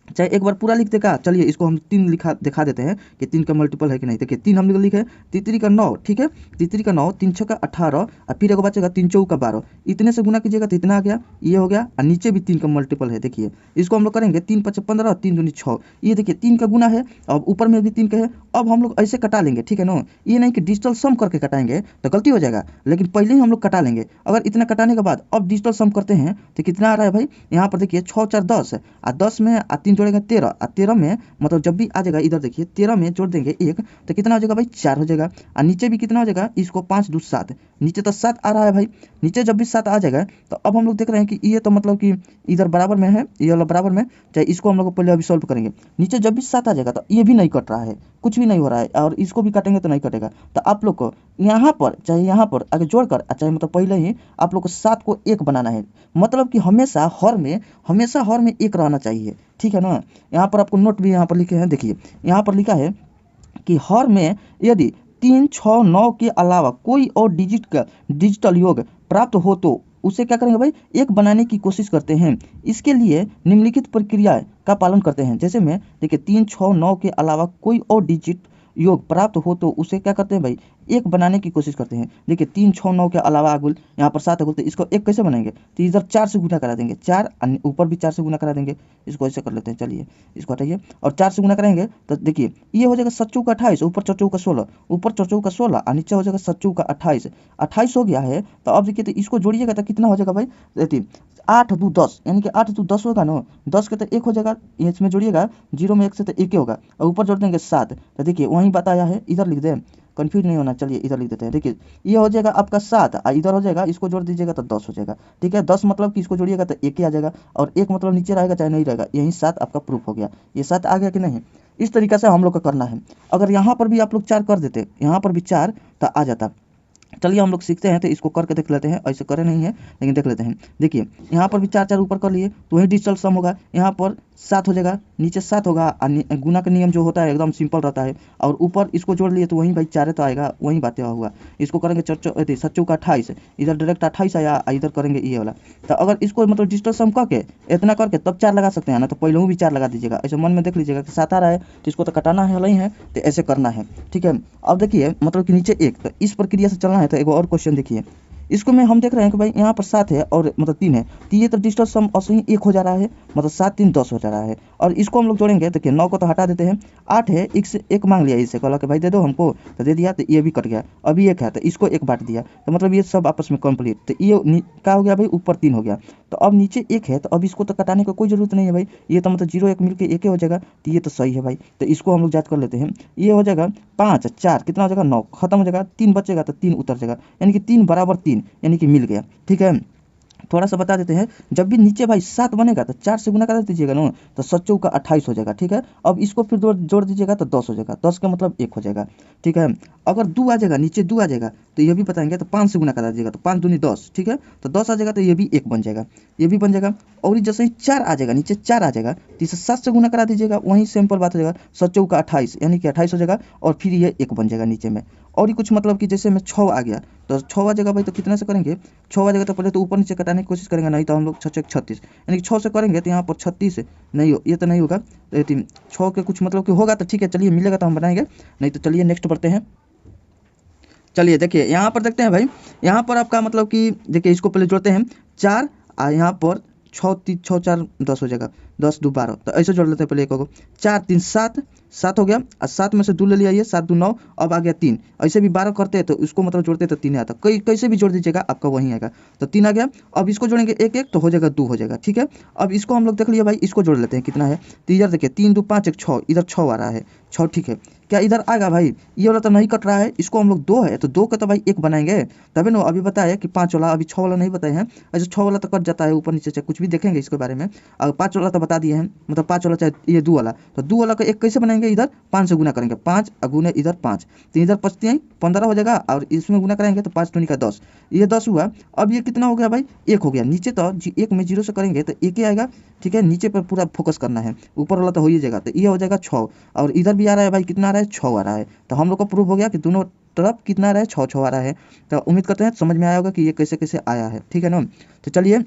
[SPEAKER 1] चाहे एक बार पूरा लिख देगा, चलिए इसको हम 3 लिखा दिखा देते हैं कि 3 का मल्टीपल है कि नहीं। देखिए 3 हम लोग लिखे, तीसरी का 9, ठीक है, तीसरी का 9, 3 6 का 18 और फिर एक बचेगा 3 4 का 12, इतने से गुना कीजिएगा तो इतना आ गया, ये हो गया। और नीचे भी 3 का मल्टीपल है, देखिए इसको हम लोग करेंगे 3 5 15 और 3 दूनी 6, ये देखिए 3 का गुना है, अब ऊपर में भी 3 का है। अब हम लोग ऐसे कटा लेंगे, ठीक है ना, ये नहीं कि डिजिटल सम करके कटाएंगे तो गलती हो जाएगा, लेकिन पहले ही हम लोग कटा लेंगे। अगर इतना कटाने के बाद अब डिजिटल सम करते हैं तो कितना आ रहा है भाई, यहाँ पर देखिए 6 4 10 और 10 में 3 जोड़ेंगे 13, 13 में मतलब जब भी आ जाएगा इधर देखिए 13 में जोड़ देंगे 1 तो कितना हो जाएगा भाई, 4 हो जाएगा। और नीचे भी कितना हो जाएगा, इसको 5 2 7, नीचे तो 7 आ रहा है भाई, नीचे जब भी 7 आ जाएगा तो अब हम लोग देख रहे हैं कि ये तो मतलब कि इधर बराबर में है, ये वाला बराबर में, चाहे इसको हम लोग पहले अभी सॉल्व करेंगे। नीचे जब भी 7 आ जाएगा तो ये भी नहीं कट रहा है, कुछ भी नहीं हो रहा है, और इसको भी काटेंगे तो नहीं कटेगा। तो आप लोग को यहाँ पर चाहे यहाँ पर आगे जोड़कर, चाहे मतलब पहले ही आप लोग को 7 को 1 बनाना है, मतलब कि हमेशा हर में 1 रहना चाहिए, ठीक है ना। यहाँ पर आपको नोट भी यहाँ पर लिखे हैं, देखिए यहाँ पर लिखा है कि हर में यदि 3 6 9 के अलावा कोई और डिजिटल योग प्राप्त हो तो उसे क्या करेंगे भाई, 1 बनाने की कोशिश करते हैं। इसके लिए निम्नलिखित प्रक्रिया का पालन करते हैं, जैसे में देखिए 3 6 9 के अलावा कोई और डिजिट योग प्राप्त हो तो उसे क्या करते हैं भाई, 1 बनाने की कोशिश करते हैं। देखिए 3 6 9 के अलावा अगुल यहाँ पर 7 अगुल, तो इसको 1 कैसे बनाएंगे, तो इधर 4 से गुना करा देंगे, 4 ऊपर भी 4 से गुना करा देंगे, इसको ऐसे कर लेते हैं। चलिए इसको हटाइए और 4 से गुना करेंगे तो देखिए ये हो जाएगा 7 चौका 28, ऊपर 4 चौका 16, ऊपर 4 चौका 16 और नीचे हो जाएगा 7 चौका 28, 28 हो गया है। तो अब देखिए तो इसको जोड़िएगा तो कितना हो जाएगा भाई, देखिए 8 2 10, यानी कि 8 2 10 होगा ना, 10 के तो 1 हो जाएगा, इसमें जोड़िएगा 0 में 1 से तो 1 ही होगा, और ऊपर जोड़ देंगे 7। तो देखिए वहीं बात आया है, इधर लिख दें, कंफ्यूज नहीं होना, चलिए इधर लिख देते हैं। देखिए ये हो जाएगा आपका 7 और इधर हो जाएगा, इसको जोड़ दीजिएगा तो 10 हो जाएगा, ठीक है। 10 मतलब कि इसको जोड़िएगा तो 1 ही आ जाएगा, और 1 मतलब नीचे रहेगा चाहे नहीं रहेगा, यही 7 आपका प्रूफ हो गया। ये 7 आ गया कि नहीं, इस तरीक़ा से हम लोग का करना है। अगर यहाँ पर भी आप लोग 4 कर देते, यहाँ पर भी 4 तो आ जाता। चलिए हम लोग सीखते हैं, तो इसको करके देख लेते हैं, ऐसे करे नहीं है लेकिन देख लेते हैं। देखिए यहाँ पर भी 4 4 ऊपर कर लिए तो वही डिजिटल सम होगा, यहाँ पर 7 हो जाएगा, नीचे 7 होगा, गुना का नियम जो होता है एकदम सिंपल रहता है, और ऊपर इसको जोड़ लिए तो वहीं भाई 4 तो आएगा, वहीं बातें हुआ। इसको करेंगे 7 चौका 28, इधर डायरेक्ट 28 आया, इधर करेंगे ये वाला। तो अगर इसको मतलब डिजिटल सम करके इतना करके तब 4 लगा सकते हैं ना, तो पहले भी 4 लगा दीजिएगा, ऐसे मन में देख लीजिएगा कि 7 आ रहा है तो इसको तो कटाना है नहीं है, तो ऐसे करना है, ठीक है। अब देखिए मतलब कि नीचे 1, तो इस प्रक्रिया से चलना है। तो एक और क्वेश्चन देखिए, इसको में हम देख रहे हैं कि भाई यहाँ पर 7 है और मतलब 3 है, तो ये तो डिजिटल सम और सही 1 हो जा रहा है, मतलब 7 3 10 हो जा रहा है। और इसको हम लोग जोड़ेंगे, देखिए 9 को तो हटा देते हैं, 8 है, एक मांग लिया, इससे कहला कि भाई दे दो हमको, तो दे दिया, तो ये भी कट गया। अभी 1 है तो इसको 1 बांट दिया, तो मतलब ये सब आपस में कंप्लीट, तो ये क्या हो गया भाई, ऊपर 3 हो गया। तो अब नीचे 1 है, तो अब इसको तो कटाने की कोई ज़रूरत नहीं है भाई, ये तो मतलब 0 1 मिल के 1 हो जाएगा, तो ये तो सही है भाई। तो इसको हम लोग याद कर लेते हैं, ये हो जाएगा 5 4 कितना हो जाएगा 9, खत्म हो जाएगा, 3 बचेगा तो 3 उतर जाएगा, यानी कि 3 बराबर 3 यानी कि मिल गया, ठीक है। थोड़ा सा बता देते हैं, जब भी नीचे भाई 7 बनेगा तो 4 से गुना कर दीजिएगा ना, तो 7 चौका 28 हो जाएगा, ठीक है। अब इसको फिर जोड़ दीजिएगा तो 10 हो जाएगा, 10 का मतलब 1 हो जाएगा, ठीक है। अगर 2 आ जाएगा, नीचे 2 आ जाएगा तो ये भी बताएंगे, तो 5 से गुना करा दीजिएगा, तो 5 दूनी 10, ठीक है। तो 10 आ जाएगा तो ये भी 1 बन जाएगा, ये भी बन जाएगा। और जैसे ही 4 आ जाएगा, नीचे 4 आ जाएगा तो इसे 7 से गुना करा दीजिएगा, वहीं सिंपल बात हो जाएगा, 7 चौका 28 यानी कि 28 हो जाएगा, और फिर ये 1 बन जाएगा नीचे में। और ही कुछ मतलब कि जैसे में 6 आ गया तो 6वां जगह भाई तो कितना से करेंगे, 6वां जगह तो पहले तो ऊपर नीचे कटाने की कोशिश करेंगे, नहीं तो हम लोग 6 6 36 यानी कि 6 से करेंगे तो यहाँ पर 36 नहीं हो, ये तो नहीं होगा, तो 6 के कुछ मतलब कि होगा तो ठीक है, चलिए मिलेगा तो हम बनाएंगे, नहीं तो चलिए नेक्स्ट बढ़ते हैं। चलिए देखिए यहाँ पर देखते हैं भाई, यहाँ पर आपका मतलब कि देखिए इसको पहले जोड़ते हैं 4 और यहाँ पर 6 4 10 हो जाएगा, 10 2 12, तो ऐसे जोड़ लेते हैं पहले एक को, 4 3 7 7 हो गया और 7 में से 2 ले लिया, ये 7 2 9, अब आ गया 3, ऐसे भी 12 करते हैं तो इसको मतलब जोड़ते हैं तो 3 आता, कई कैसे भी जोड़ दीजिएगा आपका वहीं आएगा, तो 3 आ गया। अब इसको जोड़ेंगे एक एक तो हो जाएगा 2 हो जाएगा, ठीक है। अब इसको हम लोग देख लिया भाई, इसको जोड़ लेते हैं कितना है, तो इधर देखिए 3 2 5 1 6, इधर 6 आ रहा है 6, ठीक है। क्या इधर आएगा भाई, ये वाला तो नहीं कट रहा है, इसको हम लोग 2 है तो 2 का तो भाई 1 बनाएंगे, तभी ना अभी बताया कि 5 वाला, अभी 6 वाला नहीं बताए हैं, ऐसे 6 वाला तो कट जाता है ऊपर नीचे से, कुछ भी देखेंगे इसके बारे में। और 5 वाला तो बता दिए हैं, मतलब 5 वाला चाहे ये 2 वाला, तो 2 वाला का 1 कैसे बनाएंगे, इधर 5 से गुना करेंगे, 5 गुने इधर 5, तो इधर 5 15 हो जाएगा, और इसमें गुना करेंगे तो 5 दूनी का 10, ये 10 हुआ। अब ये कितना हो गया भाई, 1 हो गया, नीचे तो 1 में 0 से करेंगे तो 1 ही आएगा, ठीक है, नीचे पर पूरा फोकस करना है, ऊपर वाला तो हो ही जाएगा, तो ये हो जाएगा 6, और इधर भी आ रहा है भाई, कितना आ रहा है 6 आ रहा है, तो हम लोग का प्रूफ हो गया कि दोनों तरफ कितना आ रहा है 6 6 आ रहा है। तो उम्मीद करते हैं समझ में आया होगा कि ये कैसे कैसे आया है, ठीक है ना। तो चलिए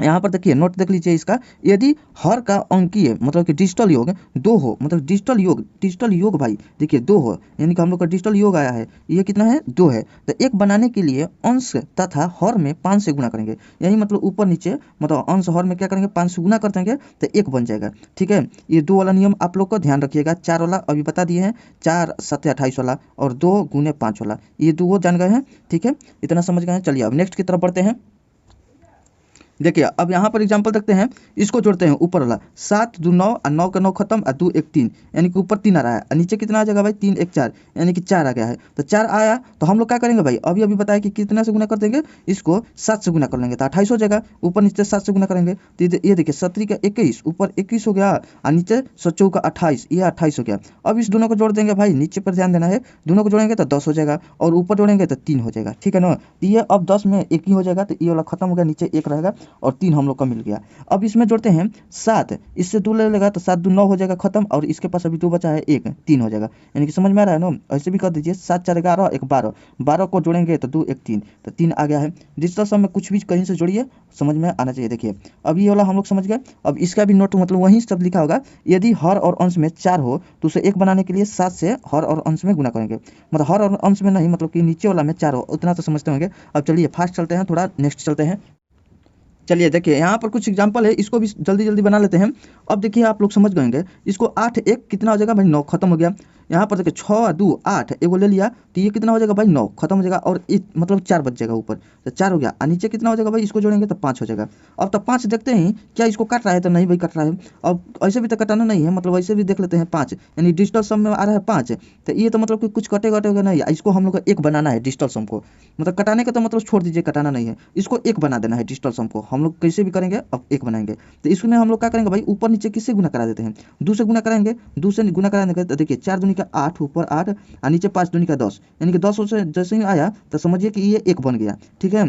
[SPEAKER 1] यहाँ पर देखिए नोट देख लीजिए इसका, यदि हर का अंकीय मतलब कि डिजिटल योग 2 हो, मतलब डिजिटल योग भाई देखिए 2 हो, यानी कि हम लोग का डिजिटल योग आया है, ये कितना है 2 है, तो 1 बनाने के लिए अंश तथा हर में 5 से गुना करेंगे, यही मतलब ऊपर नीचे मतलब अंश हर में क्या करेंगे 5 से गुना कर देंगे तो 1 बन जाएगा, ठीक है। ये 2 वाला नियम आप लोग को ध्यान रखिएगा, 4 वाला अभी बता दिए हैं, 4 7 28 वाला और 2 गुने 5 वाला, ये 2 जान गए हैं, ठीक है, इतना समझ गए हैं। चलिए अब नेक्स्ट की तरफ बढ़ते हैं। देखिए अब यहाँ पर एग्जांपल देखते हैं, इसको जोड़ते हैं ऊपर वाला 7 2 9 और 9 का 9 खत्म और 2 1 3, यानी कि ऊपर 3 आ रहा है और नीचे कितना आ जाएगा भाई 3 1 4, यानी कि 4 आ गया है, तो 4 आया तो हम लोग क्या करेंगे भाई, अभी अभी बताया कि कितना से गुना कर देंगे, इसको 7 से गुना कर लेंगे तो 28 हो जाएगा, ऊपर नीचे 7 से गुना करेंगे तो ये देखिए 17 का 21, ऊपर 21 हो गया और नीचे 7 का 28, ये 28 हो गया। अब इस दोनों को जोड़ देंगे भाई, नीचे पर ध्यान देना है, दोनों को जोड़ेंगे तो 10 हो जाएगा और ऊपर जोड़ेंगे तो 3 हो जाएगा, ठीक है ना। तो ये अब 10 में 1 ही हो जाएगा, तो ये वाला खत्म हो गया, नीचे 1 रहेगा और 3 हम लोग का मिल गया। अब इसमें जोड़ते हैं 7, इससे 2 ले लेगा तो 7 2 9 हो जाएगा खत्म, और इसके पास अभी 2 बचा है 1 3 हो जाएगा, यानी कि समझ में आ रहा है ना, ऐसे भी कर दीजिए 7 4 11 1 12, 12 को जोड़ेंगे तो 2 1 3, तो 3 आ गया है। डिजिटल सम में कुछ भी कहीं से जोड़िए समझ में आना चाहिए। देखिए अब ये वाला हम लोग समझ गए, अब इसका भी नोट मतलब वहीं सब लिखा होगा, यदि हर और अंश में 4 हो तो उसे 1 बनाने के लिए 7 से हर और अंश में गुना करेंगे, मतलब हर और अंश में नहीं, मतलब कि नीचे वाला में 4 हो, उतना तो समझते होंगे। अब चलिए फास्ट चलते हैं, थोड़ा नेक्स्ट चलते हैं। चलिए देखिए यहाँ पर कुछ एग्जांपल है, इसको भी जल्दी जल्दी बना लेते हैं। अब देखिए आप लोग समझ गएंगे, इसको 8 1 कितना हो जाएगा भाई 9 खत्म हो गया। यहाँ पर देखिए 6 2 8 एगो ले लिया तो ये कितना हो जाएगा भाई 9 खत्म हो जाएगा, और मतलब 4 बच जाएगा ऊपर, तो 4 हो गया और नीचे कितना हो जाएगा भाई, इसको जोड़ेंगे तो 5 हो जाएगा। अब तो 5 देखते हैं क्या इसको काट रहा है, तो नहीं भाई कट रहा है। अब ऐसे भी तो कटाना नहीं है, मतलब ऐसे भी देख लेते हैं 5, यानी डिजिटल सम में आ रहा है 5, तो ये तो मतलब कि कुछ कटेगा कटेगा नहीं, इसको हम लोग को 1 बनाना है डिजिटल सम को, मतलब कटाने का तो मतलब छोड़ दीजिए, कटाना नहीं है, इसको 1 बना देना है डिजिटल सम को। हम लोग कैसे भी करेंगे अब 1 बनाएंगे, तो इसमें हम लोग क्या करेंगे भाई, ऊपर नीचे किससे गुना करा देते हैं, 2 से गुना कराएंगे, 2 से गुना कराने के तो देखिए 4 दूनी का 8, ऊपर 8 और नीचे 5 दूनी का 10, यानी कि 10 से जैसे ही आया तो समझिए कि ये 1 बन गया, ठीक है।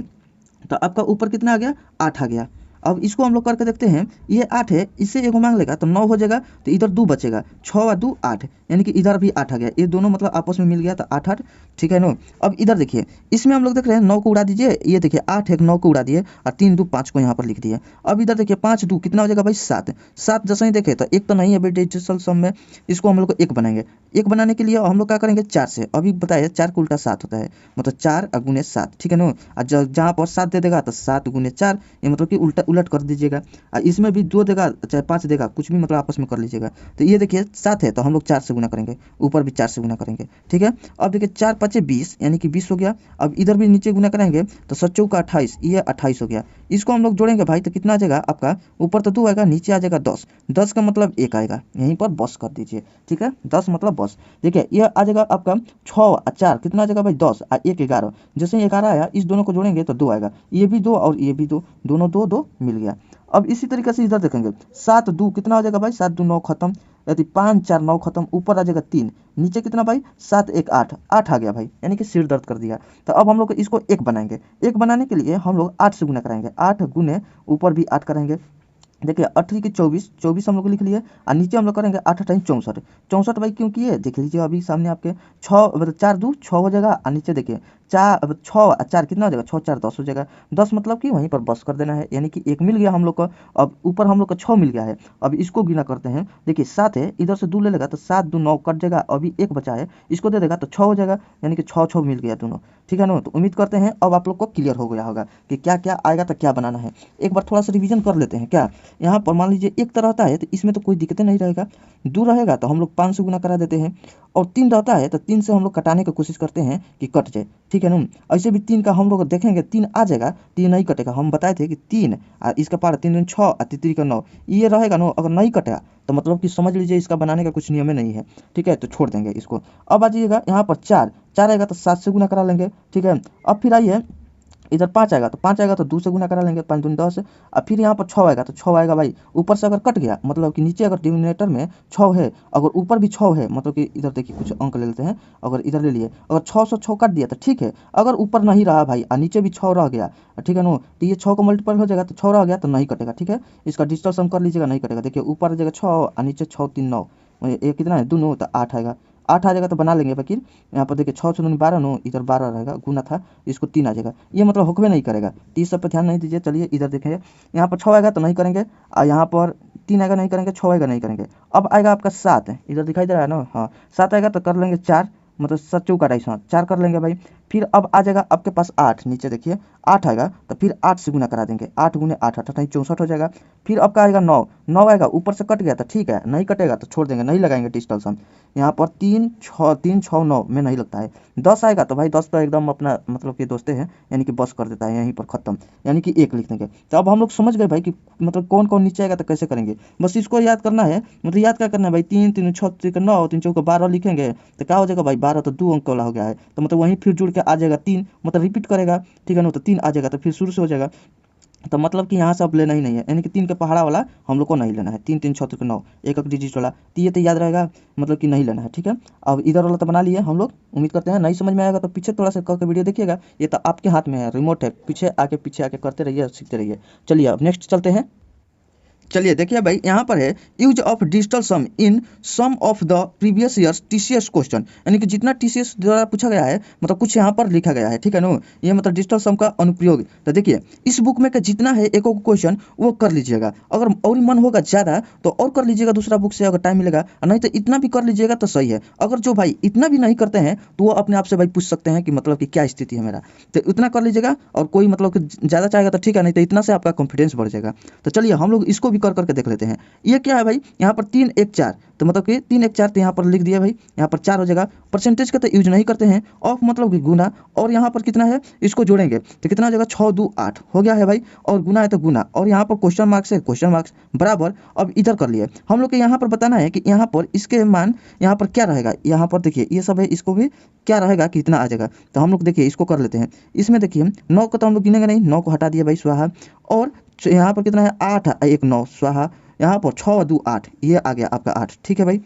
[SPEAKER 1] तो आपका ऊपर कितना आ गया 8 आ गया। अब इसको हम लोग करके देखते हैं, ये 8 है, इससे एगो मांग लेगा तो 9 हो जाएगा, तो इधर 2 बचेगा, 6 और 2 8, यानी कि इधर भी 8 आ गया, ये दोनों मतलब आपस में मिल गया तो 8 8, ठीक है ना। अब इधर देखिए, इसमें हम लोग देख रहे हैं 9 को उड़ा दीजिए, ये देखिए 8 1 9 को उड़ा दिए और 3 2 5 को यहाँ पर लिख दिए। अब इधर देखिए 5 2 कितना हो जाएगा भाई 7, 7 जैसे ही देखे तो 1 तो नहीं है भाई डिजिटल सम में, इसको हम लोग को 1 बनाएंगे। 1 बनाने के लिए हम लोग क्या करेंगे 4 से, अभी बताया 4 को उल्टा 7 होता है, मतलब 4 गुने 7, ठीक है ना। और जहाँ पर 7 दे देगा तो 7 गुने 4, ये मतलब कि उल्टा उलट कर दीजिएगा, और इसमें भी 2 देगा चाहे 5 देगा, कुछ भी मतलब आपस में कर लीजिएगा। तो ये देखिए 7 है तो हम लोग 4 से गुना करेंगे, ऊपर भी 4 से गुना करेंगे, ठीक है। अब देखिए 4 5 20, यानी कि 20 हो गया। अब इधर भी नीचे गुना करेंगे तो 7 का 28, ये 28 हो गया। इसको हम लोग जोड़ेंगे भाई तो कितना आ जाएगा आपका, ऊपर तो 2 आएगा, नीचे आ जाएगा 10, 10 का मतलब 1 आएगा, यहीं पर बस कर दीजिए, ठीक है, 10 मतलब बस। देखिए ये आ जाएगा आपका 6 और 4 कितना आ जाएगा भाई 10 और 1 11, जैसे 11 आया इस दोनों को जोड़ेंगे तो 2 आएगा, ये भी 2 और ये भी 2, दोनों 2 2 मिल गया। अब इसी तरीके से इधर देखेंगे 7 2 कितना हो जाएगा भाई 7 2 9 खत्म, यदि 5 4 9 खत्म, ऊपर आ जाएगा 3, नीचे कितना भाई 7 1 8, 8 आ गया भाई, यानी कि सिर दर्द कर दिया। तो अब हम लोग इसको 1 बनाएंगे, 1 बनाने के लिए हम लोग 8 से गुना कराएंगे, 8 गुने ऊपर भी 8 करेंगे, देखिए 8 की 24, 24 हम लोग लिख लिए और नीचे हम लोग करेंगे 8 टाइम 64, 64 भाई क्यों किए देख लीजिए अभी सामने आपके 6 मतलब 4 2 6 हो जाएगा और नीचे देखिए 4 6 और 4 कितना हो जाएगा 6 4 10 हो जाएगा। 10 मतलब कि वहीं पर बस कर देना है, यानी कि एक मिल गया हम लोग को। अब ऊपर हम लोग को 6 मिल गया है। अब इसको गिना करते हैं, देखिए 7 है, इधर से 2 ले लेगा तो 7 2 9 कट जाएगा, अभी 1 बचा है, इसको दे देगा तो 6 हो जाएगा, यानी कि 6 6 मिल गया दोनों। ठीक है ना, तो उम्मीद करते हैं अब आप लोग को क्लियर हो गया होगा कि क्या क्या आएगा तो क्या बनाना है। एक बार थोड़ा सा रिवीजन कर लेते हैं क्या। यहाँ पर मान लीजिए एक तरह रहता है तो इसमें तो कोई दिक्कत नहीं रहेगा, 2 रहेगा तो हम लोग 5 से गुना करा देते हैं, और 3 रहता है तो 3 से हम लोग कटाने की कोशिश करते हैं कि कट जाए। ठीक है ना, ऐसे भी 3 का हम लोग देखेंगे 3 आ जाएगा, 3 नहीं कटेगा। हम बताए थे कि 3 और इसका पार 3 6 और 3 का 9 ये रहेगा ना, अगर नहीं कटेगा तो मतलब कि समझ लीजिए इसका बनाने का कुछ नियम नहीं है। ठीक है, तो छोड़ देंगे इसको। अब आ जाइएगा यहाँ पर 4 4 आएगा तो 7 से गुना करा लेंगे। ठीक है, अब फिर आइए इधर 5 आएगा तो 5 आएगा तो 2 से गुना करा लेंगे, 5 दूनी 10। अब फिर यहाँ पर 6 आएगा तो 6 आएगा भाई, ऊपर से अगर कट गया मतलब कि नीचे अगर डिनोमिनेटर में 6 है, अगर ऊपर भी 6 है मतलब कि इधर देखिए कुछ अंक ले लेते हैं, अगर इधर ले लिए अगर 6 से 6 काट दिया तो ठीक है। अगर ऊपर नहीं रहा भाई और नीचे भी 6 रह गया, ठीक है ना, तो ये 6 का मल्टीपल हो जाएगा तो 6 रह गया तो नहीं कटेगा। ठीक है, इसका डिजिटल सम कर लीजिएगा, नहीं कटेगा। देखिए ऊपर आ जाएगा 6 और नीचे 6 3 9, ये कितना है 2 9 तो 8 आएगा, 8 आ जाएगा तो बना लेंगे वकील। यहाँ पर देखिए 6 6 12 9, इधर 12 रहेगा, गुना था इसको 3 आ जाएगा, ये मतलब हुक्मे नहीं करेगा। तो इस सब पर ध्यान नहीं दीजिए। चलिए इधर देखेंगे, यहाँ पर 6 आएगा तो नहीं करेंगे, और यहाँ पर 3 आएगा नहीं करेंगे, 6 आएगा नहीं करेंगे। अब आएगा आपका 7, इधर दिखाई दे रहा है ना, हाँ 7 आएगा तो कर लेंगे 4, मतलब 7 चौका 2.5 4 कर लेंगे भाई। फिर अब आ जाएगा आपके पास 8, नीचे देखिए 8 आएगा तो फिर 8 से गुना करा देंगे, 8 गुने 8 8 64 हो जाएगा। फिर आपका आएगा 9, 9 आएगा ऊपर से कट गया तो ठीक है, नहीं कटेगा तो छोड़ देंगे, नहीं लगाएंगे डिजिटल सम। यहाँ पर 3 6 9 में नहीं लगता है। 10 आएगा तो भाई 10 तो एकदम अपना मतलब कि दोस्ते हैं, यानी कि बस कर देता है यहीं पर ख़त्म, यानी कि 1 लिख देंगे। तो अब हम लोग समझ गए भाई कि मतलब कौन कौन नीचे आएगा तो कैसे करेंगे, बस इसको याद करना है। मतलब याद क्या करना है भाई, 3 3 6 3 9 3 चौका 12 लिखेंगे तो क्या हो जाएगा भाई, 12 तो 2 अंक वाला हो गया है, तो मतलब वहीं फिर जुड़ के आ जाएगा 3, मतलब रिपीट करेगा। ठीक है ना, तो 3 आ जाएगा तो फिर शुरू से हो जाएगा। तो मतलब कि यहाँ से अब लेना ही नहीं है, यानी कि 3 का पहाड़ा वाला हम लोग को नहीं लेना है, 3 3 6 9 एक एक डिजिट वाला, तो ये तो याद रहेगा, मतलब कि नहीं लेना है। ठीक है, अब इधर वाला तो बना लिए हम लोग। उम्मीद करते हैं नहीं समझ में आएगा तो पीछे थोड़ा सा करके वीडियो देखिएगा, ये तो आपके हाथ में है, रिमोट है, पीछे आके करते रहिए, सीखते रहिए। चलिए अब नेक्स्ट चलते हैं। चलिए देखिए भाई यहाँ पर है use of digital sum in sum of the previous years TCS question, यानी कि जितना टीसीएस द्वारा पूछा गया है मतलब कुछ यहाँ पर लिखा गया है। ठीक है ना, ये मतलब डिजिटल सम का अनुप्रयोग। तो देखिए इस बुक में का जितना है एक क्वेश्चन वो कर लीजिएगा, अगर और मन होगा ज़्यादा तो और कर लीजिएगा दूसरा बुक से अगर टाइम मिलेगा, नहीं तो इतना भी कर लीजिएगा तो सही है। अगर जो भाई इतना भी नहीं करते हैं तो वो अपने आप से भाई पूछ सकते हैं कि मतलब कि क्या स्थिति है मेरा, तो इतना कर लीजिएगा। और कोई मतलब कि ज़्यादा चाहेगा तो ठीक है, नहीं तो इतना से आपका कॉन्फिडेंस बढ़ जाएगा। तो चलिए हम लोग इसको भी कर करके देख लेते हैं। ये क्या है भाई, यहाँ पर 3 1 4, तो मतलब कि 3 1 4 तो यहाँ पर लिख दिया भाई, यहाँ पर 4 हो जाएगा। परसेंटेज का तो यूज नहीं करते हैं, ऑफ मतलब कि गुना, और यहाँ पर कितना है इसको जोड़ेंगे तो कितना हो जाएगा 6 2 8 हो गया है भाई, और गुना है तो गुना, और यहाँ पर क्वेश्चन मार्क्स है, क्वेश्चन मार्क्स बराबर। अब इधर कर लिए हम लोग को यहाँ पर बताना है कि यहाँ पर इसके मान यहाँ पर क्या रहेगा, यहाँ पर देखिए ये सब है, इसको भी क्या रहेगा कितना आ जाएगा। तो हम लोग देखिए इसको कर लेते हैं। इसमें देखिए 9 को तो हम लोग गिनेंगे नहीं, 9 को हटा दिया भाई स्वाहा, और यहाँ पर कितना है 8 1 9 स्वाहा, यहाँ पर 6 2 8, ये आ गया आपका 8। ठीक है भाई,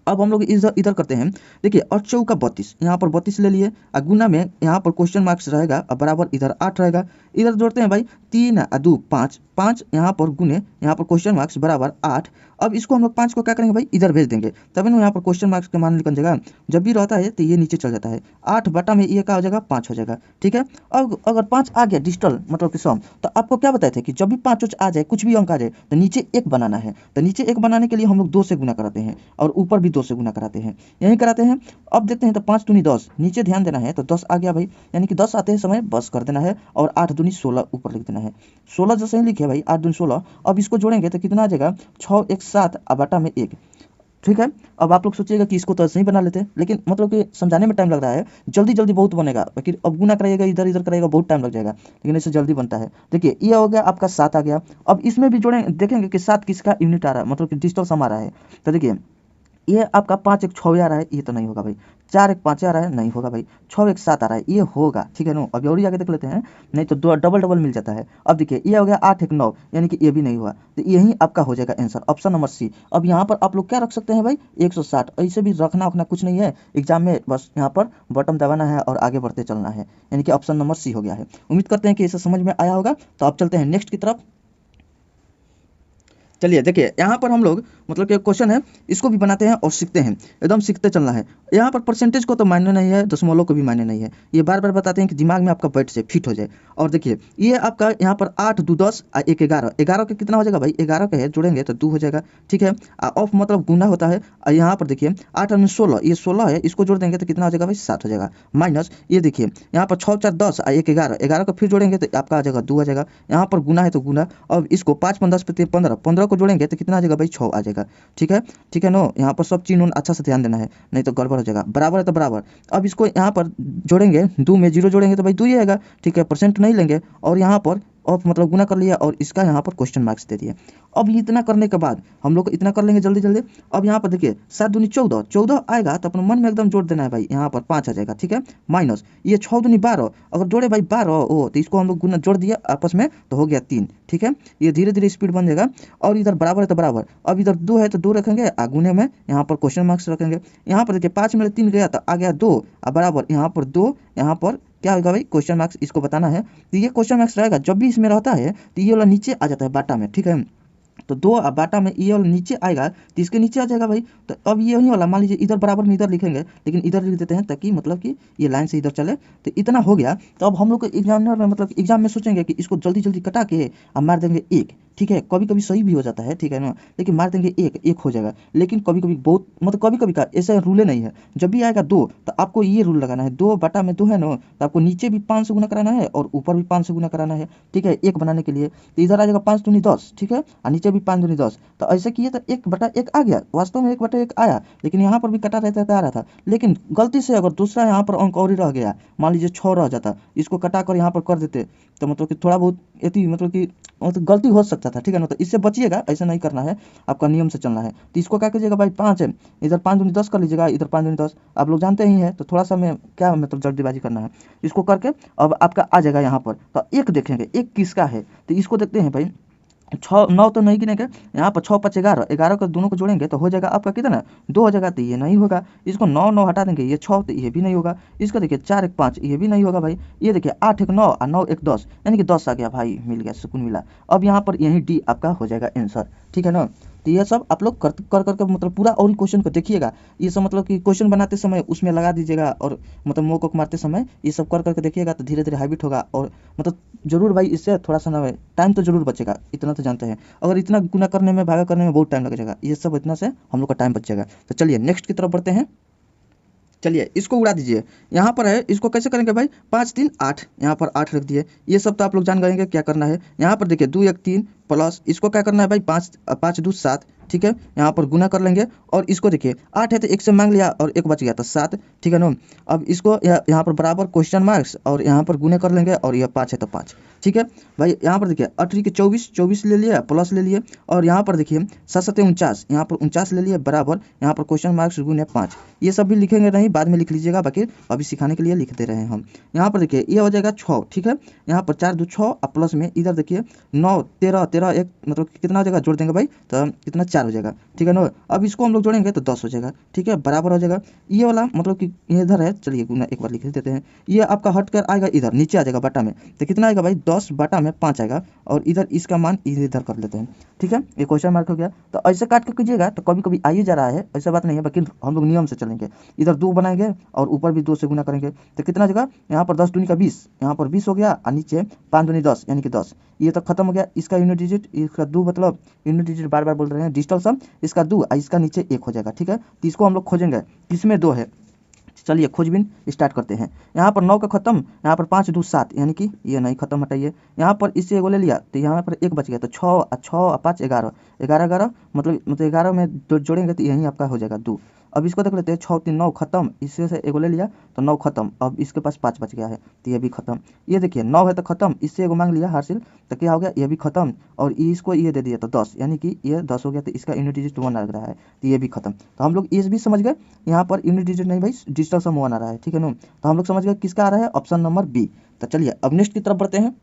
[SPEAKER 1] अब हम लोग इधर इधर करते हैं। देखिए और चौका 32, यहाँ पर 32 ले लिए, और गुना में यहाँ पर क्वेश्चन मार्क्स रहेगा और बराबर इधर 8 रहेगा। इधर जोड़ते हैं भाई 3 2 5 5, यहाँ पर गुने यहाँ पर क्वेश्चन मार्क्स बराबर 8। अब इसको हम लोग 5 को क्या करेंगे भाई, इधर भेज देंगे, तभी ना यहाँ पर क्वेश्चन मार्क्स का मान निकल जाएगा। जब भी रहता है तो ये नीचे चल जाता है, 8 बटा में ये क्या हो जाएगा 5 हो जाएगा। ठीक है, अब अगर 5 आ गया डिजिटल मतलब कि सम, तो आपको क्या बताए थे कि जब भी 5 आ जाए, कुछ भी अंक आ जाए तो नीचे 1 बनाना है। तो नीचे 1 बनाने के लिए हम लोग 2 से गुना कराते हैं, और ऊपर भी 2 से गुना कराते हैं, यही कराते हैं। अब देखते हैं तो 5 दूनी 10, नीचे ध्यान देना है तो 10 आ गया भाई, यानी कि 10 आते हैं समय बस कर देना है, और 8 दूनी 16 ऊपर लिख देना है। 16 जैसे ही लिखे भाई 8 दूनी 16, अब इसको जोड़ेंगे तो कितना आ जाएगा 6 1 7 बटा में 1। ठीक है, अब आप लोग सोचिएगा कि इसको तो ऐसे ही बना लेते हैं, लेकिन मतलब कि समझाने में टाइम लग रहा है, जल्दी जल्दी बहुत बनेगा, लेकिन अब गुना करिएगा इधर इधर करेगा बहुत टाइम लग जाएगा, लेकिन इससे जल्दी बनता है। देखिए ये हो गया आपका 7 आ गया। अब इसमें भी जोड़ें, देखेंगे कि 7 किसका यूनिट आ रहा है, मतलब कि डिजिटल सम आ रहा है। तो देखिए ये आपका 5 1 6 आ रहा है, ये तो नहीं होगा भाई। 4 1 5 आ रहा है, नहीं होगा भाई। 6 1 7 आ रहा है, ये होगा। ठीक है ना, अभी और ही आगे देख लेते हैं, नहीं तो दो डबल डबल मिल जाता है। अब देखिए ये हो गया 8 1 9, यानी कि ये भी नहीं हुआ, तो यही आपका हो जाएगा आंसर, ऑप्शन नंबर सी। अब यहाँ पर आप लोग क्या रख सकते हैं भाई 160, ऐसे भी रखना उखना कुछ नहीं है एग्जाम में, बस यहाँ पर बटन दबाना है और आगे बढ़ते चलना है, यानी कि ऑप्शन नंबर सी हो गया है। उम्मीद करते हैं कि इसे समझ में आया होगा। तो अब चलते हैं नेक्स्ट की तरफ। चलिए देखिए यहाँ पर हम लोग मतलब कि क्वेश्चन है इसको भी बनाते हैं और सीखते हैं, एकदम सीखते चलना है। यहाँ पर परसेंटेज को तो मायने नहीं है, दशमलव को भी मायने नहीं है, ये बार बार बताते हैं कि दिमाग में आपका बैठ से फिट हो जाए। और देखिए ये आपका यहाँ पर 8 2 10 1 11, 11 का कितना हो जाएगा भाई, 11 का है जोड़ेंगे तो 2 हो जाएगा, ठीक है। ऑफ मतलब गुना होता है। यहाँ पर देखिए 8 और 16, ये 16 है, इसको जोड़ देंगे तो कितना हो जाएगा भाई 7 हो जाएगा। माइनस ये देखिए यहाँ पर 6 4 10 1 11, 11 का फिर जोड़ेंगे तो आपका आ जाएगा 2 आ जाएगा। यहाँ पर गुना है तो गुना, अब इसको 5 5 10 15, 15 को जोड़ेंगे तो कितना आ जाएगा भाई 6 आ जाएगा, ठीक है। ठीक है नो, यहाँ पर सब चीज़ अच्छा से ध्यान देना है, नहीं तो गड़बड़ हो जाएगा। बराबर है तो बराबर, अब इसको यहाँ पर जोड़ेंगे, 2 में 0 जोड़ेंगे तो भाई 2 ही आएगा, ठीक है। परसेंट नहीं लेंगे और यहाँ पर ऑफ मतलब गुना कर लिया और इसका यहाँ पर क्वेश्चन मार्क्स दे दिए। अब इतना करने के बाद हम लोग इतना कर लेंगे जल्दी जल्दी। अब यहाँ पर देखिए 7 दूनी 14, 14 आएगा तो अपने मन में एकदम जोड़ देना है भाई, यहाँ पर 5 आ जाएगा, ठीक है। माइनस ये 6 दूनी 12, अगर जोड़े भाई 12 ओ तो इसको हम लोग गुना जोड़ दिया आपस में तो हो गया 3, ठीक है। ये धीरे धीरे स्पीड बन जाएगा। और इधर बराबर है तो बराबर, अब इधर 2 है तो 2 रखेंगे, गुने में यहाँ पर क्वेश्चन मार्क्स रखेंगे। यहाँ पर देखिए 5 में 3 गया तो आ गया 2, अब बराबर यहाँ पर 2, यहाँ पर क्या होगा भाई क्वेश्चन मार्क्स, इसको बताना है। तो ये क्वेश्चन मार्क्स रहेगा जब भी इसमें रहता है तो ये वाला नीचे आ जाता है बाटा में, ठीक है। तो 2 बाटा में ये वाला नीचे आएगा तो इसके नीचे आ जाएगा भाई। तो अब ये नहीं वाला मान लीजिए इधर बराबर में इधर लिखेंगे, लेकिन इधर लिख देते हैं ताकि मतलब कि ये लाइन से इधर चले। तो इतना हो गया। तो अब हम लोग को एग्जामिनर में मतलब एग्जाम में सोचेंगे कि इसको जल्दी जल्दी कटा के अब मार देंगे 1, ठीक है। कभी कभी सही भी हो जाता है, ठीक है ना, लेकिन मार देंगे 1 हो जाएगा। लेकिन कभी कभी बहुत मतलब कभी कभी का ऐसा रूल नहीं है, जब भी आएगा 2 तो आपको ये रूल लगाना है, 2 बटा में 2 है ना, तो आपको नीचे भी 5 से गुना कराना है और ऊपर भी 5 से गुना कराना है, ठीक है, 1 बनाने के लिए। तो इधर आ जाएगा 5 दूनी 10, ठीक है, और नीचे भी 5 दूनी 10। तो ऐसे किए तो 1 बटा 1 आ गया, वास्तव में 1 बटा 1 आया, लेकिन यहाँ पर भी कटा रहता आ रहा था। लेकिन गलती से अगर दूसरा यहाँ पर अंक और ही रह गया, मान लीजिए 6 रह जाता, इसको कटा कर यहाँ पर कर देते तो मतलब कि थोड़ा बहुत यदि मतलब कि गलती हो सकता था, ठीक है ना। तो इससे बचिएगा, ऐसा नहीं करना है, आपका नियम से चलना है। तो इसको क्या कीजिएगा भाई 5 है, इधर 5 दूनी 10 कर लीजिएगा, इधर 5 दूनी 10, आप लोग जानते ही हैं। तो थोड़ा सा मैं क्या मतलब जल्दीबाजी करना है, इसको करके अब आपका आ जाएगा यहाँ पर। तो 1 देखेंगे 1 किसका है, तो इसको देखते हैं भाई। 6 9 तो नहीं गिनेंगे, यहाँ पर 6 5 11, 11 को दोनों को जोड़ेंगे तो हो जाएगा आपका कितना 2 हो जाएगा। तो ये नहीं होगा, इसको 9 9 हटा देंगे, ये 6 तो ये भी नहीं होगा। इसको देखिए 4 1 5, ये भी नहीं होगा भाई। ये देखिए 8 1 9 और 9 1 10, यानी कि 10 आ गया भाई, मिल गया, सुकून मिला। अब यहाँ पर यही डी आपका हो जाएगा आंसर, ठीक है ना। तो ये सब आप लोग कर करके मतलब पूरा और क्वेश्चन को देखिएगा। ये सब मतलब कि क्वेश्चन बनाते समय उसमें लगा दीजिएगा और मतलब मोक वोक मारते समय ये सब कर करके देखिएगा तो धीरे धीरे हैबिट होगा। और मतलब जरूर भाई इससे थोड़ा सा ना टाइम तो जरूर बचेगा, इतना तो जानते हैं। अगर इतना गुना करने में भागा करने में बहुत टाइम लग जाएगा, ये सब इतना से हम लोग का टाइम बच जाएगा। तो चलिए नेक्स्ट की तरफ बढ़ते हैं। चलिए इसको उड़ा दीजिए, यहाँ पर है, इसको कैसे करेंगे भाई 5 3 8, यहाँ पर 8 रख दिए। ये सब तो आप लोग जान गएंगे क्या करना है। यहाँ पर देखिए 2 1 3 प्लस इसको क्या करना है भाई 5 5 2 7, ठीक है। यहाँ पर गुना कर लेंगे और इसको देखिए 8 है तो 1 से मांग लिया और 1 बच गया तो 7, ठीक है ना। अब इसको यहाँ पर बराबर क्वेश्चन मार्क्स और यहाँ पर गुने कर लेंगे और यह 5 है तो 5, ठीक है भाई। यहाँ पर देखिए 8 के 24, 24 ले लिए प्लस ले लिए और यहाँ पर देखिए 7 7 49, यहाँ पर 49 ले लिए बराबर यहाँ पर क्वेश्चन मार्क्स गुने 5। ये सब भी लिखेंगे नहीं, बाद में लिख लीजिएगा, बाकी अभी सिखाने के लिए लिख दे रहे हैं हम। यहाँ पर देखिए ये हो जाएगा 6, ठीक है। यहाँ पर 4 2 6 और प्लस में इधर देखिए 9 13 13 1 मतलब कितना हो जाएगा जोड़ देंगे भाई तो कितना 4 हो जाएगा, ठीक है ना। अब इसको हम लोग जोड़ेंगे तो 10 हो जाएगा, ठीक है, बराबर हो जाएगा। ये वाला मतलब कि ये इधर है, चलिए गुना एक बार लिख देते हैं। ये आपका हट कर आएगा इधर नीचे आ जाएगा बटा में, तो कितना आएगा भाई 10 बटा में 5 आएगा और इधर इसका मान इधर कर लेते हैं, ठीक है। ये क्वेश्चन मार्क हो गया। तो ऐसे काट के कीजिएगा तो कभी कभी आ ही जा रहा है, ऐसा बात नहीं है, बाकी हम लोग नियम से चलेंगे। इधर 2 बनाएंगे और ऊपर भी 2 से गुना करेंगे तो कितना जगह यहाँ पर 10 दूनी का 20, यहाँ पर 20 हो गया और नीचे 5 दूनी 10 यानी कि 10। ये तो खत्म हो गया, इसका यूनिट डिजिट, इसका 2 मतलब यूनिट डिजिट बार बार बोल रहे हैं, डिजिटल सम, इसका 2 और इसका नीचे 1 हो जाएगा, ठीक है। तो इसको हम लोग खोजेंगे किसमें 2 है। चलिए खोजबीन स्टार्ट करते हैं। यहाँ पर 9 का खत्म, यहाँ पर 5 2 7 यानी कि ये नहीं खत्म, हटाइए। यहाँ पर इससे एगो ले लिया तो यहाँ पर 1 बच गया तो 6 और 6 और 5 11 11 11 मतलब 11 में जोड़ेंगे तो यहीं आपका हो जाएगा 2। अब इसको देख लेते हैं 6 3 9 खत्म, इससे से एगो ले लिया तो 9 खत्म, अब इसके पास 5 बच गया है तो ये भी खत्म। ये देखिए 9 है तो खत्म, इससे एगो मांग लिया हासिल तो क्या हो गया ये भी खत्म और इसको ये दे दिया तो 10 यानी कि ये 10 हो गया तो इसका यूनिट डिजिट 1 लग रहा है तो ये भी खत्म। तो हम लोग ये भी समझ गए, यहाँ पर यूनिट डिजिट नहीं भाई डिजिटल सम 1 आ रहा है, ठीक है ना। तो हम लोग समझ गए किसका आ रहा है, ऑप्शन नंबर बी। तो चलिए अब नेक्स्ट की तरफ बढ़ते हैं।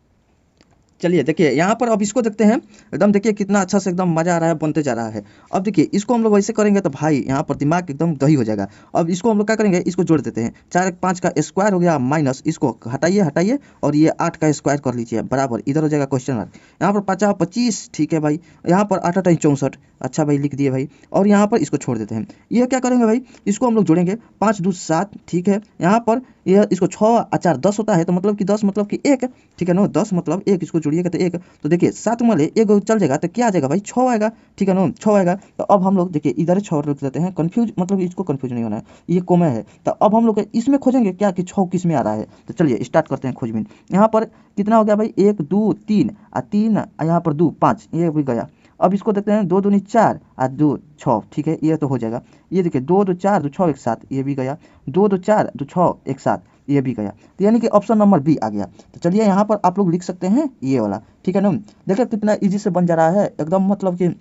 [SPEAKER 1] चलिए देखिए यहाँ पर अब इसको देखते हैं, एकदम देखिए कितना अच्छा से एकदम मजा आ रहा है, बनते जा रहा है। अब देखिए इसको हम लोग वैसे करेंगे तो भाई यहाँ पर दिमाग एकदम दही हो जाएगा। अब इसको हम लोग क्या करेंगे, इसको जोड़ देते हैं, 4 1 5 का स्क्वायर हो गया माइनस, इसको हटाइए हटाइए और ये 8 का स्क्वायर कर लीजिए बराबर, इधर हो जाएगा क्वेश्चन मार्क। यहाँ पर 5 25, ठीक है भाई। यहाँ पर 8 8 64, अच्छा भाई लिख दिए भाई। और यहाँ पर इसको छोड़ देते हैं। ये क्या करेंगे भाई, इसको हम लोग जोड़ेंगे, 5 2 7, ठीक है। यहाँ पर ये इसको 6 4 10 होता है, तो मतलब कि 10 मतलब कि 1, ठीक है ना। 10 मतलब 1, इसको जोड़िएगा तो 1, तो देखिए 7 वाले 1 चल जाएगा तो क्या आ जाएगा भाई, 6 आएगा, ठीक है ना, 6 आएगा। तो अब हम लोग देखिए इधर 6 रख देते हैं, कन्फ्यूज मतलब इसको कन्फ्यूज नहीं होना है, ये कोमे है। तो अब हम लोग इसमें खोजेंगे क्या कि 6 किस में आ रहा है। तो चलिए स्टार्ट करते हैं खोजबीन। यहाँ पर कितना हो गया भाई, 1 2 3 3, यहाँ पर 2 5, ये भी गया। अब इसको देखते हैं, 2 दूनी 4 और 2 6, ठीक है, ये तो हो जाएगा। ये देखिए 2 2 4 2 6 1 7, ये भी गया। 2 2 4 2 6 1 7, ये भी गया। तो यानी कि ऑप्शन नंबर बी आ गया। तो चलिए यहाँ पर आप लोग लिख सकते हैं ये वाला, ठीक है ना। देखिए कितना इजी से बन जा रहा है एकदम, मतलब कि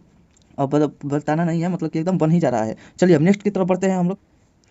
[SPEAKER 1] अब बताना नहीं है, मतलब कि एकदम बन ही जा रहा है। चलिए अब नेक्स्ट की तरफ बढ़ते हैं हम लोग।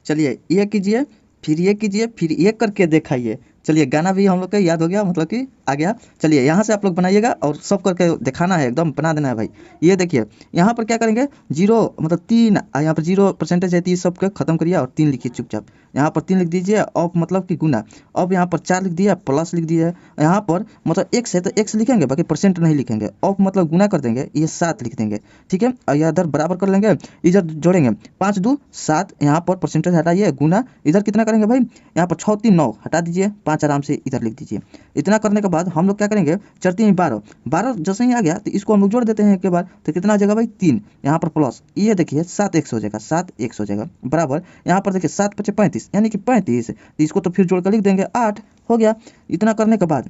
[SPEAKER 1] चलिए ये कीजिए, फिर ये कीजिए, फिर ये करके दिखाइए। चलिए गाना भी हम लोग का याद हो गया, मतलब कि आ गया। चलिए यहाँ से आप लोग बनाइएगा और सब करके दिखाना है, एकदम बना देना है भाई। ये देखिए यहाँ पर क्या करेंगे, 0 मतलब 3, यहाँ पर 0% है, तो ये सब के खत्म करिए और 3 लिखिए चुपचाप। यहाँ पर 3 लिख दीजिए, ऑफ मतलब कि गुना। अब यहाँ पर 4 लिख दिया, प्लस लिख दिया। यहाँ पर मतलब एक्स है तो एक्स लिखेंगे, बाकी परसेंट नहीं लिखेंगे। ऑफ मतलब गुना कर देंगे, ये 7 लिख देंगे, ठीक है। और इधर बराबर कर लेंगे, इधर जोड़ेंगे, 5 2 7, यहाँ पर परसेंटेज हटाइए, गुना। इधर कितना करेंगे भाई, यहाँ पर 6 3 9 हटा दीजिए, 5 आराम से इधर लिख दीजिए। इतना करने के बाद हम लोग क्या करेंगे, 4 3 12, 12 जैसे ही आ गया तो इसको हम लोग जोड़ देते हैं एक के बाद। तो कितना आ जाएगा भाई, 3, यहाँ पर प्लस, ये देखिए 7 1 हो जाएगा, 7 1 हो जाएगा बराबर। यहाँ पर देखिए 7 5 35, यानी कि 35, तो इसको तो फिर जोड़ कर लिख देंगे, 8 हो गया। इतना करने के बाद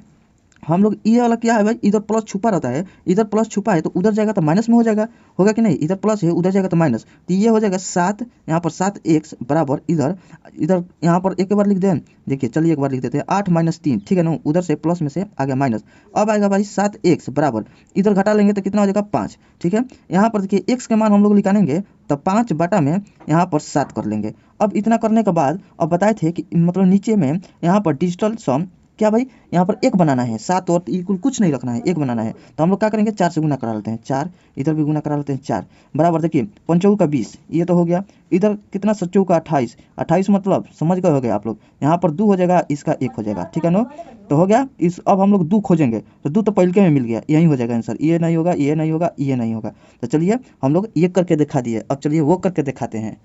[SPEAKER 1] हम लोग ये वाला क्या है भाई, इधर प्लस छुपा रहता है, इधर प्लस छुपा है तो उधर जाएगा तो माइनस में हो जाएगा, होगा कि नहीं। इधर प्लस है, उधर जाएगा तो माइनस, तो ये हो जाएगा 7, यहाँ पर 7 एक्स बराबर, इधर इधर यहाँ पर एक बार लिख दें। देखिए चलिए एक बार लिख देते हैं, 8 -3, ठीक है ना, उधर से प्लस में से आ गया माइनस। अब आएगा भाई 7 एक्स बराबर, इधर घटा लेंगे तो कितना हो जाएगा 5, ठीक है। यहाँ पर देखिए एक्स के मान हम लोग निकालेंगे तो 5 बटा में यहाँ पर 7 कर लेंगे। अब इतना करने के बाद अब बताए थे कि मतलब नीचे में यहाँ पर डिजिटल सम क्या भाई, यहाँ पर 1 बनाना है, 7 और इक्वल कुछ नहीं रखना है, 1 बनाना है। तो हम लोग क्या करेंगे, 4 से गुना करा लेते हैं, 4 इधर भी गुना करा लेते हैं, 4 बराबर। देखिए 5 का 20, ये तो हो गया। इधर कितना 7 का 28, 28 मतलब समझ गए हो गए आप लोग। यहाँ पर 2 हो जाएगा, इसका 1 हो जाएगा, ठीक है ना। तो हो गया इस, अब हम लोग 2 खोजेंगे तो 2 तो पहले में मिल गया, यही हो जाएगा आंसर। ये नहीं होगा, ये नहीं होगा, ये नहीं होगा। तो चलिए हम लोग ये करके दिखा दिए, अब चलिए वो करके दिखाते हैं।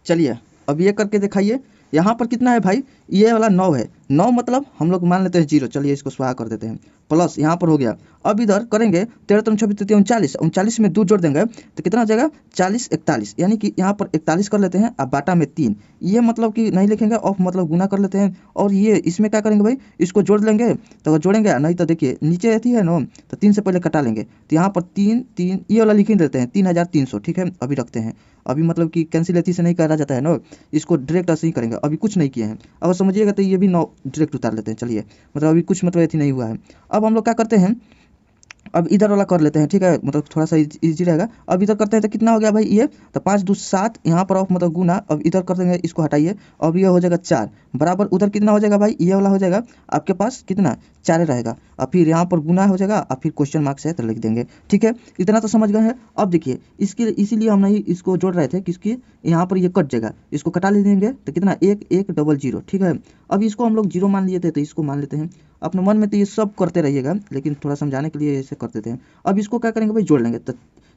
[SPEAKER 1] चलिए अब ये करके दिखाइए। यहाँ पर कितना है भाई, ये वाला 9 है, 9 मतलब हम लोग मान लेते हैं 0, चलिए इसको स्वाहा कर देते हैं, प्लस यहाँ पर हो गया। अब इधर करेंगे 13 3 26 39, 39 में 2 जोड़ देंगे तो कितना हो जाएगा, 40 41, यानी कि यहाँ पर 41 कर लेते हैं, अब बाटा में 3, ये मतलब कि नहीं लिखेंगे, ऑफ मतलब गुना कर लेते हैं। और ये इसमें क्या करेंगे भाई, इसको जोड़ लेंगे, तो जोड़ेंगे नहीं तो देखिए नीचे रहती है ना, तो 3 से पहले कटा लेंगे, तो यहाँ पर 3 3 ये वाला लिख ही देते हैं, 3300, ठीक है। अभी रखते हैं, अभी मतलब कि कैंसिलेटी से नहीं करा जाता है ना, इसको डायरेक्ट ऐसे ही करेंगे, अभी कुछ नहीं किए हैं। अगर समझिएगा तो ये भी 9 डायरेक्ट उतार लेते हैं, चलिए मतलब अभी कुछ मतलब ऐसी नहीं हुआ है। अब हम लोग क्या करते हैं, अब इधर वाला कर लेते हैं, ठीक है, मतलब थोड़ा सा इजी रहेगा। अब इधर करते हैं तो कितना हो गया भाई ये, तो 5 2 7, यहाँ पर ऑफ मतलब गुना। अब इधर कर देंगे, इसको हटाइए, अब ये हो जाएगा 4 बराबर। उधर कितना हो जाएगा भाई, ये वाला हो जाएगा आपके पास कितना 4 रहेगा, और फिर यहाँ पर गुना हो जाएगा, और फिर क्वेश्चन मार्क्स है तो लिख देंगे, ठीक है। इतना तो समझ गए हैं। अब देखिए इसके इसीलिए हम नहीं इसको जोड़ रहे थे, किसकी, यहाँ पर ये कट जाएगा, इसको कटा ले देंगे तो कितना 1 1 0 0, ठीक है। अब इसको हम लोग 0 मान लिए थे तो इसको मान लेते हैं अपने मन में, तो ये सब करते रहिएगा, लेकिन थोड़ा समझाने के लिए ऐसे कर देते हैं। अब इसको क्या करेंगे भाई, जोड़ लेंगे तो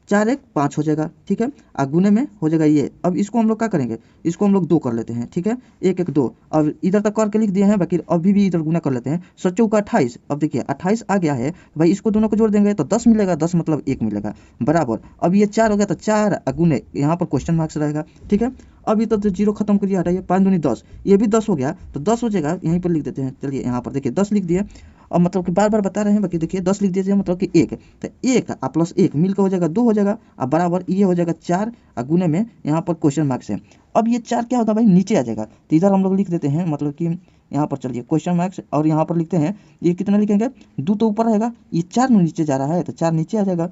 [SPEAKER 1] 4 1 5 हो जाएगा, ठीक है। गुने में हो जाएगा ये। अब इसको हम लोग क्या करेंगे, इसको हम लोग 2 कर लेते हैं, ठीक है, 1 1 2। अब इधर तक करके लिख दिए हैं, बाकी अभी भी इधर गुना कर लेते हैं, 7 का 28। अब देखिए 28 आ गया है भाई, इसको दोनों को जोड़ देंगे तो 10 मिलेगा, 10 मतलब 1 मिलेगा बराबर। अब ये 4 हो गया तो 4 गुने, यहाँ पर क्वेश्चन मार्क्स रहेगा, ठीक है। अब ये तो 0 खत्म करिए, हटाइए, 5 दूनी 10, ये भी 10 हो गया, तो 10 हो जाएगा, यहीं पर लिख देते हैं। चलिए यहाँ पर देखिए 10 लिख दिए। अब मतलब कि बार बार बता रहे हैं, बाकी देखिए 10 लिख दीजिए, मतलब कि 1, तो 1 प्लस 1 मिलकर हो जाएगा 2 हो जाएगा, अब बराबर ये हो जाएगा 4, गुने में यहाँ पर क्वेश्चन मार्क्स है। अब ये 4 क्या होता है भाई, नीचे आ जाएगा, तो इधर हम लोग लिख देते हैं, मतलब कि यहाँ पर चलिए क्वेश्चन मार्क्स, और यहाँ पर लिखते हैं ये कितना लिखेंगे, 2 तो ऊपर रहेगा, ये 4 नीचे जा रहा है तो 4 नीचे आ जाएगा।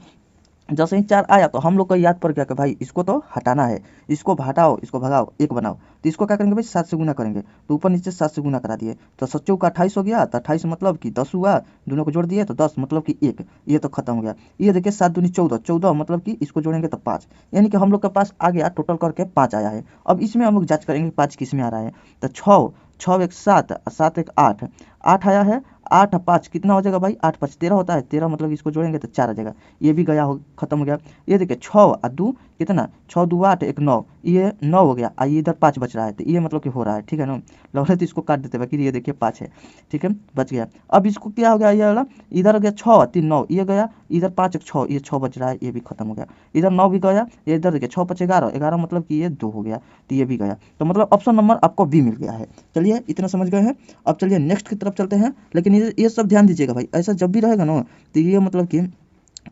[SPEAKER 1] जैसे ही 4 आया तो हम लोग को याद पड़ गया कि भाई इसको तो हटाना है, इसको हटाओ, इसको भगाओ, 1 बनाओ। तो इसको क्या करेंगे भाई 7 से गुना करेंगे, तो ऊपर नीचे 7 से गुना करा दिए, तो 7 चौका 28 हो गया, तो 28 मतलब कि 10 हुआ, दोनों को जोड़ दिए तो 10 मतलब कि 1, ये तो खत्म हो गया। ये देखिए 7 दूनी 14, 14 मतलब कि इसको जोड़ेंगे तो 5, यानी कि हम लोग के पास आ गया टोटल करके 5 आया है। अब इसमें हम लोग जांच करेंगे 5 किस में आ रहा है, तो 6, 6 एक 7, 7 एक 8, 8 आया है, 8 5 कितना हो जाएगा भाई, 8 5 13 होता है, 13 मतलब इसको जोड़ेंगे तो 4 आ जाएगा, ये भी गया, हो खत्म हो गया। ये देखिए 6 और 2 कितना, 6 2 8 एक 9, ये 9 हो गया, ये इधर 5 बच रहा है, तो ये मतलब कि हो रहा है, ठीक है ना। लौड़े तो इसको काट देते बाकी ये देखिए 5 है, ठीक है, बच गया। अब इसको क्या हो गया, ये वाला इधर हो गया 6 3 9, ये गया, इधर 5 एक 6, ये 6 बच रहा है, ये भी खत्म हो गया। इधर 9 भी गया, ये इधर देखिए 6 5 11, 11 मतलब कि ये 2 हो गया, तो ये भी गया, तो मतलब ऑप्शन नंबर आपको बी मिल गया है। चलिए इतना समझ गए हैं, अब चलिए नेक्स्ट की तरफ चलते हैं। लेकिन ये सब ध्यान दीजिएगा भाई, ऐसा जब भी रहेगा ना, तो ये मतलब कि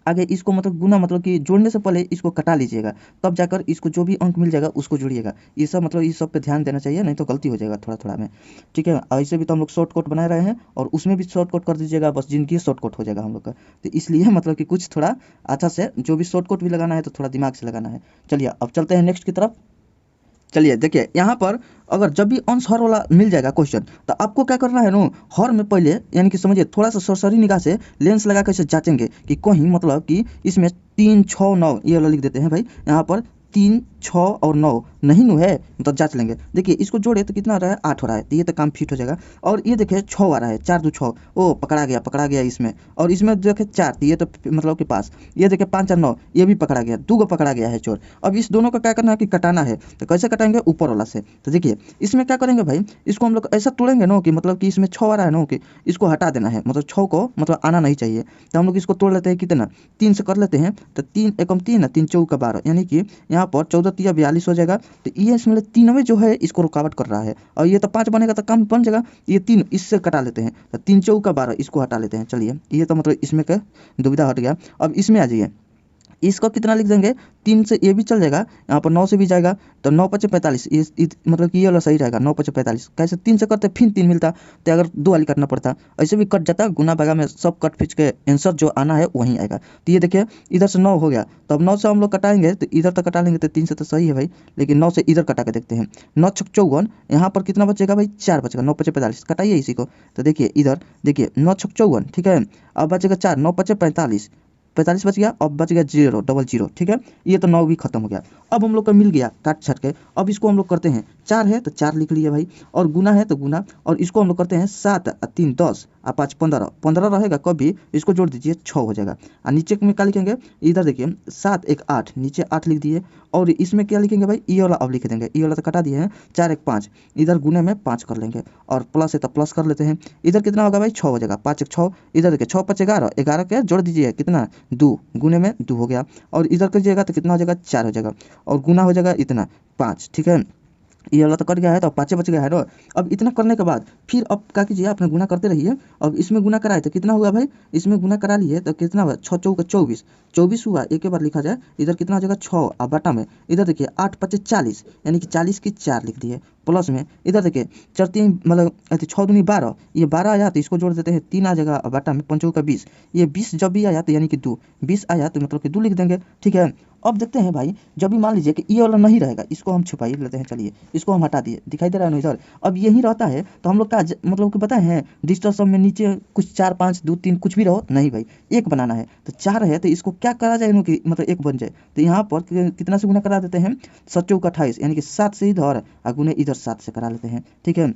[SPEAKER 1] आगे इसको मतलब गुना मतलब कि जोड़ने से पहले इसको कटा लीजिएगा, तब जाकर इसको जो भी अंक मिल जाएगा उसको जोड़िएगा। ये सब मतलब इस सब पे ध्यान देना चाहिए, नहीं तो गलती हो जाएगा थोड़ा थोड़ा में, ठीक है। ऐसे भी तो हम लोग शॉर्टकट बना रहे हैं, और उसमें भी शॉर्टकट कर दीजिएगा, बस जिंदगी शॉर्टकट हो जाएगा हम लोग का। तो इसलिए मतलब कि कुछ थोड़ा अच्छा से जो भी शॉर्टकट भी लगाना है तो थोड़ा दिमाग से लगाना है। चलिए अब चलते हैं नेक्स्ट की तरफ। चलिए देखिए यहाँ पर अगर जब भी अंश हर वाला मिल जाएगा क्वेश्चन, तो आपको क्या करना है ना, हर में पहले यानी कि समझिए थोड़ा सा सरसरी निगाह से लेंस लगा कर इसे जांचेंगे कि कहीं मतलब कि इसमें 3 6 9 ये वाला लिख देते हैं भाई, यहाँ पर 3 6 और 9 नहीं नु है, मतलब जांच लेंगे। देखिए इसको जोड़े तो कितना हो रहा है, 8 हो रहा है, तो ये तो काम फिट हो जाएगा। और ये देखिए 6 आ रहा है, 4 2 6, ओ पकड़ा गया इसमें। और इसमें देखिए 4, तो ये तो मतलब के पास, ये देखिए 5 और 9 ये भी पकड़ा गया, 2 को पकड़ा गया है चोर। अब इस दोनों का क्या करना है कि कटाना है, तो कैसे कटाएंगे, ऊपर वाला से। तो देखिए इसमें क्या करेंगे भाई, इसको हम लोग ऐसा तोड़ेंगे ना कि मतलब कि इसमें 6 आ रहा है ना, कि इसको हटा देना है, मतलब 6 को मतलब आना नहीं चाहिए। तो हम लोग इसको तोड़ लेते हैं, कितना 3 से कर लेते हैं, तो 3 एकम 3 है, 3 चौका 12, यानी कि यहाँ पर 14 3 42 हो जाएगा। तो ये इसमें 3 में जो है इसको रुकावट कर रहा है, और ये तो 5 बनेगा तो काम बन जाएगा, ये 3 इससे कटा लेते हैं, तो 3 चौका 12 इसको हटा लेते हैं। चलिए ये तो मतलब इसमें का दुविधा हट गया। अब इसमें आ जाइए, इसको कितना लिख देंगे, 3 से ये भी चल जाएगा, यहाँ पर 9 से भी जाएगा, तो 9 5 45, मतलब कि ये वाला सही रहेगा, 9 5 45। कैसे 3 से करते फिर 3 मिलता, तो अगर 2 वाली कटना पड़ता, ऐसे भी कट जाता, गुना भागा में सब कट फिच के आंसर जो आना है वहीं आएगा। तो ये देखिए इधर से 9 हो गया, तो अब 9 से हम लोग कटाएंगे, तो इधर तक कटा लेंगे, तो 3 से तो सही है भाई, लेकिन 9 से इधर कटा के देखते हैं, 9 6 54, यहाँ पर कितना बचेगा भाई, 4 बचेगा, 9 5 45 कटाइए इसी को। तो देखिए इधर देखिए 9 6 54, ठीक है, अब बचेगा 4, 9 5 45, 45 बच गया, अब बच गया 0 डबल 0, ठीक है। ये तो 9 भी खत्म हो गया। अब हम लोग का मिल गया काट छट के। अब इसको हम लोग करते हैं, 4 है तो 4 लिख लिए भाई, और गुना है तो गुना, और इसको हम लोग करते हैं 7 और 3 10 और 5 15, 15 रहेगा कभी, इसको जोड़ दीजिए 6 हो जाएगा। और नीचे में क्या लिखेंगे, इधर देखिए 7 1 8, नीचे 8 लिख दिए, और इसमें क्या लिखेंगे भाई, ये वाला अब लिख देंगे, ये वाला तो कटा दिए हैं, 4 1 5, इधर गुने में 5 कर लेंगे, और प्लस है तो प्लस कर लेते हैं। इधर कितना होगा भाई, 6 हो जाएगा, 5 1 6, इधर देखिए 6 5 11, 11 के जोड़ दीजिए कितना, 2, गुने में 2 हो गया, और इधर करिएगा तो कितना हो जाएगा, 4 हो जाएगा, और गुना हो जाएगा इतना 5, ठीक है। ये वाला तो कट गया है, तो 5 बच गया है ना। अब इतना करने के बाद फिर अब क्या कीजिए, अपने गुना करते रहिए। अब इसमें गुना कराए तो कितना हुआ भाई, इसमें गुना करा लिए तो कितना हुआ, 6 चौका 24, 24 हुआ, एक बार लिखा जाए, इधर कितना हो जाएगा 6, और बटा में इधर देखिए 8 5 40, यानी कि 40 की 4 लिख दिए, प्लस में इधर देखिए 4 3 मतलब 6 दूनी 12, ये 12 आया तो इसको जोड़ देते हैं, 3 आ जाएगा, और बटा में 5 का 20, ये 20 जब भी आया तो यानी कि 2, 20 आया तो मतलब कि 2 लिख देंगे, ठीक है। अब देखते हैं भाई, जब भी मान लीजिए कि ये वाला नहीं रहेगा, इसको हम छुपा ही लेते हैं, चलिए इसको हम हटा दिए, दिखाई दे रहा है ना इधर। अब यही रहता है तो हम लोग का मतलब कि पता है, डिजिटल सम में नीचे कुछ 4 5 2 3 कुछ भी रहो नहीं भाई, एक बनाना है। तो 4 है तो इसको क्या करा जाए ना कि मतलब एक बन जाए, तो यहाँ पर कितना से गुना करा देते हैं, 7 चौका 28, यानी कि 7 से इधर और गुने इधर 7 से करा लेते हैं, ठीक है।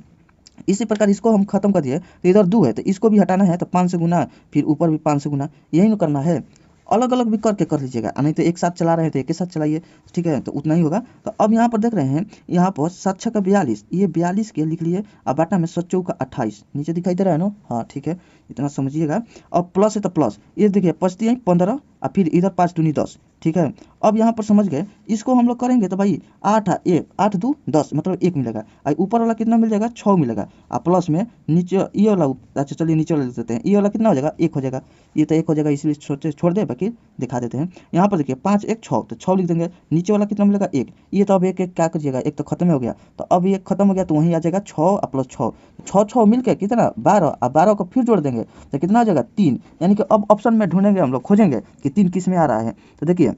[SPEAKER 1] इसी प्रकार इसको हम खत्म कर दिए, तो इधर 2 है तो इसको भी हटाना है, तो 5 से गुना, फिर ऊपर भी 5 से गुना, यही ना करना है। अलग अलग भी करके कर लीजिएगा, नहीं तो एक साथ चला रहे थे एक के साथ चलाइए, ठीक है, तो उतना ही होगा। तो अब यहाँ पर देख रहे हैं, यहाँ पर 7 6 का 42, ये 42 के लिख लिए, अब बाटा में 7 चौका 28, नीचे दिखाई दे रहा है ना, हाँ ठीक है, इतना समझिएगा। अब प्लस है तो प्लस, ये देखिए 25 15, और फिर इधर 5 दूनी 10, ठीक है। अब यहाँ पर समझ गए, इसको हम लोग करेंगे तो भाई 8 1 8 2 10 मतलब 1 मिलेगा, और ऊपर वाला कितना मिल जाएगा, 6 मिलेगा, और प्लस में नीचे ये वाला, अच्छा चलिए नीचे वाला लिख देते हैं, ये वाला कितना हो जाएगा, 1 हो जाएगा, ये तो 1 हो जाएगा, इसलिए छोड़ दे, बाकी दिखा देते हैं। यहाँ पर देखिए 5 1 6, तो 6 लिख देंगे, नीचे वाला कितना मिलेगा 1, ये तो अब एक एक क्या करिएगा, एक तो खत्म हो गया, तो अब ये खत्म हो गया, तो वहीं आ जाएगा 6 और प्लस 6, 6 6 मिल के कितना 12, और 12 को फिर जोड़ देंगे तो कितना आ जाएगा 3, यानी कि अब ऑप्शन में ढूंढेंगे हम लोग, खोजेंगे कि 3 किस में आ रहा है। तो देखिए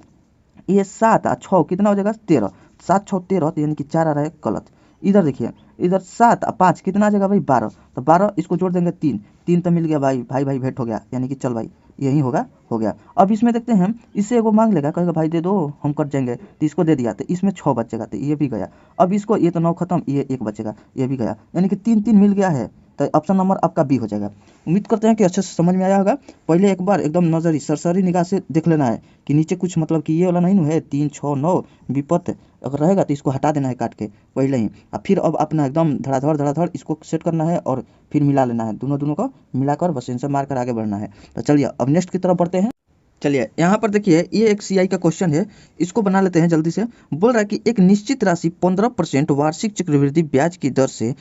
[SPEAKER 1] ये 7 और 6 कितना हो जाएगा 13, 7 6 13, तो यानी कि 4 आ रहा है गलत, इधर देखिए, इधर 7 और 5 कितना आ जाएगा भाई 12, तो 12 इसको जोड़ देंगे 3, 3 तो मिल गया भाई, भाई भाई भेंट हो गया, यानी कि चल भाई यही होगा, हो गया। अब इसमें देखते हैं, इससे एगो मांग लेगा, कहेगा भाई दे दो हम कट जाएंगे, तो इसको दे दिया, तो इसमें 6 बचेगा, तो ये भी गया। अब इसको, ये तो 9 खत्म, ये 1 बचेगा, ये भी गया, यानी कि 3 3 मिल गया है, तो ऑप्शन नंबर आपका बी हो जाएगा। उम्मीद करते हैं कि अच्छे से समझ में आया होगा। पहले एक बार एकदम नजरी सरसरी निगाह से देख लेना है कि नीचे कुछ मतलब कि ये वाला नहीं है 3 6 9 विपत्त अगर रहेगा तो इसको हटा देना है काट के पहले ही, और फिर अब अपना एकदम धड़ाधड़ इसको सेट करना है और फिर मिला लेना है, दोनों दोनों को मिलाकर बस इनसे मारकर आगे बढ़ना है। तो चलिए अब नेक्स्ट की तरफ बढ़ते हैं। चलिए यहाँ पर देखिए, ये एक सीआई का क्वेश्चन है, इसको बना लेते हैं जल्दी से। बोल रहा है कि एक निश्चित राशि 15% वार्षिक चक्रवृद्धि ब्याज की दर से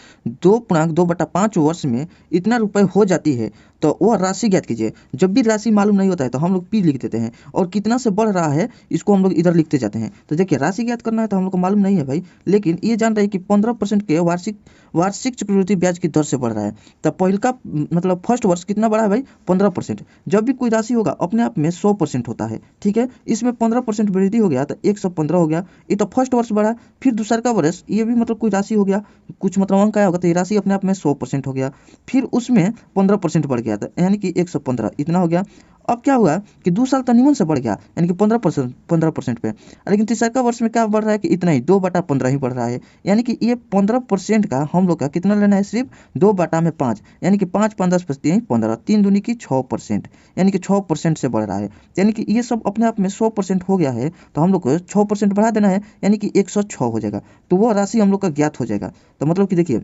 [SPEAKER 1] 2.2/5 वर्ष में इतना रुपए हो जाती है, तो वह राशि ज्ञात कीजिए। जब भी राशि मालूम नहीं होता है तो हम लोग पी लिख देते हैं, और कितना से बढ़ रहा है इसको हम लोग इधर लिखते जाते हैं। तो देखिए राशि ज्ञात करना है तो हम लोग को मालूम नहीं है भाई, लेकिन ये जान रहे हैं कि 15% के वार्षिक चक्रवृद्धि ब्याज की दर से बढ़ रहा है। तो पहल का मतलब फर्स्ट वर्ष कितना बढ़ा है भाई 15%। जब भी कोई राशि होगा अपने आप में 100% होता है, ठीक है। इसमें 15% वृद्धि हो गया तो 115 हो गया, ये तो फर्स्ट वर्ष बढ़ा। फिर दूसरा का वर्ष, ये भी मतलब कोई राशि हो गया, कुछ मतलब अंक आया होगा, तो ये राशि अपने आप में 100% हो गया, फिर उसमें 15% बढ़ गया था, यानी कि 115 इतना हो गया। अब क्या हुआ कि 2 साल तो निमन से बढ़ गया, यानी कि 15% पे, लेकिन तीसरा का वर्ष में क्या बढ़ रहा है कि इतना ही 2/15 ही बढ़ रहा है, यानी कि ये 15% का हम लोग का कितना लेना है, सिर्फ 2/5, यानी कि 5 5 10 5 15, 3 दूनी की 6%, यानी कि 6% से बढ़ रहा है। यानी कि ये सब अपने आप में 100% हो गया है, तो हम लोग को 6% बढ़ा देना है, यानी कि 106 हो जाएगा, तो वो राशि हम लोग का ज्ञात हो जाएगा। तो मतलब कि देखिए,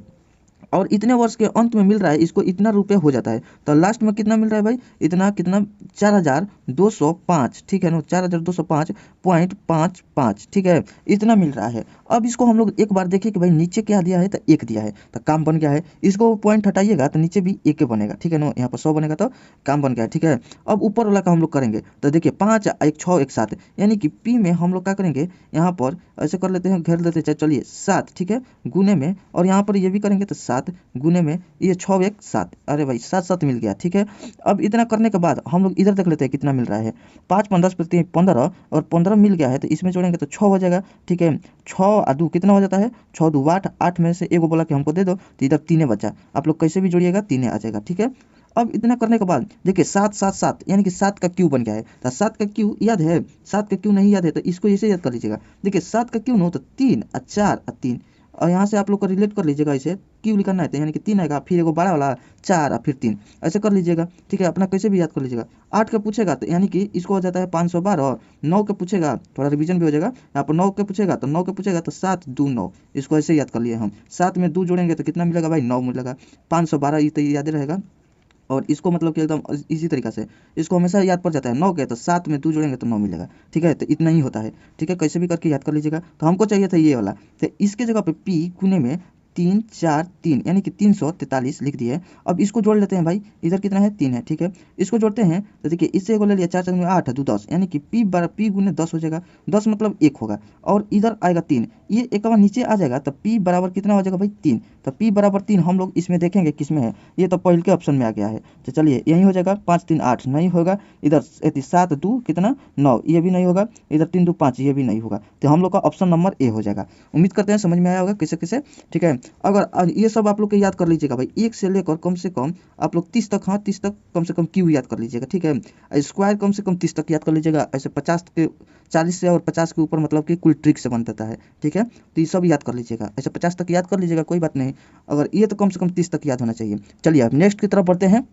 [SPEAKER 1] और इतने वर्ष के अंत में मिल रहा है इसको इतना रुपये हो जाता है, तो लास्ट में कितना मिल रहा है भाई, इतना कितना 4205, ठीक है ना, 4205.55, ठीक है, इतना मिल रहा है। अब इसको हम लोग एक बार देखिए कि भाई नीचे क्या दिया है, तो 1 दिया है, तो काम बन गया है। इसको पॉइंट हटाइएगा तो नीचे भी 1 बनेगा, ठीक है ना, यहाँ पर 100 बनेगा, तो काम बन गया है, ठीक है। अब ऊपर वाला का हम लोग करेंगे, तो देखिए 5 1 6 1 7, यानी कि पी में हम लोग क्या करेंगे, यहाँ पर ऐसे कर लेते हैं, घेर लेते हैं, चलिए 7, ठीक है, गुने में, और यहाँ पर ये भी करेंगे तो 7 गुने में, ये 6 1 7, अरे भाई 7 7 मिल गया, ठीक है। अब इतना करने के बाद हम लोग इधर देख लेते हैं कितना मिल रहा है, 5 5 10 15, और 15 मिल गया है, तो इसमें जोड़ेंगे तो 6 हो जाएगा, ठीक है। 6 और 2 कितना हो जाता है, 6 2 8, 8 में से एगो बोला कि हमको दे दो, तो इधर 3 बचा, आप लोग कैसे भी जोड़िएगा 3 आ जाएगा, ठीक है। अब इतना करने के बाद देखिए 7 7 7, यानी कि 7 का क्यू बन गया है, तो 7 का क्यू याद है, 7 का क्यू नहीं याद है तो इसको ऐसे याद कर लीजिएगा। देखिए 7 का क्यू नो तो 3 और 4 और 3, और यहाँ से आप लोग को रिलेट कर लीजिएगा, इसे क्यू लिखना है तो यानी कि 3 आएगा, फिर एगो बड़ा वाला 4 और फिर 3, ऐसे कर लीजिएगा, ठीक है। अपना कैसे भी याद कर लीजिएगा। 8 का पूछेगा तो यानी कि इसको हो जाता है 512, 9 का पूछेगा, थोड़ा रिवीजन भी हो जाएगा, यहाँ पर 9 का पूछेगा तो 9 का पूछेगा तो 7 2 9, इसको ऐसे याद कर लिए हम। 7 में 2 जोड़ेंगे तो कितना मिलेगा भाई 9 मिलेगा, 512, ये तो याद रहेगा। और इसको मतलब कि एकदम इसी तरीका से इसको हमेशा याद पड़ जाता है, 9 के तो 7 में 2 जोड़ेंगे तो 9 मिलेगा, ठीक है। तो इतना ही होता है, ठीक है, कैसे भी करके याद कर लीजिएगा। तो हमको चाहिए था ये वाला, तो इसके जगह पे पी गुने में 3 4 3, यानी कि 343 लिख दिए। अब इसको जोड़ लेते हैं भाई, इधर कितना है 3 है, ठीक है, इसको जोड़ते हैं। तो देखिए इससे एगो ले लिया, 4 4 में 8 2 10, यानी कि पी गुने 10 हो जाएगा, 10 मतलब 1 होगा, और इधर आएगा 3, ये एक बार नीचे आ जाएगा, तो पी बराबर कितना हो जाएगा भाई 3, तो पी बराबर 3 हम लोग इसमें देखेंगे किस में है, ये तो पहले के ऑप्शन में आ गया है, तो चलिए यही हो जाएगा। 5 3 8 नहीं होगा, इधर 7 2 कितना 9, ये भी नहीं होगा, इधर 3 2 5, ये भी नहीं होगा, तो हम लोग का ऑप्शन नंबर ए हो जाएगा। उम्मीद करते हैं समझ में आया होगा कैसे कैसे, ठीक है। अगर ये सब आप लोग के याद कर लीजिएगा भाई, 1 से लेकर कम से कम आप लोग 30 तक, हाँ 30 तक कम से कम क्यू याद कर लीजिएगा, ठीक है। स्क्वायर कम से कम 30 तक याद कर लीजिएगा, ऐसे 50 के 40 से और 50 के ऊपर मतलब कि कुल ट्रिक से बनता है, ठीक है। तो ये सब याद कर लीजिएगा, ऐसे 50 तक याद कर लीजिएगा, कोई बात नहीं, अगर ये तो कम से कम 30 तक याद होना चाहिए। चलिए अब नेक्स्ट की तरफ बढ़ते हैं।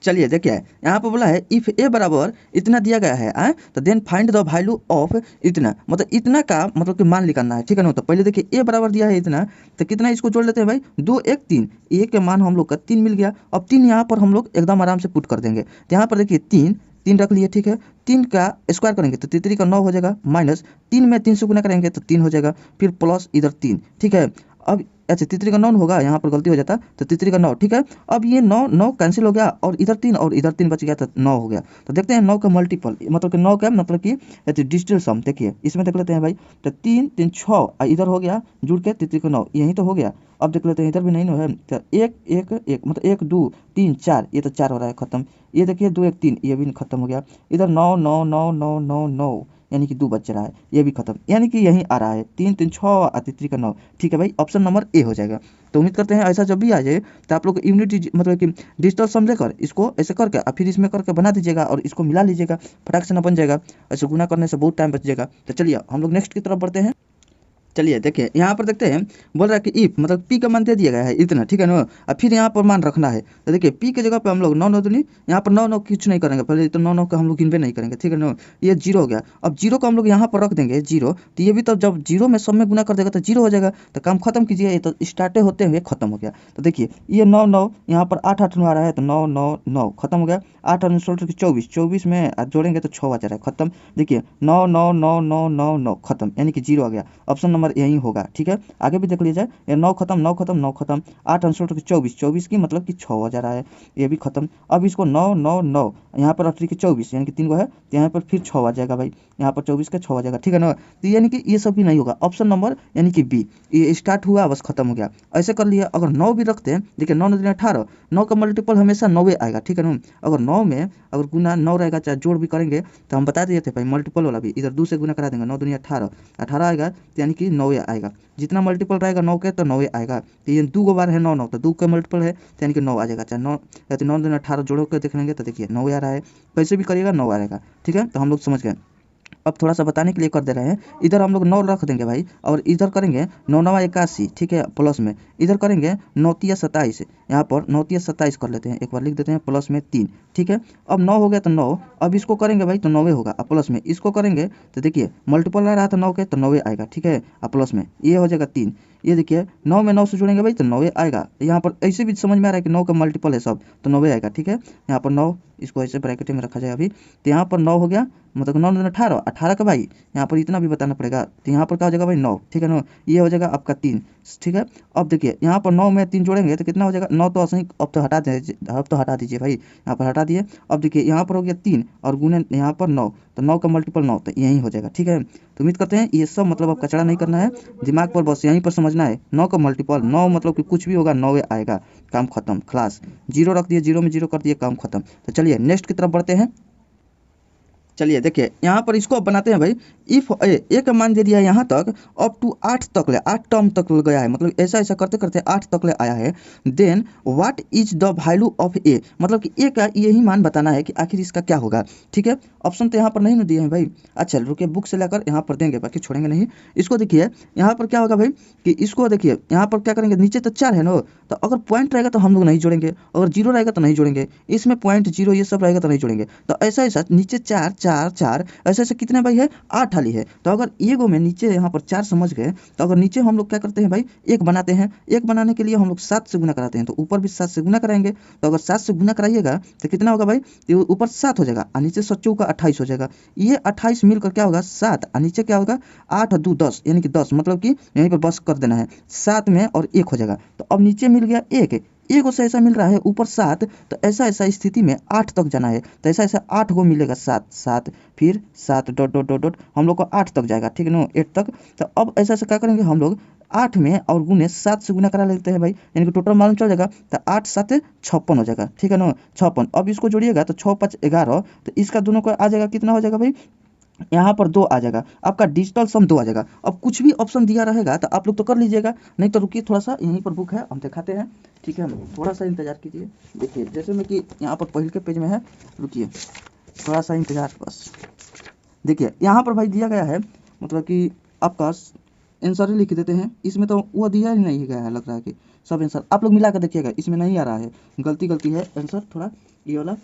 [SPEAKER 1] चलिए देखिए यहाँ पर बोला है इफ ए बराबर इतना दिया गया है तो then find the value of इतना, मतलब इतना का मतलब कि मान निकालना है, ठीक है ना। तो पहले देखिए ए बराबर दिया है इतना, तो कितना इसको जोड़ लेते हैं भाई, 2 1 3, ए के मान हम लोग का 3 मिल गया। अब 3 यहाँ पर हम लोग एकदम आराम से पुट कर देंगे, तो यहाँ पर देखिए 3 3 रख लिए, ठीक है। 3 का स्क्वायर करेंगे तो 3 का 9 हो जाएगा, माइनस 3 में 3 से गुना करेंगे तो 3 हो जाएगा, फिर प्लस इधर 3, ठीक है। अब अच्छा 3 का 9 होगा, यहाँ पर गलती हो जाता, तो 3 का 9, ठीक है। अब ये 9 9 कैंसिल हो गया, और इधर 3 और इधर 3 बच गया, तो 9 हो गया। तो देखते हैं 9 का मल्टीपल, मतलब कि 9 का मतलब कि डिजिटल सम, देखिए इसमें देख लेते हैं भाई, तो 3 3 6 इधर हो गया जुड़ के 3 का 9, यही तो हो गया। अब देख लेते हैं इधर भी नहीं है, तो 1 1 1 मतलब 1 2 3 4, ये तो 4 हो रहा है खत्म। ये देखिए 2 1 3, ये भी खत्म हो गया। इधर 9 9 9 9 9 9, यानी कि 2 बच रहा है, ये भी खत्म, यानी कि यहीं आ रहा है 3 3 6 और 3 का 9। ठीक है भाई, ऑप्शन नंबर ए हो जाएगा। तो उम्मीद करते हैं ऐसा जब भी आ जाए तो आप लोग यूनिटी मतलब कि डिजिटल सम लेकर इसको ऐसे करके और फिर इसमें करके बना दीजिएगा और इसको मिला लीजिएगा, फटाक से ना बन जाएगा। ऐसे गुना करने से बहुत टाइम बच जाएगा। तो चलिए हम लोग नेक्स्ट की तरफ बढ़ते हैं। चलिए देखिए यहाँ पर देखते हैं, बोल रहा है कि इफ मतलब पी का मान दे दिया गया है इतना, ठीक है ना, और फिर यहाँ पर मान रखना है। तो देखिए पी की जगह पे हम लोग 9 9 दूनी, यहाँ पर 9 9 कुछ नहीं करेंगे, पहले तो 9 9 का हम लोग गिनवे नहीं करेंगे, ठीक है ना। ये जीरो हो गया। अब जीरो को हम लोग यहाँ पर रख देंगे जीरो, तो ये भी तो जब जीरो में सब में गुना कर देगा तो जीरो हो जाएगा। तो काम खत्म कीजिए, ये तो स्टार्टे होते हुए खत्म हो गया। तो देखिए ये 9 9 यहाँ पर 8 8 आ रहा है, तो 9 9 9 खत्म हो गया। 8 और 24 24 में जोड़ेंगे तो 6 आ जा रहा है, खत्म। देखिए 9 9 9 9 9 9 खत्म, यानी कि जीरो आ गया। ऑप्शन नंबर यही होगा। ठीक है, आगे भी देख लीजिए, ये 9 खत्म 9 खत्म 9 खत्म। 8 अंशों 24 24 की मतलब कि 6 हो जा रहा है, ये भी खत्म। अब इसको 9 9 9 यहाँ पर 8 की 24 यानी कि 3 को है, तो यहाँ पर फिर 6 आ जाएगा भाई, यहाँ पर 24 का 6 आ जाएगा, ठीक है ना। तो यानी कि ये सब भी नहीं होगा, ऑप्शन नंबर यानी कि बी, ये स्टार्ट हुआ बस खत्म हो गया। ऐसे कर लिया। अगर 9 भी रखते हैं, देखिए 9 9 18, 9 का मल्टीपल हमेशा 9 आएगा, ठीक है ना। अगर 9 में अगर गुना 9 रहेगा, चाहे जोड़ भी करेंगे तो हम बता दिए थे भाई, मल्टीपल वाला भी इधर 2 से गुना करा देंगे, 9 दूनी 18, 18 आएगा तो यानी कि 9 आएगा। जितना मल्टीपल रहेगा 9 के तो 9 आएगा। तो ये 2 बार है 9 9, तो 2 का मल्टीपल है तो यानी कि 9 आ जाएगा। चाहे 9 या तो 9 दूनी 18 जोड़ो के देख लेंगे तो देखिए 9 आ रहा है, कैसे भी करिएगा 9 आएगा, ठीक है। तो हम लोग समझ गए। अब थोड़ा सा बताने के लिए कर दे रहे हैं, इधर हम लोग 9 रख देंगे भाई, और इधर करेंगे 9 9 81, ठीक है, प्लस में इधर करेंगे 9 3 27, यहाँ पर 9 3 27 कर लेते हैं, एक बार लिख देते हैं, प्लस में 3, ठीक है। अब 9 हो गया तो 9, अब इसको करेंगे भाई तो 9 होगा, अब प्लस में इसको करेंगे तो देखिए मल्टीपल आ रहा था 9 के तो 9 आएगा, ठीक है, अब प्लस में ये हो जाएगा 3। ये देखिए 9 में 9 से जुड़ेंगे भाई तो 9 आएगा। यहाँ पर ऐसे भी समझ में आ रहा है कि 9 का मल्टीपल है सब, तो 9 आएगा, ठीक है। यहाँ पर 9, इसको ऐसे ब्रैकेट में रखा जाए अभी, तो यहाँ पर 9 हो गया, मतलब 9 9 18, 18 का भाई यहाँ पर इतना भी बताना पड़ेगा, तो यहाँ पर क्या हो जाएगा भाई 9, ठीक है ना। ये हो जाएगा आपका 3, ठीक है। अब देखिए यहाँ पर 9 में 3 जोड़ेंगे तो कितना हो जाएगा, 9 तो असली, अब तो हटा दीजिए, अब तो हटा दीजिए भाई, यहाँ पर हटा दिए। अब देखिए यहाँ पर हो गया 3 और गुने यहाँ पर 9, तो 9 का मल्टीपल 9, तो यही हो जाएगा, ठीक है। तो उम्मीद करते हैं ये सब मतलब अब कचरा नहीं करना है, दिमाग पर बस यहीं पर समझना है। 9 का मल्टीपल 9 मतलब कि कुछ भी होगा 9 आएगा, काम खत्म, क्लास। जीरो रख दिए, जीरो में जीरो कर दिए, काम खत्म। तो चलिए नेक्स्ट की तरफ बढ़ते हैं। चलिए देखिए यहाँ पर इसको बनाते हैं भाई, इफ ए का मान दे दिया है यहाँ तक, अप टू 8 तक ले, 8 टर्म तक गया है, मतलब ऐसा ऐसा करते करते 8 तक ले आया है। Then what is the value of A, मतलब कि ए का यही मान बताना है कि आखिर इसका क्या होगा, ठीक है। ऑप्शन तो यहाँ पर नहीं ना दिए हैं भाई। अच्छा रुकिए, बुक से लेकर यहाँ पर देंगे, बाकी छोड़ेंगे नहीं। इसको देखिए यहाँ पर क्या होगा भाई, कि इसको देखिए यहाँ पर क्या करेंगे, नीचे तो 4 है ना, तो अगर पॉइंट रहेगा तो हम लोग नहीं जोड़ेंगे, अगर जीरो रहेगा तो नहीं जोड़ेंगे, इसमें पॉइंट जीरो ये सब रहेगा तो नहीं जोड़ेंगे। तो ऐसा ऐसा नीचे 4 4 4 ऐसे ऐसे कितने भाई है, 8 वाली है। तो अगर एगो में नीचे यहाँ पर 4 समझ गए, तो अगर नीचे हम लोग क्या करते हैं भाई, एक बनाते हैं। एक बनाने के लिए हम लोग 7 से गुना कराते हैं, तो ऊपर भी 7 से गुना कराएंगे। तो अगर 7 से गुना कराइएगा तो कितना होगा भाई, तो ऊपर 7 हो जाएगा और नीचे 7 का 28 हो जाएगा। ये 28 मिलकर क्या होगा 7, और नीचे क्या होगा 8 और 2 10, यानी कि 10, मतलब कि यहीं पर बस कर देना है 7 में और 1 हो जाएगा। तो अब नीचे मिल गया 1, एक से ऐसा मिल रहा है ऊपर 7, तो ऐसा ऐसा स्थिति में 8 तक जाना है, तो ऐसा ऐसा 8 को मिलेगा, 7 7 फिर 7 डॉट डॉट डॉट डॉट, हम लोग को 8 तक जाएगा, ठीक है ना, 8 तक। तो अब ऐसा ऐसा क्या करेंगे हम लोग, 8 में और गुने 7 से गुना करा लेते हैं भाई, यानी कि टोटल मालूम चल जाएगा। तो 8 7 56 हो जाएगा, ठीक है ना, 56। अब इसको जोड़िएगा तो 6 5 11, तो इसका दोनों का आ जाएगा, कितना हो जाएगा भाई, यहाँ पर 2 आ जाएगा, आपका डिजिटल सम 2 आ जाएगा। अब कुछ भी ऑप्शन दिया रहेगा तो आप लोग तो कर लीजिएगा, नहीं तो रुकिए थोड़ा सा, यहीं पर बुक है हम दिखाते हैं, ठीक है, थोड़ा सा इंतजार कीजिए। देखिए जैसे में कि यहाँ पर पहले के पेज में है, रुकिए थोड़ा सा इंतजार बस। देखिए यहाँ पर भाई दिया गया है, मतलब कि आपका आंसर ही लिख देते हैं, इसमें तो वो दिया ही नहीं गया है, लग रहा है कि सब आंसर आप लोग मिला कर देखिएगा, इसमें नहीं आ रहा है, गलती गलती है आंसर थोड़ा, ये वाला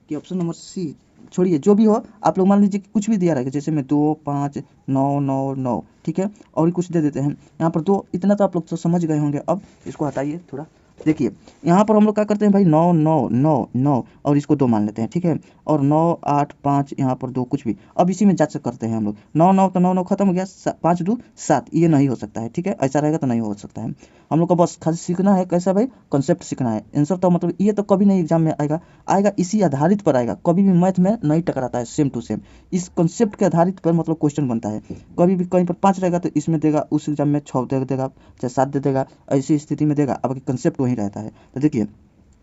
[SPEAKER 1] कि ऑप्शन नंबर सी, छोड़िए जो भी हो, आप लोग मान लीजिए कि कुछ भी दिया रहेगा, जैसे में 2 5 9 9 9, ठीक है, और भी कुछ दे देते हैं यहाँ पर 2, इतना तो आप लोग तो समझ गए होंगे। अब इसको हटाइए थोड़ा, देखिए यहाँ पर हम लोग क्या करते हैं भाई, 9 9 9 9 और इसको 2 मान लेते हैं, ठीक है, और 9 8 5 यहाँ पर 2 कुछ भी। अब इसी में जांच करते हैं हम लोग, 9 9 तो 9 9 खत्म हो गया, 5 2 7, ये नहीं हो सकता है, ठीक है, ऐसा रहेगा तो नहीं हो सकता है। हम लोग को बस खाली सीखना है कैसा भाई, कंसेप्ट सीखना है। आंसर तो मतलब ये तो कभी नहीं एग्जाम में आएगा, आएगा इसी आधारित पर आएगा, कभी भी मैथ में नहीं टकराता है, सेम टू सेम इस कंसेप्ट के आधारित पर मतलब क्वेश्चन बनता है। कभी भी कहीं पर 5 रहेगा तो इसमें देगा, उस एग्जाम में 6 दे देगा, चाहे 7 दे देगा, ऐसी स्थिति में देगा, अब कंसेप्ट वही रहता है। तो देखिए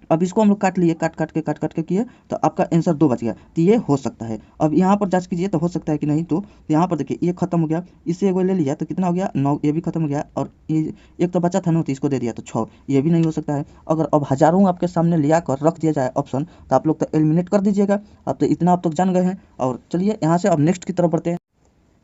[SPEAKER 1] अब इसको हम लोग काट लिए, काट के किए तो आपका आंसर 2 बच गया, तो ये हो सकता है। अब यहाँ पर जांच कीजिए तो हो सकता है कि नहीं, तो यहाँ पर देखिए ये खत्म हो गया, इससे एगो ले लिया तो कितना हो गया 9, ये भी खत्म हो गया, और ये एक तो बचा था ना, तो इसको दे दिया तो 6, ये भी नहीं हो सकता है। अगर अब हज़ारों आपके सामने लिया कर रख दिया जाए ऑप्शन, तो आप लोग तो एलिमिनेट कर दीजिएगा। अब तो इतना आप तक जान गए हैं। और चलिए यहाँ से अब नेक्स्ट की तरफ बढ़ते हैं।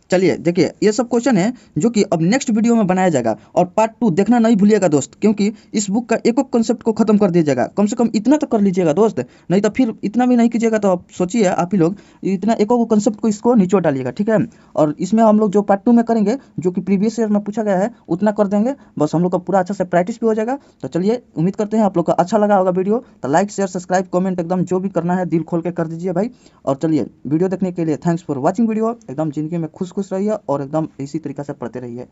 [SPEAKER 1] चलिए देखिए, ये सब क्वेश्चन है जो कि अब नेक्स्ट वीडियो में बनाया जाएगा, और पार्ट 2 देखना नहीं भूलिएगा दोस्त, क्योंकि इस बुक का एक कंसेप्ट को खत्म कर दिया जाएगा। कम से कम इतना तो कर लीजिएगा दोस्त, नहीं तो फिर इतना भी नहीं कीजिएगा तो आप सोचिए आप ही लोग, इतना एक कंसेप्ट को इसको निचोड़ डालिएगा, ठीक है। और इसमें हम लोग जो पार्ट 2 में करेंगे, जो कि प्रीवियस ईयर में पूछा गया है उतना कर देंगे, बस हम लोग का पूरा अच्छा से प्रैक्टिस भी हो जाएगा। तो चलिए, उम्मीद करते हैं आप लोग का अच्छा लगा होगा वीडियो, तो लाइक शेयर सब्सक्राइब कमेंट एकदम जो भी करना है दिल खोल के कर दीजिए भाई। और चलिए, वीडियो देखने के लिए थैंक्स फॉर वॉचिंग वीडियो। एकदम ज़िंदगी में खुश खुश रहिए और एकदम इसी तरीक़े से पढ़ते रहिए।